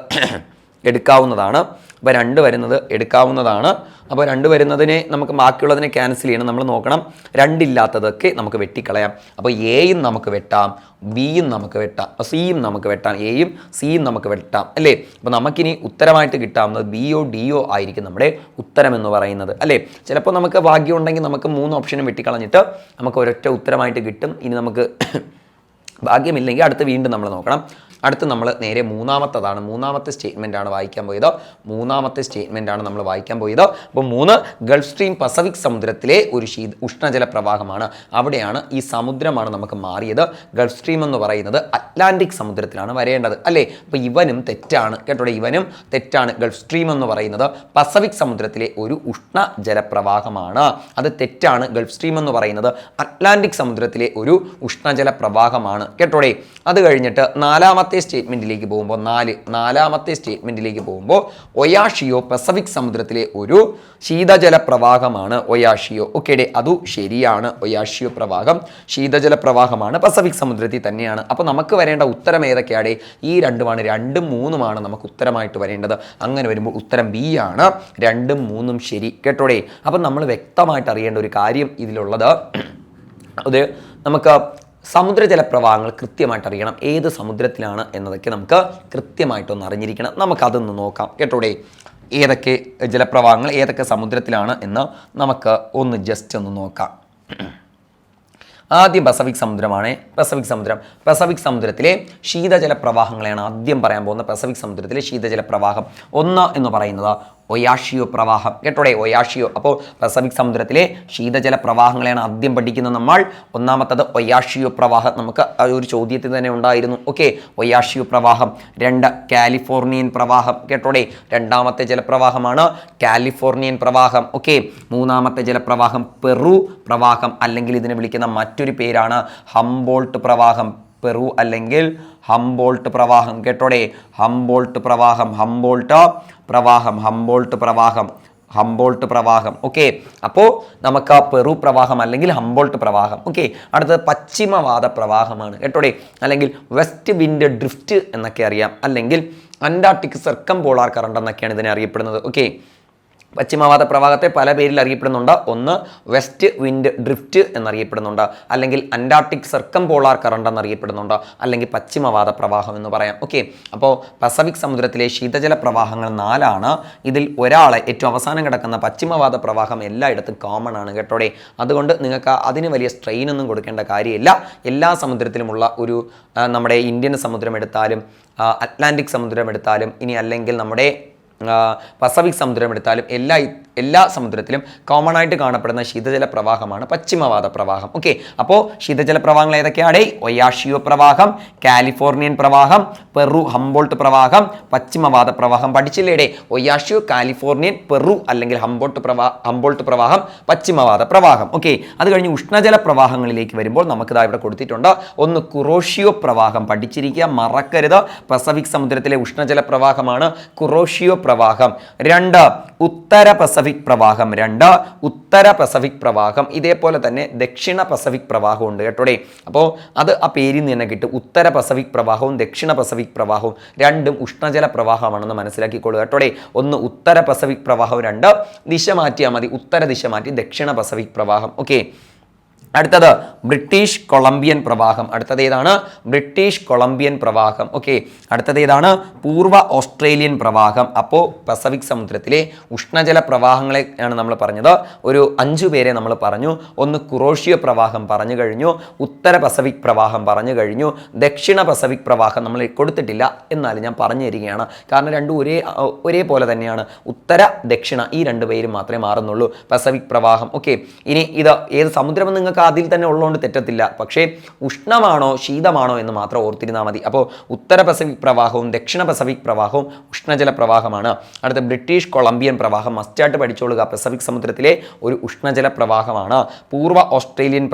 എടുക്കാവുന്നതാണ്. അപ്പോൾ 2 വരുന്നത് എടുക്കാവുന്നതാണ്. അപ്പോൾ 2 വരുന്നതിനെ നമുക്ക് ബാക്കിയുള്ളതിനെ ക്യാൻസൽ ചെയ്യണം. നമ്മൾ നോക്കണം, 2 ഇല്ലാത്തതൊക്കെ നമുക്ക് വെട്ടിക്കളയാം. അപ്പോൾ എയും നമുക്ക് വെട്ടാം, ബിയും നമുക്ക് വെട്ടാം, സിയും നമുക്ക് വെട്ടാം, എയും സിയും നമുക്ക് വെട്ടാം അല്ലേ? അപ്പോൾ നമുക്കിനി ഉത്തരമായിട്ട് കിട്ടാവുന്നത് ബിയോ ഡിയോ ആയിരിക്കും നമ്മുടെ ഉത്തരം എന്ന് പറയുന്നത് അല്ലേ? ചിലപ്പോൾ നമുക്ക് ഭാഗ്യം ഉണ്ടെങ്കിൽ നമുക്ക് 3 ഓപ്ഷനും വെട്ടിക്കളഞ്ഞിട്ട് നമുക്ക് ഒരൊറ്റ ഉത്തരമായിട്ട് കിട്ടും. ഇനി നമുക്ക് ഭാഗ്യമില്ലെങ്കിൽ അടുത്ത് വീണ്ടും നമ്മൾ നോക്കണം. അടുത്ത് നമ്മൾ നേരെ മൂന്നാമത്തെ സ്റ്റേറ്റ്മെൻറ്റാണ് വായിക്കാൻ പോയത്. നമ്മൾ വായിക്കാൻ പോയത്. അപ്പോൾ 3, ഗൾഫ് സ്ട്രീം പസഫിക് സമുദ്രത്തിലെ ഒരു ഉഷ്ണജല പ്രവാഹമാണ്. അവിടെയാണ് ഈ സമുദ്രമാണ് നമുക്ക് മാറിയത്. ഗൾഫ് സ്ട്രീം എന്ന് പറയുന്നത് അറ്റ്ലാന്റിക് സമുദ്രത്തിലാണ് വരേണ്ടത് അല്ലേ? അപ്പോൾ ഇവനും തെറ്റാണ് കേട്ടോടെ, ഇവനും തെറ്റാണ്. ഗൾഫ് സ്ട്രീം എന്ന് പറയുന്നത് പസഫിക് സമുദ്രത്തിലെ ഒരു ഉഷ്ണജലപ്രവാഹമാണ്. അത് തെറ്റാണ്. ഗൾഫ് സ്ട്രീം എന്ന് പറയുന്നത് അറ്റ്ലാന്റിക് സമുദ്രത്തിലെ ഒരു ഉഷ്ണജല പ്രവാഹമാണ് കേട്ടോടെ. അത് കഴിഞ്ഞിട്ട് നാലാമത്തെ സ്റ്റേറ്റ്മെന്റിലേക്ക് പോകുമ്പോൾ ഒയാഷിയോ പസഫിക് സമുദ്രത്തിലെ ഒരു ശീതജല പ്രവാഹമാണ്. ഒയാഷിയോ ഓക്കേടെ, അതു ശരിയാണ്. ഒയാഷിയോ പ്രവാഹം ശീതജല പ്രവാഹമാണ്, പസഫിക് സമുദ്രത്തിൽ തന്നെയാണ്. അപ്പോൾ നമുക്ക് വരേണ്ട ഉത്തരം ഏതൊക്കെയാണ്? ഈ 2 2ഉം 3ഉമാണ് നമുക്ക് ഉത്തരമായിട്ട് വരേണ്ടത്. അങ്ങനെ വരുമ്പോൾ ഉത്തരം ബി ആണ്. 2ഉം 3ഉം ശരി കേട്ടോടെ. അപ്പം നമ്മൾ വ്യക്തമായിട്ട് അറിയേണ്ട ഒരു കാര്യം ഇതിലുള്ളത്, അത് നമുക്ക് സമുദ്രജല പ്രവാഹങ്ങൾ കൃത്യമായിട്ട് അറിയണം. ഏത് സമുദ്രത്തിലാണ് എന്നതൊക്കെ നമുക്ക് കൃത്യമായിട്ടൊന്ന് അറിഞ്ഞിരിക്കണം. നമുക്കതൊന്ന് നോക്കാം കേട്ടോടെ. ഏതൊക്കെ ജലപ്രവാഹങ്ങൾ ഏതൊക്കെ സമുദ്രത്തിലാണ് എന്ന് നമുക്ക് ഒന്ന് ജസ്റ്റ് ഒന്ന് നോക്കാം. ആദ്യം പസഫിക് സമുദ്രമാണ്. പസഫിക് സമുദ്രത്തിലെ ശീതജല പ്രവാഹങ്ങളെയാണ് ആദ്യം പറയാൻ പോകുന്നത്. പസഫിക് സമുദ്രത്തിലെ ശീതജല പ്രവാഹം 1 എന്ന് പറയുന്നത് ഒയാഷിയോ പ്രവാഹം കേട്ടോടെ. ഒയാഷിയോ, അപ്പോൾ പസഫിക് സമുദ്രത്തിലെ ശീതജല പ്രവാഹങ്ങളെയാണ് ആദ്യം പഠിക്കുന്നത് നമ്മൾ. ഒന്നാമത്തത് ഒയാഷിയോ പ്രവാഹം, നമുക്ക് ഒരു ചോദ്യത്തിൽ തന്നെ ഉണ്ടായിരുന്നു. ഓക്കെ, ഒയാഷിയോ പ്രവാഹം. 2 കാലിഫോർണിയൻ പ്രവാഹം കേട്ടോടെ. രണ്ടാമത്തെ ജലപ്രവാഹമാണ് കാലിഫോർണിയൻ പ്രവാഹം. ഓക്കെ, മൂന്നാമത്തെ ജലപ്രവാഹം പെറു പ്രവാഹം, അല്ലെങ്കിൽ ഇതിനെ വിളിക്കുന്ന മറ്റൊരു പേരാണ് ഹംബോൾട്ട് പ്രവാഹം. പെറു അല്ലെങ്കിൽ ഹംബോൾട്ട് പ്രവാഹം. കേട്ടോടെ, ഹംബോൾട്ട് പ്രവാഹം, ഹംബോൾട്ട് പ്രവാഹം. ഓക്കെ, അപ്പോൾ നമുക്ക് പെറു പ്രവാഹം അല്ലെങ്കിൽ ഹംബോൾട്ട് പ്രവാഹം. ഓക്കെ, അടുത്തത് പശ്ചിമവാദ പ്രവാഹമാണ്. കേട്ടോടെ, അല്ലെങ്കിൽ വെസ്റ്റ് വിൻഡ് ഡ്രിഫ്റ്റ് എന്നൊക്കെ അറിയാം, അല്ലെങ്കിൽ അന്റാർട്ടിക് സർക്കം പോളാർ കറണ്ട് എന്നൊക്കെയാണ് ഇതിനെ അറിയപ്പെടുന്നത്. ഓക്കെ, പശ്ചിമവാദ പ്രവാഹത്തെ പല പേരിൽ അറിയപ്പെടുന്നുണ്ട്. ഒന്ന് വെസ്റ്റ് വിൻഡ് ഡ്രിഫ്റ്റ് എന്നറിയപ്പെടുന്നുണ്ട്, അല്ലെങ്കിൽ അന്റാർട്ടിക് സർക്കം പോളാർ കറണ്ട് എന്നറിയപ്പെടുന്നുണ്ട്, അല്ലെങ്കിൽ പശ്ചിമവാദ പ്രവാഹം എന്ന് പറയാം. ഓക്കെ, അപ്പോൾ പസഫിക് സമുദ്രത്തിലെ ശീതജല പ്രവാഹങ്ങൾ 4ആണ്. ഇതിൽ ഒരാളെ ഏറ്റവും അവസാനം കിടക്കുന്ന പശ്ചിമവാദ പ്രവാഹം എല്ലായിടത്തും കോമൺ ആണ്. കേട്ടോടെ, അതുകൊണ്ട് നിങ്ങൾക്ക് അതിന് വലിയ സ്ട്രെയിൻ ഒന്നും കൊടുക്കേണ്ട കാര്യമില്ല. എല്ലാ സമുദ്രത്തിലുമുള്ള ഒരു നമ്മുടെ ഇന്ത്യൻ സമുദ്രം എടുത്താലും അറ്റ്ലാന്റിക് സമുദ്രം എടുത്താലും ഇനി അല്ലെങ്കിൽ നമ്മുടെ പസഫിക് സമുദ്രം എടുത്താലും എല്ലാ സമുദ്രത്തിലും കോമൺ ആയിട്ട് കാണപ്പെടുന്ന ശീതജല പ്രവാഹമാണ് പശ്ചിമവാദ പ്രവാഹം. ഓക്കെ, അപ്പോൾ ശീതജല പ്രവാഹങ്ങൾ ഏതൊക്കെയാണ്? ഒയാഷിയോ പ്രവാഹം, കാലിഫോർണിയൻ പ്രവാഹം, പെറു ഹംബോൾട്ട് പ്രവാഹം, പശ്ചിമവാദ പ്രവാഹം. പഠിച്ചില്ലേടെ? ഒയാഷിയോ, കാലിഫോർണിയൻ, പെറു അല്ലെങ്കിൽ ഹംബോൾട്ട് പ്രവാഹം, പശ്ചിമവാദ പ്രവാഹം. ഓക്കെ, അത് കഴിഞ്ഞ് ഉഷ്ണജല പ്രവാഹങ്ങളിലേക്ക് വരുമ്പോൾ നമുക്ക് ഇവിടെ കൊടുത്തിട്ടുണ്ട്. ഒന്ന് കുറോഷിയോ പ്രവാഹം, പഠിച്ചിരിക്കുക, മറക്കരുത്. പസഫിക് സമുദ്രത്തിലെ ഉഷ്ണജല പ്രവാഹമാണ് കുറോഷിയോ പ്രവാഹം. 2 ഉത്തര പസഫിക് പ്രവാഹം. ഇതേപോലെ തന്നെ ദക്ഷിണ പസഫിക് പ്രവാഹം ഉണ്ട്. കേട്ടോടെ, അപ്പോൾ അത് ആ പേരിൽ നിന്ന് തന്നെ കിട്ടും. ഉത്തര പസഫിക് പ്രവാഹവും ദക്ഷിണ പസഫിക് പ്രവാഹവും രണ്ടും ഉഷ്ണജല പ്രവാഹമാണെന്ന് മനസ്സിലാക്കിക്കോളൂ. കേട്ടോടെ, ഒന്ന് ഉത്തര പസഫിക് പ്രവാഹം, 2 ദിശ മാറ്റിയാൽ മതി, ഉത്തര ദിശ മാറ്റി ദക്ഷിണ പസഫിക് പ്രവാഹം. ഓക്കെ, അടുത്തത് ബ്രിട്ടീഷ് കൊളംബിയൻ പ്രവാഹം. അടുത്തത് ഏതാണ്? ബ്രിട്ടീഷ് കൊളംബിയൻ പ്രവാഹം. ഓക്കെ, അടുത്തത് ഏതാണ്? പൂർവ്വ ഓസ്ട്രേലിയൻ പ്രവാഹം. അപ്പോൾ പസഫിക് സമുദ്രത്തിലെ ഉഷ്ണജല പ്രവാഹങ്ങളെ ആണ് നമ്മൾ പറഞ്ഞത്. ഒരു 5 പേരെ നമ്മൾ പറഞ്ഞു. ഒന്ന് കുറോഷിയോ പ്രവാഹം പറഞ്ഞു കഴിഞ്ഞു, ഉത്തര പസഫിക് പ്രവാഹം പറഞ്ഞു കഴിഞ്ഞു, ദക്ഷിണ പസഫിക് പ്രവാഹം നമ്മൾ കൊടുത്തിട്ടില്ല, എന്നാലും ഞാൻ പറഞ്ഞു തരികയാണ്. കാരണം രണ്ടും ഒരേപോലെ തന്നെയാണ്. ഉത്തര ദക്ഷിണ ഈ 2 പേരും മാത്രമേ മാറുന്നുള്ളൂ. പസഫിക് പ്രവാഹം. ഓക്കെ, ഇനി ഇത് ഏത് സമുദ്രമെന്ന് നിങ്ങൾക്ക് അതിൽ തന്നെ ഉള്ളതുകൊണ്ട് തെറ്റത്തില്ല. പക്ഷേ ഉഷ്ണമാണോ ശീതമാണോ എന്ന് മാത്രം ഓർത്തിരുന്നാൽ മതി. അപ്പോൾ ഉത്തര പസഫിക് പ്രവാഹവും ദക്ഷിണ പസഫിക് പ്രവാഹവും ഉഷ്ണജല പ്രവാഹമാണ്. അടുത്ത ബ്രിട്ടീഷ് കൊളംബിയൻ പ്രവാഹം മസ്റ്റായിട്ട് പഠിച്ചോളുക. പസഫിക് സമുദ്രത്തിലെ ഒരു ഉഷ്ണജല പ്രവാഹമാണ്. പൂർവ്വ ഓസ്ട്രേലിയൻ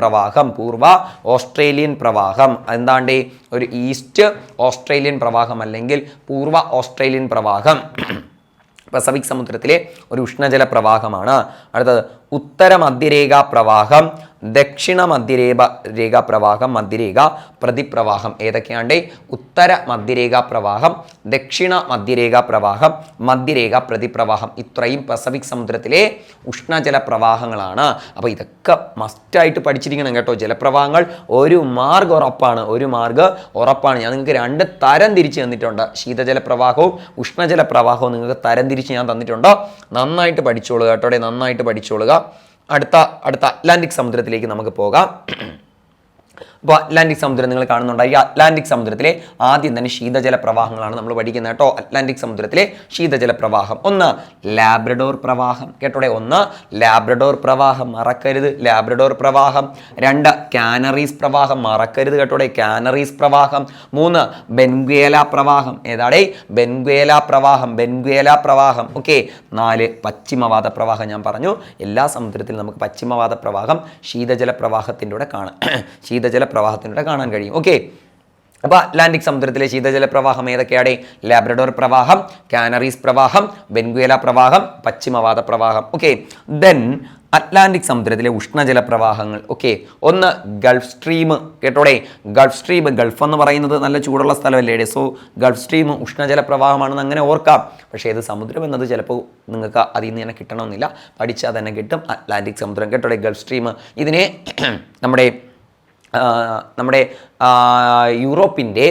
പ്രവാഹം എന്താണ്ട് ഒരു ഈസ്റ്റ് ഓസ്ട്രേലിയൻ പ്രവാഹം അല്ലെങ്കിൽ പൂർവ്വ ഓസ്ട്രേലിയൻ പ്രവാഹം പസഫിക് സമുദ്രത്തിലെ ഒരു ഉഷ്ണജല പ്രവാഹമാണ്. അടുത്തത് ഉത്തര മധ്യരേഖാ പ്രവാഹം, ദക്ഷിണ മധ്യരേഖാ പ്രവാഹം, മധ്യരേഖ പ്രതിപ്രവാഹം. ഏതൊക്കെയാണ്ട്? ഉത്തര മധ്യരേഖാ പ്രവാഹം, ദക്ഷിണ മധ്യരേഖാ പ്രവാഹം, മധ്യരേഖ പ്രതിപ്രവാഹം. ഇത്രയും പസഫിക് സമുദ്രത്തിലെ ഉഷ്ണജല പ്രവാഹങ്ങളാണ്. അപ്പോൾ ഇതൊക്കെ മസ്റ്റായിട്ട് പഠിച്ചിരിക്കണം കേട്ടോ. ജലപ്രവാഹങ്ങൾ ഒരു മാർഗ് ഉറപ്പാണ്. ഞാൻ നിങ്ങൾക്ക് 2 തരം തിരിച്ച് തന്നിട്ടുണ്ട്. ശീതജല പ്രവാഹവും ഉഷ്ണജല പ്രവാഹവും നിങ്ങൾക്ക് തരം തിരിച്ച് ഞാൻ തന്നിട്ടുണ്ട്. നന്നായിട്ട് പഠിച്ചോളുക കേട്ടോടെ, നന്നായിട്ട് പഠിച്ചോളുക. അടുത്ത അറ്റ്ലാന്റിക് സമുദ്രത്തിലേക്ക് നമുക്ക് പോകാം. അപ്പോൾ അറ്റ്ലാന്റിക് സമുദ്രം നിങ്ങൾ കാണുന്നുണ്ട്. ഈ അറ്റ്ലാന്റിക് സമുദ്രത്തിലെ ആദ്യം തന്നെ ശീതജല പ്രവാഹങ്ങളാണ് നമ്മൾ പഠിക്കുന്നത് കേട്ടോ. അറ്റ്ലാന്റിക് സമുദ്രത്തിലെ ശീതജല പ്രവാഹം. 1 ലാബ്രഡോർ പ്രവാഹം. കേട്ടോടെ, 1 ലാബ്രഡോർ പ്രവാഹം, മറക്കരുത് ലാബ്രഡോർ പ്രവാഹം. 2 കാനറീസ് പ്രവാഹം, മറക്കരുത് കേട്ടോടെ കാനറീസ് പ്രവാഹം. 3 ബെൻഗ്വേല പ്രവാഹം. ഏതാടേ? ബെൻഗ്വേല പ്രവാഹം. ഓക്കെ, 4 പശ്ചിമവാദ പ്രവാഹം. ഞാൻ പറഞ്ഞു എല്ലാ സമുദ്രത്തിലും നമുക്ക് പശ്ചിമവാദ പ്രവാഹം ശീതജല പ്രവാഹത്തിലൂടെ കാണാൻ കഴിയും. ഓക്കെ, അപ്പോൾ അറ്റ്ലാന്റിക് സമുദ്രത്തിലെ ശീതജല പ്രവാഹം ഏതൊക്കെയാണ്? ലാബ്രഡോർ പ്രവാഹം, കാനറീസ് പ്രവാഹം, ബെൻഗ്വേല പ്രവാഹം, പശ്ചിമവാദ പ്രവാഹം. ഓക്കെ, ദെൻ അറ്റ്ലാന്റിക് സമുദ്രത്തിലെ ഉഷ്ണജല പ്രവാഹങ്ങൾ. Okay, 1 gulf stream. കേട്ടോടെ, ഗൾഫ് എന്ന് പറയുന്നത് നല്ല ചൂടുള്ള സ്ഥലമല്ലേ? സോ ഗൾഫ് സ്ട്രീം ഉഷ്ണജല പ്രവാഹമാണെന്ന് അങ്ങനെ ഓർക്കാം. പക്ഷേ ഇത് സമുദ്രം എന്നത് ചിലപ്പോൾ നിങ്ങൾക്ക് അതിൽ നിന്ന് തന്നെ കിട്ടണമെന്നില്ല. പഠിച്ചാൽ തന്നെ കിട്ടും. അറ്റ്ലാന്റിക് സമുദ്രം. കേട്ടോടെ, ഗൾഫ് സ്ട്രീം. ഇതിനെ നമ്മുടെ യൂറോപ്പിൻ്റെ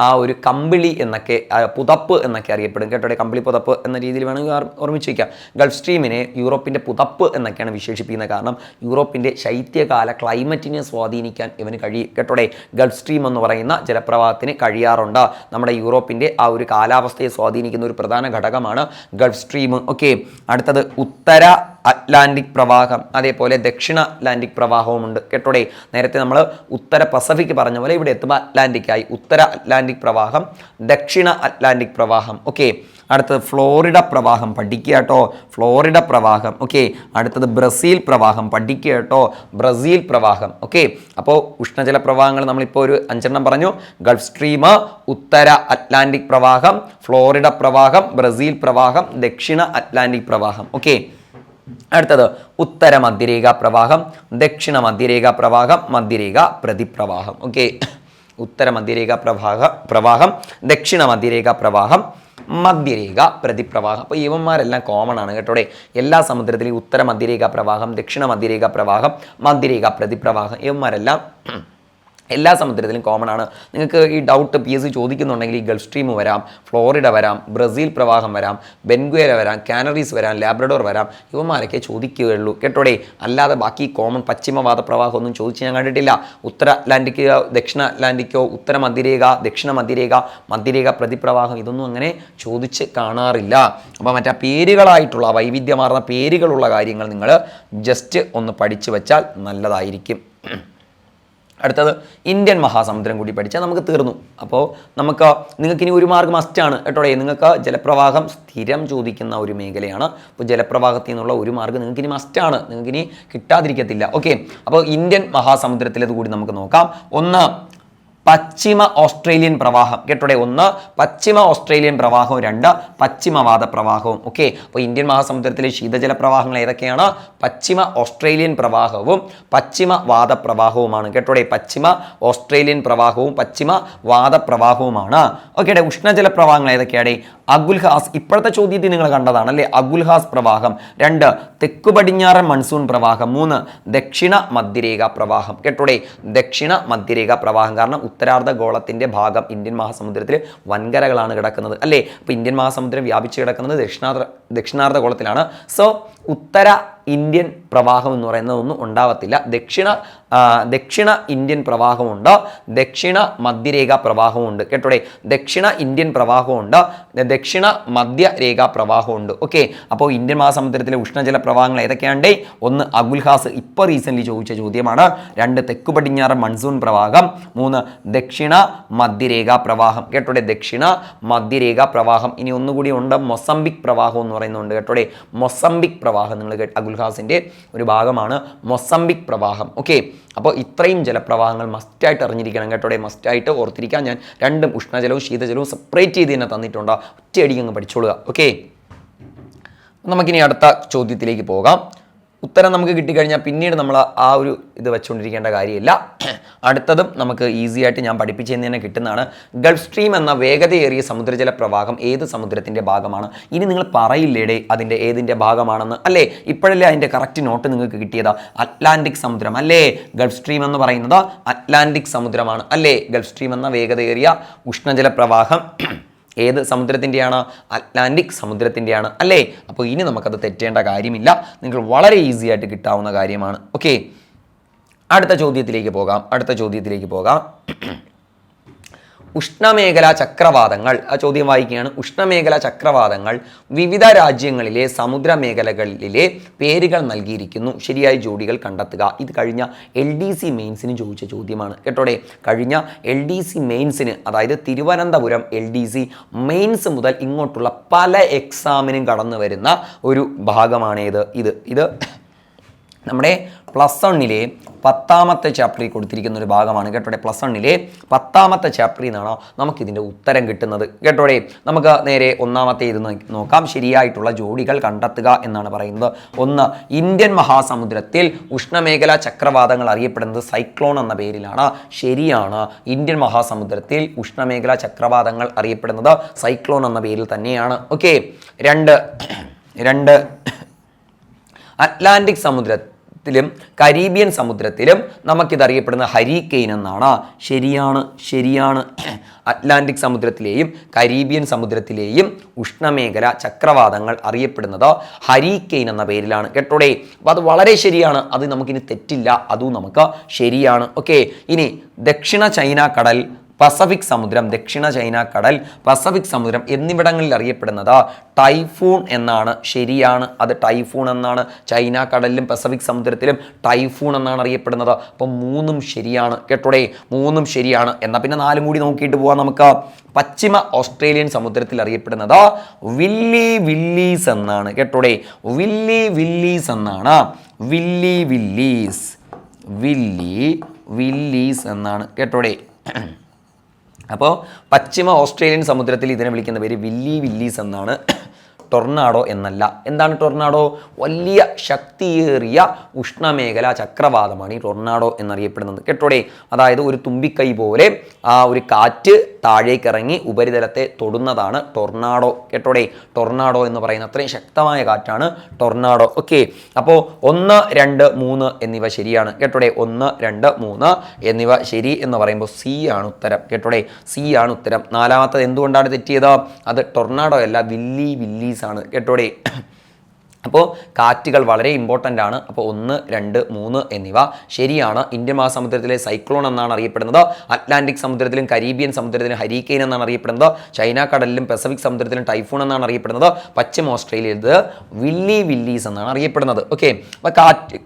ആ ഒരു കമ്പിളി എന്നൊക്കെ പുതപ്പ് എന്നൊക്കെ അറിയപ്പെടും. കേട്ടോടെ, കമ്പിളി പുതപ്പ് എന്ന രീതിയിൽ വേണമെങ്കിൽ ഓർമ്മിച്ച് വയ്ക്കാം. ഗൾഫ് സ്ട്രീമിനെ യൂറോപ്പിൻ്റെ പുതപ്പ് എന്നൊക്കെയാണ് വിശേഷിപ്പിക്കുന്നത്. കാരണം യൂറോപ്പിൻ്റെ ശൈത്യകാല ക്ലൈമറ്റിനെ സ്വാധീനിക്കാൻ ഇവന് കഴിയും. കേട്ടോടെ, ഗൾഫ് സ്ട്രീം എന്ന് പറയുന്ന ജലപ്രവാഹത്തിന് കഴിയാറുണ്ട്. നമ്മുടെ യൂറോപ്പിൻ്റെ ആ ഒരു കാലാവസ്ഥയെ സ്വാധീനിക്കുന്ന ഒരു പ്രധാന ഘടകമാണ് ഗൾഫ് സ്ട്രീം. ഓക്കെ, അടുത്തത് ഉത്തര അറ്റ്ലാന്റിക് പ്രവാഹം, അതേപോലെ ദക്ഷിണ അറ്റ്ലാന്റിക് പ്രവാഹവുമുണ്ട്. കേട്ടോടെ, നേരത്തെ നമ്മൾ ഉത്തര പസഫിക് പറഞ്ഞ പോലെ ഇവിടെ എത്തുമ്പോൾ അറ്റ്ലാന്റിക്കായി. ഉത്തര അറ്റ്ലാന്റിക് പ്രവാഹം, ദക്ഷിണ അറ്റ്ലാന്റിക് പ്രവാഹം. ഓക്കെ, അടുത്തത് ഫ്ലോറിഡ പ്രവാഹം പഠിക്കുക കേട്ടോ, ഫ്ലോറിഡ പ്രവാഹം. ഓക്കെ, അടുത്തത് ബ്രസീൽ പ്രവാഹം പഠിക്കുക കേട്ടോ, ബ്രസീൽ പ്രവാഹം. ഓക്കെ, അപ്പോൾ ഉഷ്ണജല പ്രവാഹങ്ങൾ നമ്മളിപ്പോൾ ഒരു 5 പറഞ്ഞു. ഗൾഫ് സ്ട്രീം, ഉത്തര അറ്റ്ലാന്റിക് പ്രവാഹം, ഫ്ലോറിഡ പ്രവാഹം, ബ്രസീൽ പ്രവാഹം, ദക്ഷിണ അറ്റ്ലാന്റിക് പ്രവാഹം. ഓക്കെ, അടുത്തത് ഉത്തര മധ്യരേഖ പ്രവാഹം, ദക്ഷിണ മധ്യരേഖ പ്രവാഹം, മധ്യരേഖ പ്രതിപ്രവാഹം. ഓക്കെ, ഉത്തര മധ്യരേഖ പ്രവാഹം, ദക്ഷിണ മധ്യരേഖ പ്രവാഹം, മധ്യരേഖ പ്രതിപ്രവാഹം. അപ്പോൾ ഇവന്മാരെല്ലാം കോമൺ ആണ് കേട്ടോടെ. എല്ലാ സമുദ്രത്തിലും ഉത്തര മധ്യരേഖ പ്രവാഹം, ദക്ഷിണ മധ്യരേഖ പ്രവാഹം, മധ്യരേഖ പ്രതിപ്രവാഹം ഇവന്മാരെല്ലാം എല്ലാ സമുദ്രത്തിലും കോമൺ ആണ്. നിങ്ങൾക്ക് ഈ ഡൗട്ട് PSC ചോദിക്കുന്നുണ്ടെങ്കിൽ ഈ ഗൾഫ് സ്ട്രീം വരാം, ഫ്ലോറിഡ വരാം, ബ്രസീൽ പ്രവാഹം വരാം, ബെൻഗുവേര വരാം, കാനറീസ് വരാം, ലാബ്രഡോർ വരാം, ഇവന്മാരൊക്കെ ചോദിക്കുകയുള്ളൂ കേട്ടോടെ. അല്ലാതെ ബാക്കി കോമൺ പശ്ചിമവാദ പ്രവാഹം ഒന്നും ചോദിച്ച് ഞാൻ കണ്ടിട്ടില്ല. ഉത്തര അറ്റ്ലാന്റിക്കോ ദക്ഷിണ അറ്റ്ലാന്റിക്കോ, ഉത്തര മധ്യരേഖ, ദക്ഷിണ മധ്യരേഖ, മധ്യരേഖ പ്രതിപ്രവാഹം ഇതൊന്നും അങ്ങനെ ചോദിച്ച് കാണാറില്ല. അപ്പോൾ മറ്റേ പേരുകളായിട്ടുള്ള വൈവിധ്യമാർന്ന പേരുകളുള്ള കാര്യങ്ങൾ നിങ്ങൾ ജസ്റ്റ് ഒന്ന് പഠിച്ചു വെച്ചാൽ നല്ലതായിരിക്കും. അടുത്തത് ഇന്ത്യൻ മഹാസമുദ്രം കൂടി പഠിച്ചാൽ നമുക്ക് തീർന്നു. അപ്പോൾ നിങ്ങൾക്ക് ഇനി 1 മാർക്ക് മസ്റ്റാണ് കേട്ടോടെ. നിങ്ങൾക്ക് ജലപ്രവാഹം സ്ഥിരം ചോദിക്കുന്ന ഒരു മേഖലയാണ്. അപ്പോൾ ജലപ്രവാഹത്തിൽ നിന്നുള്ള 1 മാർക്ക് നിങ്ങൾക്ക് ഇനി മസ്റ്റാണ്, നിങ്ങൾക്ക് ഇനി കിട്ടാതിരിക്കത്തില്ല. ഓക്കെ, അപ്പോൾ ഇന്ത്യൻ മഹാസമുദ്രത്തിലേത് കൂടി നമുക്ക് നോക്കാം. ഒന്ന് പശ്ചിമ ഓസ്ട്രേലിയൻ പ്രവാഹം കേട്ടോടെ. 1 പശ്ചിമ ഓസ്ട്രേലിയൻ പ്രവാഹവും 2 പശ്ചിമവാദ പ്രവാഹവും. ഓക്കെ, അപ്പോൾ ഇന്ത്യൻ മഹാസമുദ്രത്തിലെ ശീതജല പ്രവാഹങ്ങൾ ഏതൊക്കെയാണ്? പശ്ചിമ ഓസ്ട്രേലിയൻ പ്രവാഹവും പശ്ചിമവാദ പ്രവാഹവുമാണ് കേട്ടോടെ. പശ്ചിമ ഓസ്ട്രേലിയൻ പ്രവാഹവും പശ്ചിമവാദ പ്രവാഹവുമാണ്. ഓക്കെ, ഉഷ്ണജല പ്രവാഹങ്ങൾ ഏതൊക്കെയാണ്? അഗുൽഹാസ്, ഇപ്പോഴത്തെ ചോദ്യത്തിൽ നിങ്ങൾ കണ്ടതാണ് അല്ലേ, അഗുൽഹാസ് പ്രവാഹം. 2 തെക്കു പടിഞ്ഞാറൻ മൺസൂൺ പ്രവാഹം. 3 ദക്ഷിണ മധ്യരേഖ പ്രവാഹം കേട്ടോടെ. ദക്ഷിണ മധ്യരേഖ പ്രവാഹം കാരണം ഉത്തരാർദ്ധ ഗോളത്തിന്റെ ഭാഗം ഇന്ത്യൻ മഹാസമുദ്രത്തിൽ വൻകരകളാണ് കിടക്കുന്നത് അല്ലേ. അപ്പോൾ ഇന്ത്യൻ മഹാസമുദ്രം വ്യാപിച്ചു കിടക്കുന്നത് ദക്ഷിണാർദ്ധ ഗോളത്തിലാണ്. സോ ഉത്തര ഇന്ത്യൻ പ്രവാഹം എന്ന് പറയുന്നത് ഒന്നും ഉണ്ടാവത്തില്ല. ദക്ഷിണ ഇന്ത്യൻ പ്രവാഹമുണ്ട്, ദക്ഷിണ മധ്യരേഖ പ്രവാഹമുണ്ട് കേട്ടോടെ. ദക്ഷിണ ഇന്ത്യൻ പ്രവാഹമുണ്ട്, ദക്ഷിണ മധ്യരേഖ പ്രവാഹമുണ്ട്. ഓക്കെ, അപ്പോൾ ഇന്ത്യൻ മഹാസമുദ്രത്തിലെ ഉഷ്ണജല പ്രവാഹങ്ങൾ ഏതൊക്കെയാണ്? 1 അഗുൽഹാസ്, ഇപ്പോൾ റീസെന്റ് ചോദിച്ച ചോദ്യമാണ്. 2 തെക്കു പടിഞ്ഞാറൻ മൺസൂൺ പ്രവാഹം. 3 ദക്ഷിണ മധ്യരേഖ പ്രവാഹം കേട്ടോടെ. ദക്ഷിണ മധ്യരേഖ പ്രവാഹം. ഇനി ഒന്നുകൂടി ഉണ്ട്, മൊസംബിക് പ്രവാഹം എന്ന് പറയുന്നുണ്ട് കേട്ടോടെ. മൊസംബിക് പ്രവാഹം നിങ്ങൾ അഗുൽഹാസിന്റെ ഒരു ഭാഗമാണ് മൊസംബിക് പ്രവാഹം. ഓക്കെ, അപ്പോൾ ഇത്രയും ജലപ്രവാഹങ്ങൾ മസ്റ്റായിട്ട് അറിഞ്ഞിരിക്കണം കേട്ടോടെ. മസ്റ്റായിട്ട് ഓർത്തിരിക്കാൻ ഞാൻ 2 ഉഷ്ണജലവും ശീതജലവും സെപ്പറേറ്റ് ചെയ്ത് തന്നെ തന്നിട്ടുണ്ട്. ഒറ്റയടിക്ക് അങ്ങ് പഠിച്ചോളുക. ഓക്കെ, നമുക്കിനി അടുത്ത ചോദ്യത്തിലേക്ക് പോകാം. ഉത്തരം നമുക്ക് കിട്ടിക്കഴിഞ്ഞാൽ പിന്നീട് നമ്മൾ ആ ഒരു ഇത് വെച്ചുകൊണ്ടിരിക്കേണ്ട കാര്യമില്ല. അടുത്തതും നമുക്ക് ഈസി ആയിട്ട് ഞാൻ പഠിപ്പിച്ചെന്ന് തന്നെ കിട്ടുന്നതാണ്. ഗൾഫ് സ്ട്രീം എന്ന വേഗതയേറിയ സമുദ്രജല പ്രവാഹം ഏത് സമുദ്രത്തിൻ്റെ ഭാഗമാണ്? ഇനി നിങ്ങൾ പറയില്ലേടേ അതിൻ്റെ ഏതിൻ്റെ ഭാഗമാണെന്ന് അല്ലേ? ഇപ്പോഴല്ലേ അതിൻ്റെ കറക്റ്റ് നോട്ട് നിങ്ങൾക്ക് കിട്ടിയതാ? അറ്റ്ലാന്റിക് സമുദ്രം അല്ലേ? ഗൾഫ് സ്ട്രീം എന്ന് പറയുന്നത് അറ്റ്ലാന്റിക് സമുദ്രമാണ് അല്ലേ? ഗൾഫ് സ്ട്രീം എന്ന വേഗതയേറിയ ഉഷ്ണജല പ്രവാഹം ഏത് സമുദ്രത്തിൻ്റെയാണ്? അറ്റ്ലാന്റിക് സമുദ്രത്തിൻ്റെയാണ് അല്ലേ? അപ്പോൾ ഇനി നമുക്കത് തെറ്റേണ്ട കാര്യമില്ല, നിങ്ങൾക്ക് വളരെ ഈസി ആയിട്ട് കിട്ടാവുന്ന കാര്യമാണ്. ഓക്കെ, അടുത്ത ചോദ്യത്തിലേക്ക് പോകാം. ഉഷ്ണമേഖലാ ചക്രവാതങ്ങൾ, ആ ചോദ്യം വായിക്കുകയാണ്. ഉഷ്ണമേഖലാ ചക്രവാതങ്ങൾ വിവിധ രാജ്യങ്ങളിലെ സമുദ്രമേഖലകളിലെ പേരുകൾ നൽകിയിരിക്കുന്നു. ശരിയായ ജോഡികൾ കണ്ടെത്തുക. ഇത് കഴിഞ്ഞ LDC മെയിൻസിന് ചോദിച്ച ചോദ്യമാണ് കേട്ടോടെ. കഴിഞ്ഞ LDC മെയിൻസിന്, അതായത് തിരുവനന്തപുരം LDC മെയിൻസ് മുതൽ ഇങ്ങോട്ടുള്ള പല എക്സാമിനും കടന്നു വരുന്ന ഒരു ഭാഗമാണേത്. ഇത് നമ്മുടെ +1 10ാമത്തെ ചാപ്റ്ററിൽ കൊടുത്തിരിക്കുന്ന ഒരു ഭാഗമാണ് കേട്ടോടെ. +1 10ാമത്തെ ചാപ്റ്ററിൽ നിന്നാണോ നമുക്കിതിൻ്റെ ഉത്തരം കിട്ടുന്നത് കേട്ടോടെ. നമുക്ക് നേരെ 1ാമത്തെ ഇത് നോക്കാം. ശരിയായിട്ടുള്ള ജോഡികൾ കണ്ടെത്തുക എന്നാണ് പറയുന്നത്. 1 ഇന്ത്യൻ മഹാസമുദ്രത്തിൽ ഉഷ്ണമേഖലാ ചക്രവാതങ്ങൾ അറിയപ്പെടുന്നത് സൈക്ലോൺ എന്ന പേരിലാണ്. ശരിയാണ്, ഇന്ത്യൻ മഹാസമുദ്രത്തിൽ ഉഷ്ണമേഖലാ ചക്രവാതങ്ങൾ അറിയപ്പെടുന്നത് സൈക്ലോൺ എന്ന പേരിൽ തന്നെയാണ്. ഓക്കെ, 2 അറ്റ്ലാന്റിക് സമുദ്രത്തിലും കരീബിയൻ സമുദ്രത്തിലും നമുക്കിതറിയപ്പെടുന്ന ഹരിക്കെയിൻ എന്നാണ്. ശരിയാണ്. അറ്റ്ലാന്റിക് സമുദ്രത്തിലെയും കരീബിയൻ സമുദ്രത്തിലെയും ഉഷ്ണമേഖല ചക്രവാതങ്ങൾ അറിയപ്പെടുന്നത് ഹരിക്കെയിൻ എന്ന പേരിലാണ് കേട്ടോടെ. അപ്പോൾ അത് വളരെ ശരിയാണ്, അത് നമുക്കിനി തെറ്റില്ല, അതും നമുക്ക് ശരിയാണ്. ഓക്കെ, ഇനി ദക്ഷിണ ചൈന കടൽ, പസഫിക് സമുദ്രം, ദക്ഷിണ ചൈന കടൽ, പസഫിക് സമുദ്രം എന്നിവിടങ്ങളിൽ അറിയപ്പെടുന്നത് ടൈഫൂൺ എന്നാണ്. ശരിയാണ്, അത് ടൈഫൂൺ എന്നാണ്. ചൈന കടലിലും പസഫിക് സമുദ്രത്തിലും ടൈഫൂൺ എന്നാണ് അറിയപ്പെടുന്നത്. അപ്പം 3 ശരിയാണ് കേട്ടോടെ, 3 ശരിയാണ്. എന്നാൽ പിന്നെ 4 കൂടി നോക്കിയിട്ട് പോവാം നമുക്ക്. പശ്ചിമ ഓസ്ട്രേലിയൻ സമുദ്രത്തിൽ അറിയപ്പെടുന്നത് വില്ലി വില്ലീസ് എന്നാണ് കേട്ടോടെ, വില്ലി വില്ലീസ് എന്നാണ്. വില്ലി വില്ലീസ്, വില്ലി വില്ലീസ് എന്നാണ് കേട്ടോടെ. അപ്പോൾ പശ്ചിമ ഓസ്ട്രേലിയൻ സമുദ്രത്തിൽ ഇതിനെ വിളിക്കുന്ന പേര് വില്ലി വില്ലീസ് എന്നാണ്. ടൊർണാഡോ എന്നല്ല. എന്താണ് ടൊർണാഡോ? വലിയ ശക്തിയേറിയ ഉഷ്ണമേഖലാ ചക്രവാതമാണ് ഈ ടൊർണാഡോ എന്നറിയപ്പെടുന്നത് കേട്ടോടെ. അതായത് ഒരു തുമ്പിക്കൈ പോലെ ആ ഒരു കാറ്റ് താഴേക്കിറങ്ങി ഉപരിതലത്തെ തൊടുന്നതാണ് ടൊർണാഡോ കേട്ടോടെ. ടൊർണാഡോ എന്ന് പറയുന്ന അത്രയും ശക്തമായ കാറ്റാണ് ടൊർണാഡോ. ഓക്കെ, അപ്പോൾ 1, 2, 3 എന്നിവ ശരിയാണ് കേട്ടോടെ. 1, 2, 3 എന്നിവ ശരി എന്ന് പറയുമ്പോൾ സി ആണ് ഉത്തരം കേട്ടോടെ. സി ആണ് ഉത്തരം. 4-മത്തത് എന്തുകൊണ്ടാണ് തെറ്റിയത്? അത് ടൊർണാഡോ അല്ല, വില്ലി വില്ലീസ് ആണ് കേട്ടോടെ. അപ്പോൾ കാറ്റുകൾ വളരെ ഇമ്പോർട്ടൻ്റ് ആണ്. അപ്പോൾ 1, 2, 3 എന്നിവ ശരിയാണ്. ഇന്ത്യൻ മഹാസമുദ്രത്തിലെ സൈക്ലോൺ എന്നാണ് അറിയപ്പെടുന്നത്. അറ്റ്ലാന്റിക് സമുദ്രത്തിലും കരീബിയൻ സമുദ്രത്തിലും ഹരിക്കെയിൻ എന്നാണ് അറിയപ്പെടുന്നത്. ചൈന കടലിലും പസഫിക് സമുദ്രത്തിലും ടൈഫൂൺ എന്നാണ് അറിയപ്പെടുന്നത്. പശ്ചിമ ഓസ്ട്രേലിയയിൽ ഇത് വില്ലി വില്ലീസ് എന്നാണ് അറിയപ്പെടുന്നത്. ഓക്കെ, അപ്പോൾ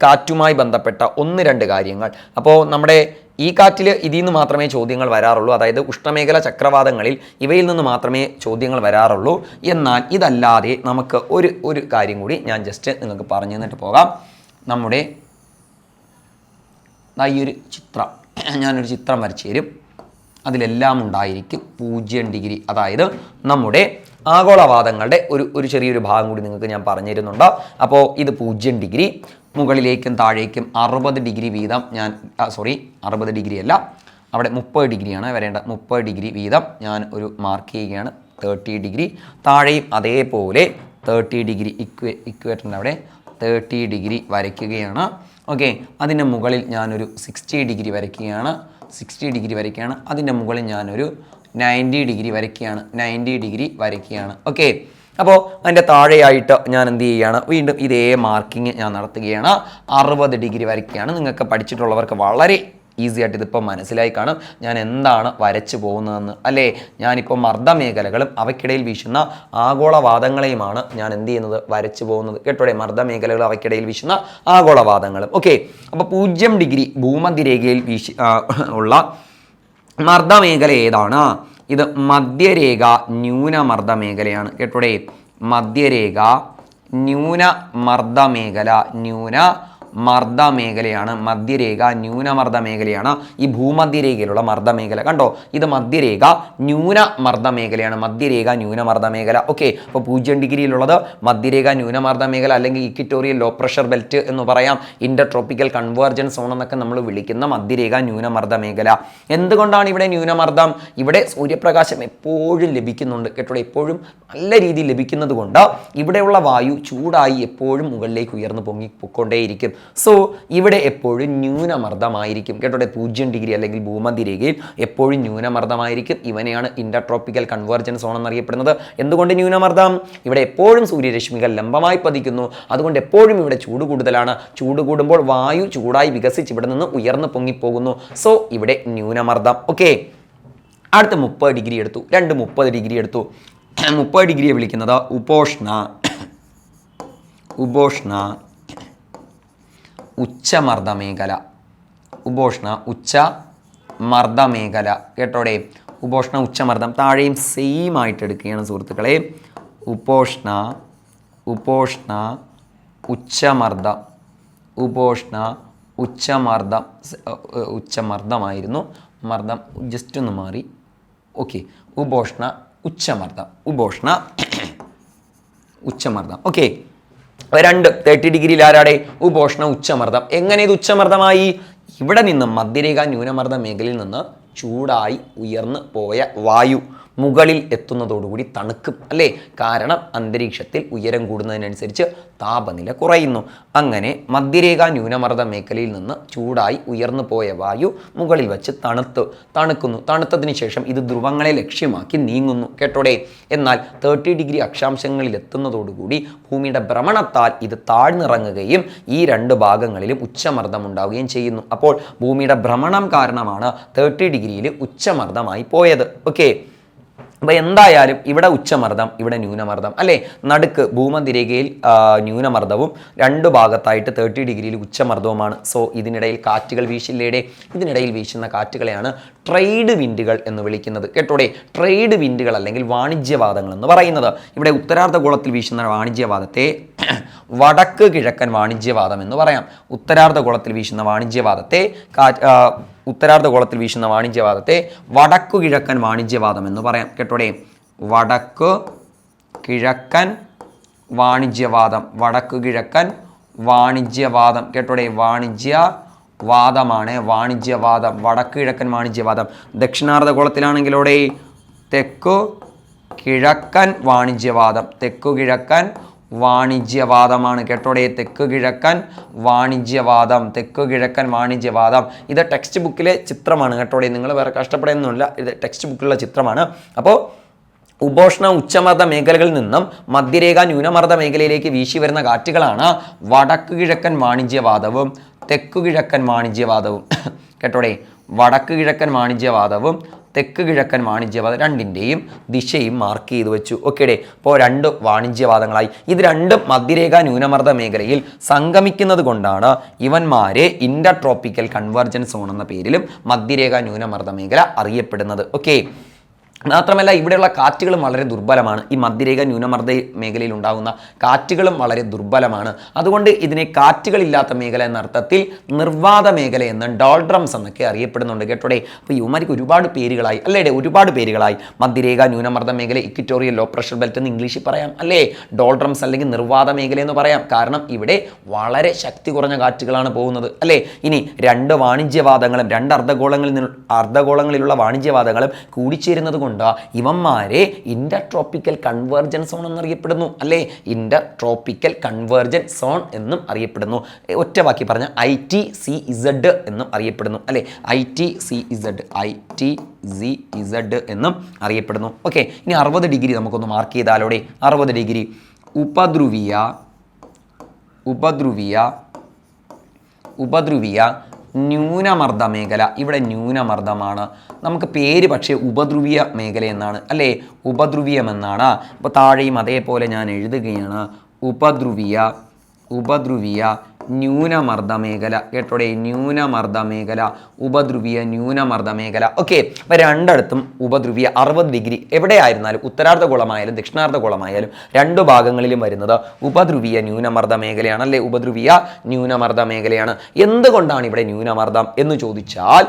കാറ്റുമായി ബന്ധപ്പെട്ട 1-2 കാര്യങ്ങൾ. അപ്പോൾ നമ്മുടെ ഈ കാറ്റിൽ ഇതിൽ നിന്ന് മാത്രമേ ചോദ്യങ്ങൾ വരാറുള്ളൂ. അതായത് ഉഷ്ണമേഖല ചക്രവാതങ്ങളിൽ ഇവയിൽ നിന്ന് മാത്രമേ ചോദ്യങ്ങൾ വരാറുള്ളൂ. എന്നാൽ ഇതല്ലാതെ നമുക്ക് ഒരു കാര്യം കൂടി ഞാൻ ജസ്റ്റ് നിങ്ങൾക്ക് പറഞ്ഞു തന്നിട്ട് പോകാം. നമ്മുടെ ഈ ഒരു ചിത്രം, ഞാനൊരു ചിത്രം വരച്ചു തരും. അതിലെല്ലാം ഉണ്ടായിരിക്കും 0 ഡിഗ്രി. അതായത് നമ്മുടെ ആഗോളവാദങ്ങളുടെ ഒരു ചെറിയൊരു ഭാഗം കൂടി നിങ്ങൾക്ക് ഞാൻ പറഞ്ഞു തരുന്നുണ്ട്. അപ്പോൾ ഇത് 0 ഡിഗ്രി, മുകളിലേക്കും താഴേക്കും 60 ഡിഗ്രി വീതം ഞാൻ 60 ഡിഗ്രി അല്ല, അവിടെ 30 ഡിഗ്രിയാണ് വരേണ്ടത്. 30 ഡിഗ്രി വീതം ഞാൻ ഒരു മാർക്ക് ചെയ്യുകയാണ്. 30 ഡിഗ്രി താഴെയും അതേപോലെ 30 ഡിഗ്രി ഇക്വേറ്ററിൻ്റെ അവിടെ 30 ഡിഗ്രി വരയ്ക്കുകയാണ്. ഓക്കെ, അതിൻ്റെ മുകളിൽ ഞാനൊരു 60 ഡിഗ്രി വരയ്ക്കുകയാണ്. 60 ഡിഗ്രി വരയ്ക്കുകയാണ്. അതിൻ്റെ മുകളിൽ ഞാനൊരു 90 ഡിഗ്രി വരയ്ക്കുകയാണ്. 90 ഡിഗ്രി വരയ്ക്കുകയാണ്. ഓക്കെ, അപ്പോൾ അതിൻ്റെ താഴെയായിട്ട് ഞാൻ എന്ത് ചെയ്യുകയാണ്? വീണ്ടും ഇതേ മാർക്കിങ് ഞാൻ നടത്തുകയാണ്. 60 ഡിഗ്രി വരയ്ക്കുകയാണ്. നിങ്ങൾക്ക് പഠിച്ചിട്ടുള്ളവർക്ക് വളരെ ഈസി ആയിട്ട് ഇതിപ്പോൾ മനസ്സിലായി കാണും ഞാൻ എന്താണ് വരച്ചു പോകുന്നതെന്ന് അല്ലേ. ഞാനിപ്പോൾ മർദ്ദമേഖലകളും അവയ്ക്കിടയിൽ വീശുന്ന ആഗോളവാദങ്ങളെയുമാണ് ഞാൻ എന്ത് ചെയ്യുന്നത്? വരച്ചു പോകുന്നത് കേട്ടോടെ. മർദ്ദമേഖലകളും അവയ്ക്കിടയിൽ വീശുന്ന ആഗോളവാദങ്ങളും. ഓക്കെ, അപ്പോൾ 0 ഡിഗ്രി ഭൂമധ്യരേഖയിൽ ഉള്ള മർദ്ദമേഖല ഏതാണ്? ഇത് മധ്യരേഖ ന്യൂനമർദ്ദ മേഖലയാണ് കേട്ടോടെ. മധ്യരേഖ ന്യൂനമർദ്ദ മേഖലയാണ്. മധ്യരേഖ ന്യൂനമർദ്ദ മേഖലയാണ് ഈ ഭൂമധ്യരേഖയിലുള്ള മർദ്ദമേഖല. കണ്ടോ, ഇത് മധ്യരേഖ ന്യൂനമർദ്ദ മേഖലയാണ്. മധ്യരേഖ ന്യൂനമർദ്ദ മേഖല. ഓക്കെ, അപ്പോൾ 0 ഡിഗ്രിയിലുള്ളത് മധ്യരേഖ ന്യൂനമർദ്ദ മേഖല, അല്ലെങ്കിൽ ഇക്വിറ്റോറിയൽ ലോ പ്രഷർ ബെൽറ്റ് എന്ന് പറയാം. ഇന്റർ ട്രോപ്പിക്കൽ കൺവേർജൻസ് സോൺ എന്നൊക്കെ നമ്മൾ വിളിക്കുന്ന മധ്യരേഖ ന്യൂനമർദ്ദ മേഖല. എന്തുകൊണ്ടാണ് ഇവിടെ ന്യൂനമർദ്ദം? ഇവിടെ സൂര്യപ്രകാശം എപ്പോഴും ലഭിക്കുന്നുണ്ട് കേട്ടോ. എപ്പോഴും നല്ല രീതിയിൽ ലഭിക്കുന്നത് കൊണ്ട് ഇവിടെയുള്ള വായു ചൂടായി എപ്പോഴും മുകളിലേക്ക് ഉയർന്നു പൊക്കൊണ്ടേയിരിക്കും. സോ ഇവിടെ എപ്പോഴും ന്യൂനമർദ്ദമായിരിക്കും കേട്ടോടെ. 0 ഡിഗ്രി അല്ലെങ്കിൽ ഭൂമധ്യരേഖയിൽ എപ്പോഴും ന്യൂനമർദ്ദമായിരിക്കും. ഇവനെയാണ് ഇന്റർട്രോപ്പിക്കൽ കൺവേർജൻസ് സോൺ എന്നറിയപ്പെടുന്നത്. എന്തുകൊണ്ട് ന്യൂനമർദ്ദം? ഇവിടെ എപ്പോഴും സൂര്യരശ്മികൾ ലംബമായി പതിക്കുന്നു. അതുകൊണ്ട് എപ്പോഴും ഇവിടെ ചൂട് കൂടുതലാണ്. ചൂട് കൂടുമ്പോൾ വായു ചൂടായി വികസിച്ച് ഇവിടെ നിന്ന് ഉയർന്നു പൊങ്ങിപ്പോകുന്നു. സോ ഇവിടെ ന്യൂനമർദ്ദം. ഓക്കെ, അടുത്ത 30 ഡിഗ്രി എടുത്തു. 30 ഡിഗ്രി എടുത്തു. 30 ഡിഗ്രിയെ വിളിക്കുന്നത് ഉപോഷ്ണ ഉച്ചമർദ്ദ മേഖല. ഉച്ചമർദ്ദ മേഖല കേട്ടോടെ. ഉപോഷ്ണ ഉച്ചമർദ്ദം താഴെയും സെയിം ആയിട്ട് എടുക്കുകയാണ് സുഹൃത്തുക്കളെ. ഉപോഷ്ണ ഉച്ചമർദ്ദം. ഉച്ചമർദ്ദമായിരുന്നു. മർദ്ദം ജസ്റ്റ് ഒന്ന് മാറി. ഓക്കെ, ഉപോഷ്ണ ഉച്ചമർദ്ദം. ഓക്കെ, 30 ഡിഗ്രിയിൽ ആരാടെ? ഉപോഷ്ണ ഉച്ചമർദ്ദം. എങ്ങനെ ഇത് ഉച്ചമർദ്ദമായി? ഇവിടെ നിന്ന് മധ്യരേഖ ന്യൂനമർദ്ദ മേഖലയിൽ നിന്ന് ചൂടായി ഉയർന്നു പോയ വായു മുകളിൽ എത്തുന്നതോടുകൂടി തണുക്കും അല്ലേ. കാരണം അന്തരീക്ഷത്തിൽ ഉയരം കൂടുന്നതിനനുസരിച്ച് താപനില കുറയുന്നു. അങ്ങനെ മധ്യരേഖ ന്യൂനമർദ്ദ മേഖലയിൽ നിന്ന് ചൂടായി ഉയർന്നു പോയ വായു മുകളിൽ വെച്ച് തണുക്കുന്നു. തണുത്തതിന് ശേഷം ഇത് ധ്രുവങ്ങളെ ലക്ഷ്യമാക്കി നീങ്ങുന്നു കേട്ടോടെ. എന്നാൽ 30 ഡിഗ്രി അക്ഷാംശങ്ങളിൽ എത്തുന്നതോടുകൂടി ഭൂമിയുടെ ഭ്രമണത്താൽ ഇത് താഴ്ന്നിറങ്ങുകയും ഈ 2 ഭാഗങ്ങളിലും ഉച്ചമർദ്ദം ഉണ്ടാവുകയും ചെയ്യുന്നു. അപ്പോൾ ഭൂമിയുടെ ഭ്രമണം കാരണമാണ് 30 ഡിഗ്രി ഡിഗ്രിയിൽ ഉച്ചമർദ്ദമായി പോയത്. ഓക്കെ, അപ്പോൾ എന്തായാലും ഇവിടെ ഉച്ചമർദ്ദം, ഇവിടെ ന്യൂനമർദ്ദം അല്ലേ. നടുക്ക് ഭൂമധ്യരേഖയിൽ ന്യൂനമർദ്ദവും രണ്ട് ഭാഗത്തായിട്ട് 30 ഡിഗ്രിയിൽ ഉച്ചമർദ്ദവുമാണ്. സോ ഇതിനിടയിൽ കാറ്റുകൾ വീശില്ലേടെ. ഇതിനിടയിൽ വീശുന്ന കാറ്റുകളെയാണ് ട്രേഡ് വിൻഡുകൾ എന്ന് വിളിക്കുന്നത്. കേട്ടോടെ, ട്രേഡ് വിൻഡുകൾ അല്ലെങ്കിൽ വാണിജ്യവാദങ്ങൾ എന്ന് പറയുന്നത്. ഇവിടെ ഉത്തരാർദ്ധഗോളത്തിൽ വീശുന്ന വാണിജ്യവാദത്തെ വടക്ക് കിഴക്കൻ വാണിജ്യവാദം എന്ന് പറയാം. ഉത്തരാർദ്ധഗോളത്തിൽ വീശുന്ന വാണിജ്യവാദത്തെ വടക്കു കിഴക്കൻ വാണിജ്യവാദം എന്ന് പറയാം. കേട്ടോടെ, വടക്കു കിഴക്കൻ വാണിജ്യവാദം, വടക്കു കിഴക്കൻ വാണിജ്യവാദം. കേട്ടോടെ, വാണിജ്യവാദമാണ് വാണിജ്യവാദം, വടക്കു കിഴക്കൻ വാണിജ്യവാദം. ദക്ഷിണാർദ്ധഗോളത്തിലാണെങ്കിലോടെ തെക്കു കിഴക്കൻ വാണിജ്യവാദം, തെക്കു കിഴക്കൻ വാണിജ്യവാദമാണ്. കേട്ടോടെ, തെക്കു കിഴക്കൻ വാണിജ്യവാദം, തെക്കു കിഴക്കൻ വാണിജ്യവാദം. ഇത് ടെക്സ്റ്റ് ബുക്കിലെ ചിത്രമാണ്. കേട്ടോടെ, നിങ്ങൾ വേറെ കഷ്ടപ്പെടാനൊന്നുമില്ല, ഇത് ടെക്സ്റ്റ് ബുക്കിലുള്ള ചിത്രമാണ്. അപ്പോൾ ഉപോഷ്ണ ഉച്ചമർദ്ദ മേഖലകളിൽ നിന്നും മധ്യരേഖ ന്യൂനമർദ്ദ മേഖലയിലേക്ക് വീശി വരുന്ന കാറ്റുകളാണ് വടക്കു കിഴക്കൻ വാണിജ്യവാദവും തെക്കു കിഴക്കൻ വാണിജ്യവാദവും. കേട്ടോടെ, വടക്കു കിഴക്കൻ വാണിജ്യവാദവും തെക്ക് കിഴക്കൻ വാണിജ്യവാദം രണ്ടിൻ്റെയും ദിശയും മാർക്ക് ചെയ്ത് വെച്ചു. ഓക്കേടെ, അപ്പോൾ രണ്ട് വാണിജ്യവാദങ്ങളായി. ഇത് രണ്ടും മധ്യരേഖ ന്യൂനമർദ്ദ മേഖലയിൽ സംഗമിക്കുന്നത് കൊണ്ടാണ് ഇവന്മാരെ ഇന്റർ ട്രോപ്പിക്കൽ കൺവെർജൻസ് സോൺ എന്ന പേരിലും മധ്യരേഖ ന്യൂനമർദ്ദ മേഖല അറിയപ്പെടുന്നത്. ഓക്കെ, മാത്രമല്ല ഇവിടെയുള്ള കാറ്റുകളും വളരെ ദുർബലമാണ്. ഈ മധ്യരേഖ ന്യൂനമർദ്ദ മേഖലയിൽ ഉണ്ടാകുന്ന കാറ്റുകളും വളരെ ദുർബലമാണ്. അതുകൊണ്ട് ഇതിനെ കാറ്റുകളില്ലാത്ത മേഖല എന്ന അർത്ഥത്തിൽ നിർവാത മേഖല എന്ന് ഡോൾഡ്രംസ് എന്നൊക്കെ അറിയപ്പെടുന്നുണ്ട്. കേട്ടോടെ, അപ്പോൾ യുവമാർക്ക് ഒരുപാട് പേരുകളായി അല്ലേ, ഒരുപാട് പേരുകളായി. മധ്യരേഖ ന്യൂനമർദ്ദ മേഖല ഇക്വിറ്റോറിയൽ ലോ പ്രഷർ ബെൽറ്റ് എന്ന് ഇംഗ്ലീഷിൽ പറയാം അല്ലേ, ഡോൾഡ്രംസ് അല്ലെങ്കിൽ നിർവാത മേഖല എന്ന് പറയാം. കാരണം ഇവിടെ വളരെ ശക്തി കുറഞ്ഞ കാറ്റുകളാണ് പോകുന്നത് അല്ലേ. ഇനി രണ്ട് വാണിജ്യവാദങ്ങളും രണ്ട് അർദ്ധഗോളങ്ങളിലുള്ള വാണിജ്യവാദങ്ങളും കൂടിച്ചേരുന്നത് കൊണ്ട് ഇവന്മാരെ ഇന്റർ ട്രോപ്പിക്കൽ കൺവേർജൻസ് സോൺ എന്നറിയപ്പെടുന്നു അല്ലേ, ഇന്റർ ട്രോപ്പിക്കൽ കൺവേർജൻസ് സോൺ എന്നും അറിയപ്പെടുന്നു. ഒറ്റ വാക്കി പറഞ്ഞ ITCZ എന്നും അറിയപ്പെടുന്നു അല്ലേ, ITCZ എന്നും അറിയപ്പെടുന്നു. ഓക്കെ, ഇനി 60 ഡിഗ്രി നമുക്കൊന്ന് മാർക്ക് ചെയ്താലോടെ. 60 ഡിഗ്രി ഉപദ്രുവീയ ന്യൂനമർദ്ദ മേഖല. ഇവിടെ ന്യൂനമർദ്ദമാണ്. നമുക്ക് പേര് പക്ഷേ ഉപദ്രുവീയ മേഖല എന്നാണ് അല്ലേ, ഉപദ്രുവീയമെന്നാണ്. അപ്പോൾ താഴെയും അതേപോലെ ഞാൻ എഴുതുകയാണ്, ഉപദ്രുവീയ ന്യൂനമർദ്ദ മേഖല. കേട്ടോടെ, ന്യൂനമർദ്ദ മേഖല, ഉപദ്രുവീയ ന്യൂനമർദ്ദ മേഖല. ഓക്കെ, അപ്പോൾ രണ്ടിടത്തും ഉപദ്രുവീയ 60 ഡിഗ്രി എവിടെയായിരുന്നാലും ഉത്തരാർദ്ധഗോളമായാലും ദക്ഷിണാർദ്ധഗോളമായാലും രണ്ട് ഭാഗങ്ങളിലും വരുന്നത് ഉപദ്രുവീയ ന്യൂനമർദ്ദ മേഖലയാണ് അല്ലേ, ഉപദ്രുവീയ ന്യൂനമർദ്ദ മേഖലയാണ്. എന്തുകൊണ്ടാണ് ഇവിടെ ന്യൂനമർദ്ദം എന്ന് ചോദിച്ചാൽ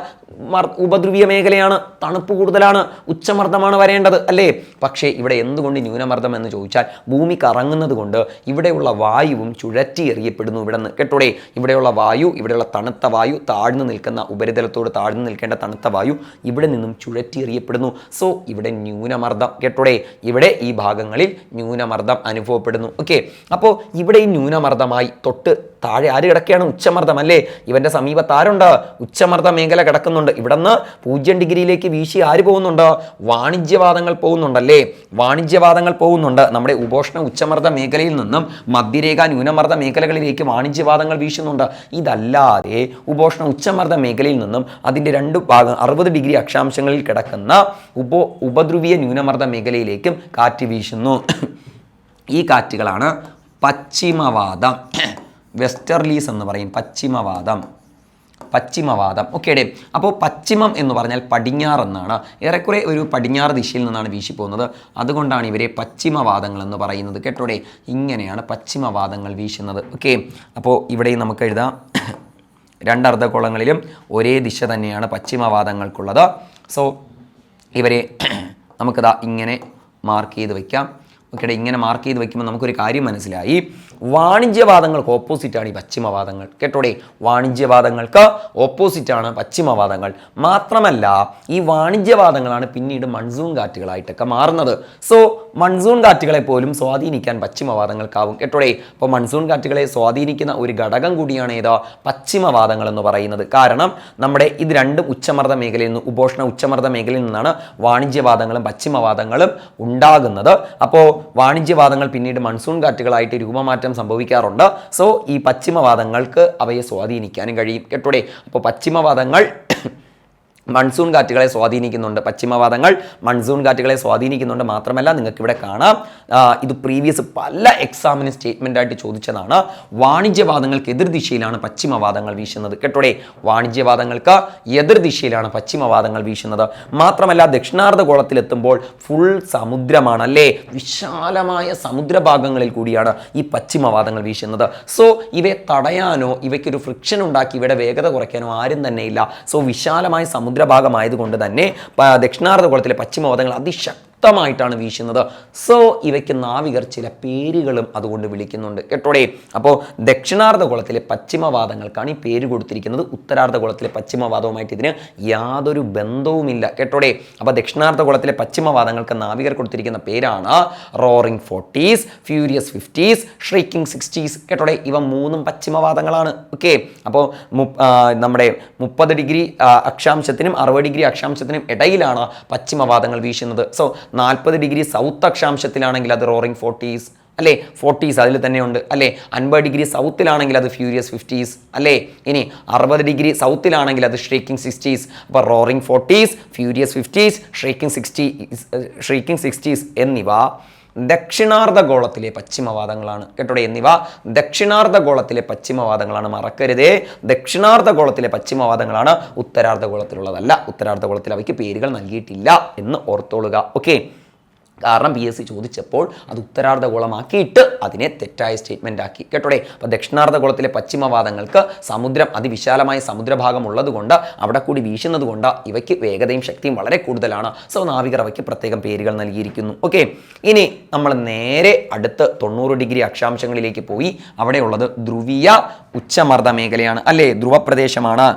ഉപദ്രുവീയ മേഖലയാണ്, തണുപ്പ് കൂടുതലാണ്, ഉച്ചമർദ്ദമാണ് വരേണ്ടത് അല്ലേ. പക്ഷേ ഇവിടെ എന്തുകൊണ്ട് ന്യൂനമർദ്ദം എന്ന് ചോദിച്ചാൽ ഭൂമി കറങ്ങുന്നത് കൊണ്ട് ഇവിടെയുള്ള വായുവും ചുഴറ്റി എറിയപ്പെടുന്നു. ഇവിടെ നിന്ന് കേട്ടോടെ, ഇവിടെയുള്ള വായു, ഇവിടെയുള്ള തണുത്ത വായു താഴ്ന്നു നിൽക്കുന്ന ഉപരിതലത്തോട് താഴ്ന്നു നിൽക്കേണ്ട തണുത്ത വായു ഇവിടെ നിന്നും ചുഴറ്റി എറിയപ്പെടുന്നു. സോ ഇവിടെ ന്യൂനമർദ്ദം. കേട്ടോടെ, ഇവിടെ ഈ ഭാഗങ്ങളിൽ ന്യൂനമർദ്ദം അനുഭവപ്പെടുന്നു. ഓക്കെ, അപ്പോൾ ഇവിടെ ഈ ന്യൂനമർദ്ദമായി തൊട്ട് താഴെ ആര് കിടക്കുകയാണ്, ഉച്ചമർദ്ദം അല്ലേ. ഇവന്റെ സമീപത്ത് ആരുണ്ട്, ഉച്ചമർദ്ദ മേഖല കിടക്കുന്നുണ്ട്. ഇവിടെ നിന്ന് 0 ഡിഗ്രിയിലേക്ക് വീശി ആര് പോകുന്നുണ്ട്, വാണിജ്യവാദങ്ങൾ പോകുന്നുണ്ടല്ലേ, വാണിജ്യവാദങ്ങൾ പോകുന്നുണ്ട്. നമ്മുടെ ഉപോഷ്ണ ഉച്ചമർദ്ദ മേഖലയിൽ നിന്നും മധ്യരേഖ ന്യൂനമർദ്ദ മേഖലകളിലേക്ക് വാണിജ്യവാദങ്ങൾ വീശുന്നുണ്ട്. ഇതല്ലാതെ ഉപോഷ്ണ ഉച്ചമർദ്ദ മേഖലയിൽ നിന്നും അതിൻ്റെ രണ്ട് ഭാഗം 60 ഡിഗ്രി അക്ഷാംശങ്ങളിൽ കിടക്കുന്ന ഉപദ്രുവീയ ന്യൂനമർദ്ദ മേഖലയിലേക്കും കാറ്റ് വീശുന്നു. ഈ കാറ്റുകളാണ് പശ്ചിമവാദം, വെസ്റ്റർലീസ് എന്ന് പറയും, പശ്ചിമവാദം. ഓക്കേടെ, അപ്പോൾ പശ്ചിമം എന്ന് പറഞ്ഞാൽ പടിഞ്ഞാറെന്നാണ്. ഏറെക്കുറെ ഒരു പടിഞ്ഞാറ് ദിശയിൽ നിന്നാണ് വീശിപ്പോകുന്നത്. അതുകൊണ്ടാണ് ഇവരെ പശ്ചിമവാദങ്ങൾ എന്ന് പറയുന്നത്. കേട്ടോടെ, ഇങ്ങനെയാണ് പശ്ചിമവാദങ്ങൾ വീശുന്നത്. ഓക്കെ, അപ്പോൾ ഇവിടെയും നമുക്ക് എഴുതാം, രണ്ട് അർദ്ധഗോളങ്ങളിലും ഒരേ ദിശ തന്നെയാണ് പശ്ചിമവാദങ്ങൾക്കുള്ളത്. സോ ഇവരെ നമുക്കിതാ ഇങ്ങനെ മാർക്ക് ചെയ്ത് വയ്ക്കാം. ഓക്കെ, ഇങ്ങനെ മാർക്ക് ചെയ്ത് വയ്ക്കുമ്പോൾ നമുക്കൊരു കാര്യം മനസ്സിലായി, വാണിജ്യവാദങ്ങൾക്ക് ഓപ്പോസിറ്റാണ് ഈ പശ്ചിമവാദങ്ങൾ. കേട്ടോടെ, വാണിജ്യവാദങ്ങൾക്ക് ഓപ്പോസിറ്റാണ് പശ്ചിമവാദങ്ങൾ. മാത്രമല്ല ഈ വാണിജ്യവാദങ്ങളാണ് പിന്നീട് മൺസൂൺ കാറ്റുകളായിട്ടൊക്കെ മാറുന്നത്. സോ മൺസൂൺ കാറ്റുകളെ പോലും സ്വാധീനിക്കാൻ പശ്ചിമവാദങ്ങൾക്കാവും. കേട്ടോടെ, അപ്പോൾ മൺസൂൺ കാറ്റുകളെ സ്വാധീനിക്കുന്ന ഒരു ഘടകം കൂടിയാണ് ഏതാ, പശ്ചിമവാദങ്ങൾ എന്ന് പറയുന്നത്. കാരണം നമ്മുടെ ഇത് രണ്ടും ഉച്ചമർദ്ദ മേഖലയിൽ നിന്ന്, ഉപോഷ്ണ ഉച്ചമർദ്ദ മേഖലയിൽ നിന്നാണ് വാണിജ്യവാദങ്ങളും പശ്ചിമവാദങ്ങളും ഉണ്ടാകുന്നത്. അപ്പോൾ വാണിജ്യവാദങ്ങൾ പിന്നീട് മൺസൂൺ കാറ്റുകളായിട്ട് രൂപമാറ്റം സംഭവിക്കാറുണ്ട്. സോ ഈ പശ്ചിമവാദങ്ങൾക്ക് അവയെ സ്വാധീനിക്കാനും കഴിയും. കേട്ടോടെ, അപ്പോൾ പശ്ചിമവാദങ്ങൾ മൺസൂൺ കാറ്റുകളെ സ്വാധീനിക്കുന്നുണ്ട്. പശ്ചിമവാദങ്ങൾ മൺസൂൺ കാറ്റുകളെ സ്വാധീനിക്കുന്നുണ്ട്. മാത്രമല്ല നിങ്ങൾക്ക് ഇവിടെ കാണാം, ഇത് പ്രീവിയസ് പല എക്സാമിന് സ്റ്റേറ്റ്മെൻ്റ് ആയിട്ട് ചോദിച്ചതാണ്. വാണിജ്യവാദങ്ങൾക്ക് എതിർദിശയിലാണ് പശ്ചിമവാദങ്ങൾ വീശുന്നത്. കേട്ടോടെ, വാണിജ്യവാദങ്ങൾക്ക് എതിർദിശയിലാണ് പശ്ചിമവാദങ്ങൾ വീശുന്നത്. മാത്രമല്ല ദക്ഷിണാർദ്ധഗോളത്തിലെത്തുമ്പോൾ ഫുൾ സമുദ്രമാണ് അല്ലേ, വിശാലമായ സമുദ്രഭാഗങ്ങളിൽ കൂടിയാണ് ഈ പശ്ചിമവാദങ്ങൾ വീശുന്നത്. സോ ഇവയെ തടയാനോ ഇവയ്ക്കൊരു ഫ്രിക്ഷൻ ഉണ്ടാക്കി ഇവയുടെ വേഗത കുറയ്ക്കാനോ ആരും തന്നെ ഇല്ല. സോ വിശാലമായ സമുദ്രഭാഗമായതുകൊണ്ട് തന്നെ ദക്ഷിണാർദ്ധഗോളത്തിലെ പശ്ചിമവാദങ്ങൾ അതിശക്തമായിട്ടാണ് വീശുന്നത്. സോ ഇവയ്ക്ക് നാവികർ ചില പേരുകളും അതുകൊണ്ട് വിളിക്കുന്നുണ്ട്. കേട്ടോടെ, അപ്പോൾ ദക്ഷിണാർദ്ധഗോളത്തിലെ പശ്ചിമവാദങ്ങൾക്കാണ് ഈ പേര് കൊടുത്തിരിക്കുന്നത്. ഉത്തരാർദ്ധഗോളത്തിലെ പശ്ചിമവാദവുമായിട്ട് ഇതിന് യാതൊരു ബന്ധവുമില്ല. കേട്ടോടെ, അപ്പോൾ ദക്ഷിണാർദ്ധഗോളത്തിലെ പശ്ചിമവാദങ്ങൾക്ക് നാവികർ കൊടുത്തിരിക്കുന്ന പേരാണ് roaring 40s, furious 50s, shrieking 60s. കേട്ടോടെ, ഇവ മൂന്നും പശ്ചിമവാദങ്ങളാണ്. ഓക്കെ, അപ്പോൾ നമ്മുടെ 30 ഡിഗ്രി അക്ഷാംശത്തിനും 60 ഡിഗ്രി അക്ഷാംശത്തിനും ഇടയിലാണ് പശ്ചിമവാദങ്ങൾ വീശുന്നത്. സോ 40 ഡിഗ്രി സൗത്ത് അക്ഷാംശത്തിലാണെങ്കിൽ അത് റോറിംഗ് 40s അല്ലേ, 40s അതിൽ തന്നെയുണ്ട് അല്ലേ. 50 ഡിഗ്രി സൗത്തിലാണെങ്കിൽ അത് ഫ്യൂരിയസ് 50s അല്ലേ. ഇനി 60 ഡിഗ്രി സൗത്തിലാണെങ്കിൽ അത് ഷ്രീക്കിംഗ് 60s. അപ്പോൾ roaring 40s, furious 50s, shrieking 60s എന്നിവ ദക്ഷിണാർദ്ധഗോളത്തിലെ പശ്ചിമവാദങ്ങളാണ്. കേട്ടോടെ, എന്നിവ ദക്ഷിണാർദ്ധഗോളത്തിലെ പശ്ചിമവാദങ്ങളാണ്. മറക്കരുതേ, ദക്ഷിണാർദ്ധഗോളത്തിലെ പശ്ചിമവാദങ്ങളാണ്, ഉത്തരാർദ്ധഗോളത്തിലുള്ളതല്ല. ഉത്തരാർദ്ധഗോളത്തിൽ അവയ്ക്ക് പേരുകൾ നൽകിയിട്ടില്ല എന്ന് ഓർത്തോളുക. ഓക്കെ, കാരണം PSC ചോദിച്ചപ്പോൾ അത് ഉത്തരാർദ്ധഗോളമാക്കിയിട്ട് അതിനെ തെറ്റായ സ്റ്റേറ്റ്മെൻ്റ് ആക്കി. കേട്ടോടെ, അപ്പോൾ ദക്ഷിണാർദ്ധഗോളത്തിലെ പശ്ചിമവാദങ്ങൾക്ക് സമുദ്രം, അതിവിശാലമായ സമുദ്രഭാഗം ഉള്ളതുകൊണ്ട് അവിടെ കൂടി വീശുന്നത് കൊണ്ട് ഇവയ്ക്ക് വേഗതയും ശക്തിയും വളരെ കൂടുതലാണ്. സോ നാവികർ അവയ്ക്ക് പ്രത്യേകം പേരുകൾ നൽകിയിരിക്കുന്നു. ഓക്കെ, ഇനി നമ്മൾ നേരെ അടുത്ത് 90 ഡിഗ്രി അക്ഷാംശങ്ങളിലേക്ക് പോയി. അവിടെയുള്ളത് ധ്രുവീയ ഉച്ചമർദ്ദ മേഖലയാണ് അല്ലേ. ധ്രുവപ്രദേശമാണ്,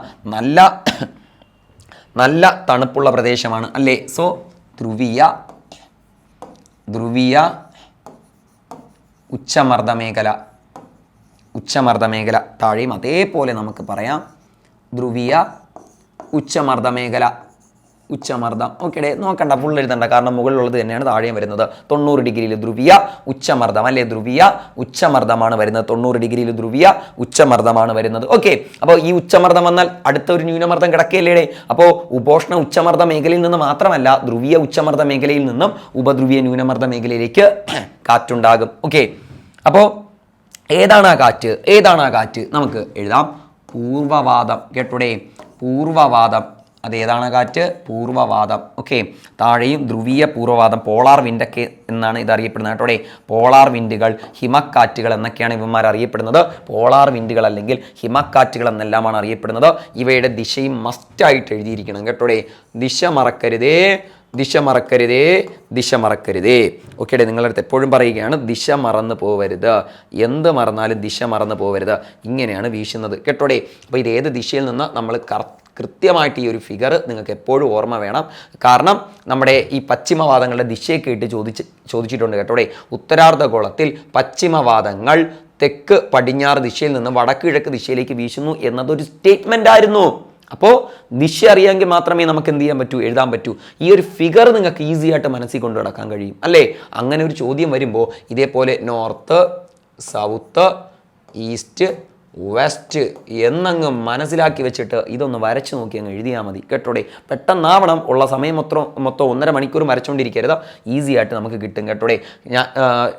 നല്ല തണുപ്പുള്ള പ്രദേശമാണ് അല്ലേ. സോ ധ്രുവീയ ഉച്ചമർദ്ദ മേഖല താഴെയും അതേപോലെ നമുക്ക് പറയാം. ധ്രുവീയ ഉച്ചമർദ്ദം. ഓക്കെ, നോക്കണ്ട, ഫുൾ എഴുതണ്ട, കാരണം മുകളിലുള്ളത് തന്നെയാണ് താഴെയും വരുന്നത്. 90 ഡിഗ്രിയിൽ ധ്രുവീയ ഉച്ചമർദ്ദം അല്ലേ, ധ്രുവീയ ഉച്ചമർദ്ദമാണ് വരുന്നത്. 90 ഡിഗ്രിയിൽ ധ്രുവീയ ഉച്ചമർദ്ദമാണ് വരുന്നത്. ഓക്കെ, അപ്പോൾ ഈ ഉച്ചമർദ്ദം വന്നാൽ അടുത്ത ഒരു ന്യൂനമർദ്ദം കിടക്കുകയല്ലേ. അപ്പോൾ ഉപോഷ്ണ ഉച്ചമർദ്ദ മേഖലയിൽ നിന്ന് മാത്രമല്ല, ധ്രുവീയ ഉച്ചമർദ്ദ മേഖലയിൽ നിന്നും ഉപധ്രുവീയ ന്യൂനമർദ്ദ മേഖലയിലേക്ക് കാറ്റുണ്ടാകും. ഓക്കെ, അപ്പോൾ ഏതാണ് ആ കാറ്റ്? നമുക്ക് എഴുതാം, പൂർവവാദം. കേട്ടോടെ, പൂർവവാദം. അതേതാണ് കാറ്റ്? പൂർവവാദം. ഓക്കെ, താഴെയും ധ്രുവീയ പൂർവവാദം, പോളാർ വിൻഡൊക്കെ എന്നാണ് ഇത് അറിയപ്പെടുന്നത്. കേട്ടോടെ, പോളാർ വിൻഡുകൾ, ഹിമക്കാറ്റുകൾ എന്നൊക്കെയാണ് ഇവന്മാർ അറിയപ്പെടുന്നത്. പോളാർ വിൻഡുകൾ അല്ലെങ്കിൽ ഹിമക്കാറ്റുകൾ എന്നെല്ലാമാണ് അറിയപ്പെടുന്നത്. ഇവയുടെ ദിശയും മസ്റ്റായിട്ട് എഴുതിയിരിക്കണം. കേട്ടോടെ, ദിശ മറക്കരുതേ. ഓക്കെ, നിങ്ങളുടെ അടുത്ത് എപ്പോഴും പറയുകയാണ്, ദിശ മറന്നു പോവരുത്. എന്ത് മറന്നാലും ദിശ മറന്നു പോവരുത്. ഇങ്ങനെയാണ് വീശുന്നത്. കേട്ടോടെ, അപ്പോൾ ഇത് ഏത് ദിശയിൽ നിന്ന് നമ്മൾ കൃത്യമായിട്ട് ഈ ഒരു ഫിഗർ നിങ്ങൾക്ക് എപ്പോഴും ഓർമ്മ വേണം. കാരണം നമ്മുടെ ഈ പശ്ചിമവാദങ്ങളുടെ ദിശയൊക്കെ ഇട്ട് ചോദിച്ചിട്ടുണ്ട്. കേട്ടോടെ, ഉത്തരാർദ്ധഗോളത്തിൽ പശ്ചിമവാദങ്ങൾ തെക്ക് പടിഞ്ഞാറ് ദിശയിൽ നിന്ന് വടക്ക് കിഴക്ക് ദിശയിലേക്ക് വീശുന്നു എന്നതൊരു സ്റ്റേറ്റ്മെൻ്റ് ആയിരുന്നു. അപ്പോൾ ദിശ അറിയാമെങ്കിൽ മാത്രമേ നമുക്ക് എന്ത് ചെയ്യാൻ പറ്റൂ, എഴുതാൻ പറ്റൂ. ഈ ഒരു ഫിഗർ നിങ്ങൾക്ക് ഈസി ആയിട്ട് മനസ്സിൽ കൊണ്ടു നടക്കാൻ കഴിയും അല്ലേ. അങ്ങനെ ഒരു ചോദ്യം വരുമ്പോൾ ഇതേപോലെ നോർത്ത്, സൗത്ത്, ഈസ്റ്റ്, വെസ്റ്റ് എന്നങ്ങ് മനസ്സിലാക്കി വെച്ചിട്ട് ഇതൊന്ന് വരച്ച് നോക്കി അങ്ങ് എഴുതിയാൽ മതി. കേട്ടോടെ, പെട്ടെന്നാവണം. ഉള്ള സമയം മൊത്തം 1.5 മണിക്കൂർ വരച്ചുകൊണ്ടിരിക്കരുത്. ഈസി ആയിട്ട് നമുക്ക് കിട്ടും. കേട്ടോടെ, ഞാൻ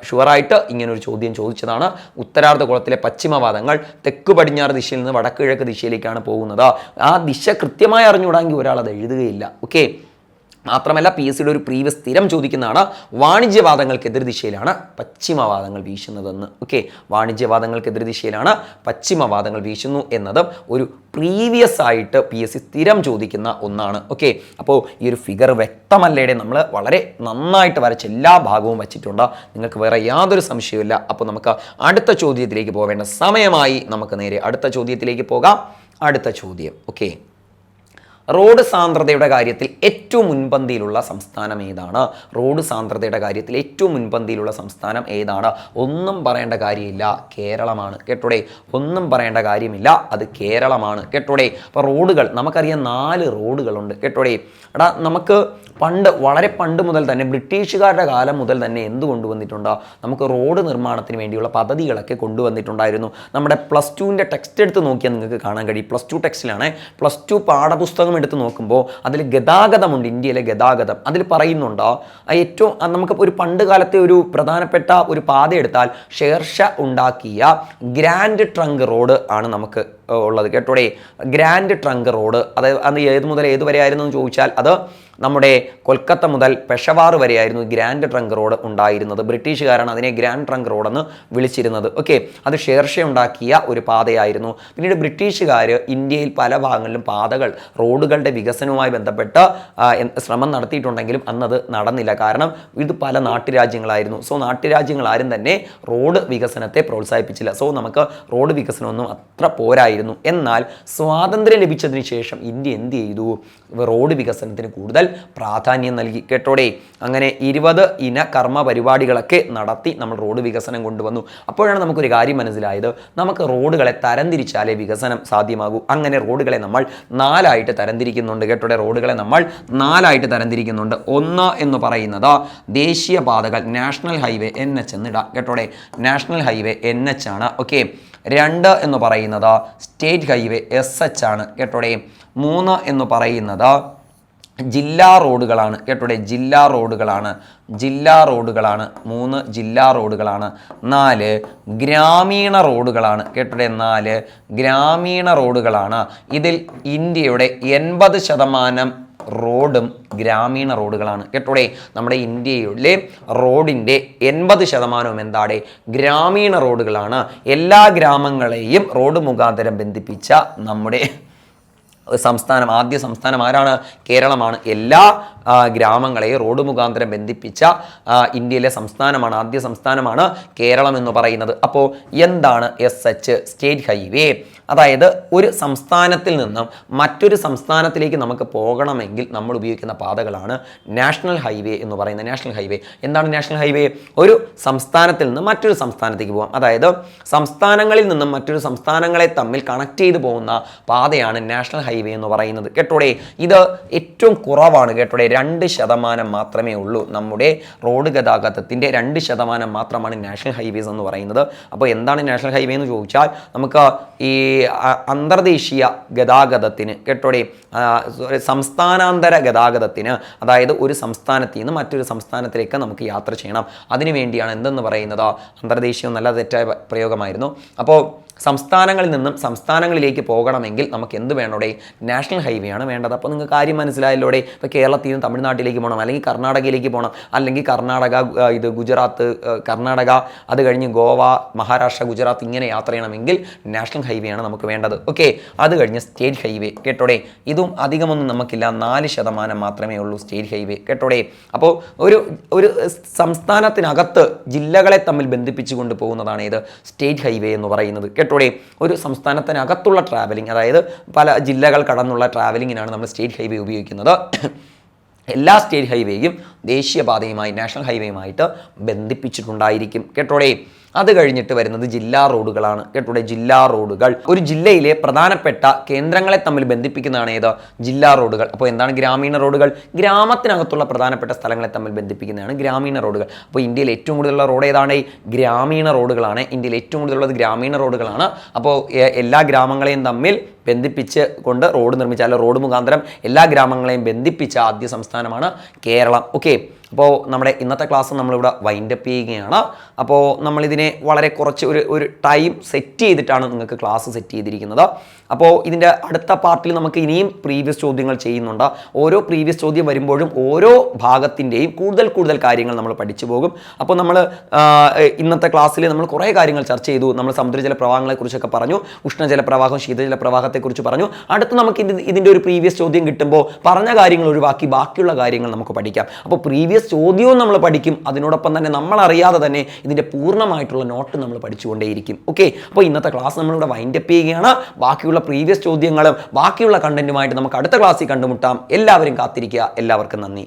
ഷുവറായിട്ട് ഇങ്ങനൊരു ചോദ്യം ചോദിച്ചതാണ്. ഉത്തരാർദ്ധഗോളത്തിലെ പശ്ചിമവാദങ്ങൾ തെക്ക് പടിഞ്ഞാറ് ദിശയിൽ നിന്ന് വടക്ക് കിഴക്ക് ദിശയിലേക്കാണ് പോകുന്നത്. ആ ദിശ കൃത്യമായി അറിഞ്ഞുകൂടാമെങ്കിൽ ഒരാൾ അത് എഴുതുകയില്ല. ഓക്കെ, മാത്രമല്ല PSCയുടെ ഒരു പ്രീവിയസ് സ്ഥിരം ചോദിക്കുന്നതാണ്, വാണിജ്യവാദങ്ങൾക്കെതിർ ദിശയിലാണ് പശ്ചിമവാദങ്ങൾ വീശുന്നതെന്ന്. ഓക്കെ, വാണിജ്യവാദങ്ങൾക്കെതിർ ദിശയിലാണ് പശ്ചിമവാദങ്ങൾ വീശുന്നു എന്നതും ഒരു പ്രീവിയസ് ആയിട്ട് PSC സ്ഥിരം ചോദിക്കുന്ന ഒന്നാണ്. ഓക്കെ, അപ്പോൾ ഈ ഒരു ഫിഗർ വ്യക്തമല്ലേടെ, നമ്മൾ വളരെ നന്നായിട്ട് വരച്ച എല്ലാ ഭാഗവും വച്ചിട്ടുണ്ട്. നിങ്ങൾക്ക് വേറെ യാതൊരു സംശയവുമില്ല. അപ്പോൾ നമുക്ക് അടുത്ത ചോദ്യത്തിലേക്ക് പോവേണ്ട സമയമായി. നമുക്ക് നേരെ അടുത്ത ചോദ്യത്തിലേക്ക് പോകാം. അടുത്ത ചോദ്യം, ഓക്കെ, റോഡ് സാന്ദ്രതയുടെ കാര്യത്തിൽ ഏറ്റവും മുൻപന്തിയിലുള്ള സംസ്ഥാനം ഏതാണ്? റോഡ് സാന്ദ്രതയുടെ കാര്യത്തിൽ ഏറ്റവും മുൻപന്തിയിലുള്ള സംസ്ഥാനം ഏതാണ്? ഒന്നും പറയേണ്ട കാര്യമില്ല, കേരളമാണ്. കേട്ടോടെ, ഒന്നും പറയേണ്ട കാര്യമില്ല, അത് കേരളമാണ്. കേട്ടോടെ, അപ്പോൾ റോഡുകൾ നമുക്കറിയാം, 4 റോഡുകളുണ്ട്. കേട്ടോടെ, നമുക്ക് വളരെ പണ്ട് മുതൽ തന്നെ ബ്രിട്ടീഷുകാരുടെ കാലം മുതൽ തന്നെ എന്ത് കൊണ്ടുവന്നിട്ടുണ്ട്, നമുക്ക് റോഡ് നിർമ്മാണത്തിന് വേണ്ടിയുള്ള പദ്ധതികളൊക്കെ കൊണ്ടുവന്നിട്ടുണ്ടായിരുന്നു. നമ്മുടെ +2ൻ്റെ ടെക്സ്റ്റ് എടുത്ത് നോക്കിയാൽ നിങ്ങൾക്ക് കാണാൻ കഴിയും. +2 ടെക്സ്റ്റിലാണ്, +2 പാഠപുസ്തകം എടുത്ത് നോക്കുമ്പോൾ അതിൽ ഗതാഗതമുണ്ട്, ഇന്ത്യയിലെ ഗതാഗതം. അതിൽ പറയുന്നുണ്ട് ഏറ്റവും നമുക്ക് ഒരു പണ്ട് കാലത്തെ ഒരു പ്രധാനപ്പെട്ട ഒരു പാത എടുത്താൽ ഷേർഷാ ഉണ്ടാക്കിയ ഗ്രാൻഡ് ട്രങ്ക് റോഡ് ആണ് നമുക്ക് ഉള്ളത് കേട്ടോടെ. ഗ്രാൻഡ് ട്രങ്ക് റോഡ് അത് ഏത് മുതൽ ഏത് വരെ ആയിരുന്നു എന്ന് ചോദിച്ചാൽ അത് നമ്മുടെ കൊൽക്കത്ത മുതൽ പെഷവാർ വരെയായിരുന്നു ഗ്രാൻഡ് ട്രങ്ക് റോഡ് ഉണ്ടായിരുന്നത്. ബ്രിട്ടീഷുകാരാണ് അതിനെ ഗ്രാൻഡ് ട്രങ്ക് റോഡ് എന്ന് വിളിച്ചിരുന്നത്. ഓക്കെ, അത് ഷേർഷാ ഉണ്ടാക്കിയ ഒരു പാതയായിരുന്നു. പിന്നീട് ബ്രിട്ടീഷുകാർ ഇന്ത്യയിൽ പല ഭാഗങ്ങളിലും പാതകൾ, റോഡുകളുടെ വികസനവുമായി ബന്ധപ്പെട്ട് ശ്രമം നടത്തിയിട്ടുണ്ടെങ്കിലും അന്നത് നടന്നില്ല. കാരണം ഇത് പല നാട്ടുരാജ്യങ്ങളായിരുന്നു. സോ നാട്ടുരാജ്യങ്ങൾ ആരും തന്നെ റോഡ് വികസനത്തെ പ്രോത്സാഹിപ്പിച്ചില്ല. സോ നമുക്ക് റോഡ് വികസനമൊന്നും അത്ര പോരായിരുന്നു. എന്നാൽ സ്വാതന്ത്ര്യം ലഭിച്ചതിന് ശേഷം ഇന്ത്യ എന്ത് ചെയ്തു, റോഡ് വികസനത്തിന് കൂടുതൽ പ്രാധാന്യം നൽകി കേട്ടോടെ. അങ്ങനെ 20 ഇന കർമ്മ പരിപാടികളൊക്കെ നടത്തി നമ്മൾ റോഡ് വികസനം കൊണ്ടുവന്നു. അപ്പോഴാണ് നമുക്കൊരു കാര്യം മനസ്സിലായത്, നമുക്ക് റോഡുകളെ തരംതിരിച്ചാലേ വികസനം സാധ്യമാകൂ. അങ്ങനെ റോഡുകളെ നമ്മൾ 4ആയിട്ട് തരംതിരിക്കുന്നുണ്ട് കേട്ടോടെ. റോഡുകളെ നമ്മൾ 4ആയിട്ട് തരംതിരിക്കുന്നുണ്ട്. 1 എന്ന് പറയുന്നത് ദേശീയപാതകൾ, നാഷണൽ ഹൈവേ NH എന്നിടാം കേട്ടോടെ. നാഷണൽ ഹൈവേ NH ആണ്. ഓക്കെ, 2 എന്ന് പറയുന്നത് സ്റ്റേറ്റ് ഹൈവേ SH ആണ് കേട്ടോടെ. 3 എന്ന് പറയുന്നത് ജില്ലാ റോഡുകളാണ് കേട്ടോടെ. ജില്ലാ റോഡുകളാണ് 3 ജില്ലാ റോഡുകളാണ്. 4 ഗ്രാമീണ റോഡുകളാണ് കേട്ടോടെ. 4 ഗ്രാമീണ റോഡുകളാണ്. ഇതിൽ ഇന്ത്യയുടെ 80% റോഡും ഗ്രാമീണ റോഡുകളാണ് കേട്ടോടെ. നമ്മുടെ ഇന്ത്യയിലെ റോഡിൻ്റെ 80% എന്താണ്, ഗ്രാമീണ റോഡുകളാണ്. എല്ലാ ഗ്രാമങ്ങളെയും റോഡ് മുഖാന്തരം ബന്ധിപ്പിച്ച നമ്മുടെ സംസ്ഥാനം, ആദ്യ സംസ്ഥാനം ആരാണ്, കേരളമാണ്. എല്ലാ ഗ്രാമങ്ങളെയും റോഡ് മുഖാന്തരം ബന്ധിപ്പിച്ച ഇന്ത്യയിലെ സംസ്ഥാനമാണ്, ആദ്യ സംസ്ഥാനമാണ് കേരളം എന്ന് പറയുന്നത്. അപ്പോൾ എന്താണ് SH, സ്റ്റേറ്റ് ഹൈവേ? അതായത് ഒരു സംസ്ഥാനത്തിൽ നിന്നും മറ്റൊരു സംസ്ഥാനത്തിലേക്ക് നമുക്ക് പോകണമെങ്കിൽ നമ്മൾ ഉപയോഗിക്കുന്ന പാതകളാണ് നാഷണൽ ഹൈവേ എന്ന് പറയുന്നത്. നാഷണൽ ഹൈവേ എന്താണ്? നാഷണൽ ഹൈവേ ഒരു സംസ്ഥാനത്തിൽ നിന്ന് മറ്റൊരു സംസ്ഥാനത്തേക്ക് പോകാം. അതായത് സംസ്ഥാനങ്ങളിൽ നിന്നും മറ്റൊരു സംസ്ഥാനങ്ങളെ തമ്മിൽ കണക്ട് ചെയ്ത് പോകുന്ന പാതയാണ് നാഷണൽ ഹൈവേ എന്ന് പറയുന്നത് കേട്ടോടെ. ഇത് ഏറ്റവും കുറവാണ് കേട്ടോടെ. 2% മാത്രമേ ഉള്ളൂ. നമ്മുടെ റോഡ് ഗതാഗതത്തിൻ്റെ 2% മാത്രമാണ് നാഷണൽ ഹൈവേസ് എന്ന് പറയുന്നത്. അപ്പോൾ എന്താണ് നാഷണൽ ഹൈവേ എന്ന് ചോദിച്ചാൽ നമുക്ക് ഈ അന്തർദേശീയ ഗതാഗതത്തിന് കേട്ടോടെ, സംസ്ഥാനാന്തര ഗതാഗതത്തിന്, അതായത് ഒരു സംസ്ഥാനത്തിൽ നിന്ന് മറ്റൊരു സംസ്ഥാനത്തിലേക്ക് നമുക്ക് യാത്ര ചെയ്യണം. അതിനു വേണ്ടിയാണ് എന്തെന്ന് പറയുന്നത്, അന്തർദേശീയം നല്ല തെറ്റായ പ്രയോഗമായിരുന്നു. അപ്പോൾ സംസ്ഥാനങ്ങളിൽ നിന്നും സംസ്ഥാനങ്ങളിലേക്ക് പോകണമെങ്കിൽ നമുക്ക് എന്ത് വേണോടെ, നാഷണൽ ഹൈവേ ആണ് വേണ്ടത്. അപ്പോൾ നിങ്ങൾക്ക് കാര്യം മനസ്സിലായല്ലോടെ. ഇപ്പോൾ കേരളത്തിൽ നിന്ന് തമിഴ്നാട്ടിലേക്ക് പോകണം, അല്ലെങ്കിൽ കർണാടകയിലേക്ക് പോകണം, അല്ലെങ്കിൽ ഗുജറാത്ത്, കർണാടക, അത് കഴിഞ്ഞ് ഗോവ, മഹാരാഷ്ട്ര, ഗുജറാത്ത് ഇങ്ങനെ യാത്ര ചെയ്യണമെങ്കിൽ നാഷണൽ ഹൈവേ ആണ് നമുക്ക് വേണ്ടത്. ഓക്കെ, അത് കഴിഞ്ഞ് സ്റ്റേറ്റ് ഹൈവേ കേട്ടോടെ. ഇതും അധികമൊന്നും നമുക്കില്ല, 4% മാത്രമേ ഉള്ളൂ സ്റ്റേറ്റ് ഹൈവേ കേട്ടോടെ. അപ്പോൾ ഒരു സംസ്ഥാനത്തിനകത്ത് ജില്ലകളെ തമ്മിൽ ബന്ധിപ്പിച്ചു കൊണ്ട് പോകുന്നതാണ് ഇത് സ്റ്റേറ്റ് ഹൈവേ എന്ന് പറയുന്നത് കേട്ടോടെ. ഒരു സംസ്ഥാനത്തിനകത്തുള്ള ട്രാവലിംഗ്, അതായത് പല ജില്ലകൾ കടന്നുള്ള ട്രാവലിങ്ങിനാണ് നമ്മൾ സ്റ്റേറ്റ് ഹൈവേ ഉപയോഗിക്കുന്നത്. എല്ലാ സ്റ്റേറ്റ് ഹൈവേയും ദേശീയപാതയുമായി, നാഷണൽ ഹൈവേയുമായിട്ട് ബന്ധിപ്പിച്ചിട്ടുണ്ടായിരിക്കും കേട്ടോടെ. അത് കഴിഞ്ഞിട്ട് വരുന്നത് ജില്ലാ റോഡുകളാണ് കേട്ടോടെ. ജില്ലാ റോഡുകൾ ഒരു ജില്ലയിലെ പ്രധാനപ്പെട്ട കേന്ദ്രങ്ങളെ തമ്മിൽ ബന്ധിപ്പിക്കുന്നതാണ് ഏത്, ജില്ലാ റോഡുകൾ. അപ്പോൾ എന്താണ് ഗ്രാമീണ റോഡുകൾ? ഗ്രാമത്തിനകത്തുള്ള പ്രധാനപ്പെട്ട സ്ഥലങ്ങളെ തമ്മിൽ ബന്ധിപ്പിക്കുന്നതാണ് ഗ്രാമീണ റോഡുകൾ. അപ്പോൾ ഇന്ത്യയിൽ ഏറ്റവും കൂടുതലുള്ള റോഡ് ഏതാണ്? ഗ്രാമീണ റോഡുകളാണ്. ഇന്ത്യയിൽ ഏറ്റവും കൂടുതലുള്ളത് ഗ്രാമീണ റോഡുകളാണ്. അപ്പോൾ എല്ലാ ഗ്രാമങ്ങളെയും തമ്മിൽ ബന്ധിപ്പിച്ച് കൊണ്ട് റോഡ് നിർമ്മിച്ച, റോഡ് മുഖാന്തരം എല്ലാ ഗ്രാമങ്ങളെയും ബന്ധിപ്പിച്ച ആദ്യ സംസ്ഥാനമാണ് കേരളം. ഓക്കെ, അപ്പോൾ നമ്മുടെ ഇന്നത്തെ ക്ലാസ് നമ്മളിവിടെ വൈൻഡപ്പ് ചെയ്യുകയാണ്. അപ്പോൾ നമ്മളിതിനെ വളരെ കുറച്ച് ഒരു ടൈം സെറ്റ് ചെയ്തിട്ടാണ് നിങ്ങൾക്ക് ക്ലാസ് സെറ്റ് ചെയ്തിരിക്കുന്നത്. അപ്പോൾ ഇതിൻ്റെ അടുത്ത പാർട്ടിൽ നമുക്ക് ഇനിയും പ്രീവിയസ് ചോദ്യങ്ങൾ ചെയ്യുന്നുണ്ട്. ഓരോ പ്രീവിയസ് ചോദ്യം വരുമ്പോഴും ഓരോ ഭാഗത്തിൻ്റെയും കൂടുതൽ കാര്യങ്ങൾ നമ്മൾ പഠിച്ചു പോകും. അപ്പോൾ നമ്മൾ ഇന്നത്തെ ക്ലാസ്സിൽ നമ്മൾ കുറേ കാര്യങ്ങൾ ചർച്ച ചെയ്തു. നമ്മൾ സമുദ്രജല പ്രവാഹങ്ങളെക്കുറിച്ചൊക്കെ പറഞ്ഞു, ഉഷ്ണജല പ്രവാഹം, ശീതജല പ്രവാഹത്തെക്കുറിച്ച് പറഞ്ഞു. അടുത്ത് നമുക്ക് ഇതിൻ്റെ ഒരു പ്രീവിയസ് ചോദ്യം കിട്ടുമ്പോൾ പറഞ്ഞ കാര്യങ്ങൾ ഒഴിവാക്കി ബാക്കിയുള്ള കാര്യങ്ങൾ നമുക്ക് പഠിക്കാം. അപ്പോൾ പ്രീവിയസ് ചോദ്യവും നമ്മൾ പഠിക്കും, അതിനോടൊപ്പം തന്നെ നമ്മളറിയാതെ തന്നെ ഇതിൻ്റെ പൂർണ്ണമായിട്ടുള്ള നോട്ട് നമ്മൾ പഠിച്ചുകൊണ്ടേയിരിക്കും. ഓക്കെ, അപ്പോൾ ഇന്നത്തെ ക്ലാസ് നമ്മളിവിടെ വൈൻഡപ്പ് ചെയ്യുകയാണ്. ബാക്കിയുള്ള പ്രീവിയസ് ചോദ്യങ്ങളും ബാക്കിയുള്ള കണ്ടന്റുമായിട്ട് നമുക്ക് അടുത്ത ക്ലാസ്സിൽ കണ്ടുമുട്ടാം. എല്ലാവരും കാത്തിരിക്കുക. എല്ലാവർക്കും നന്ദി.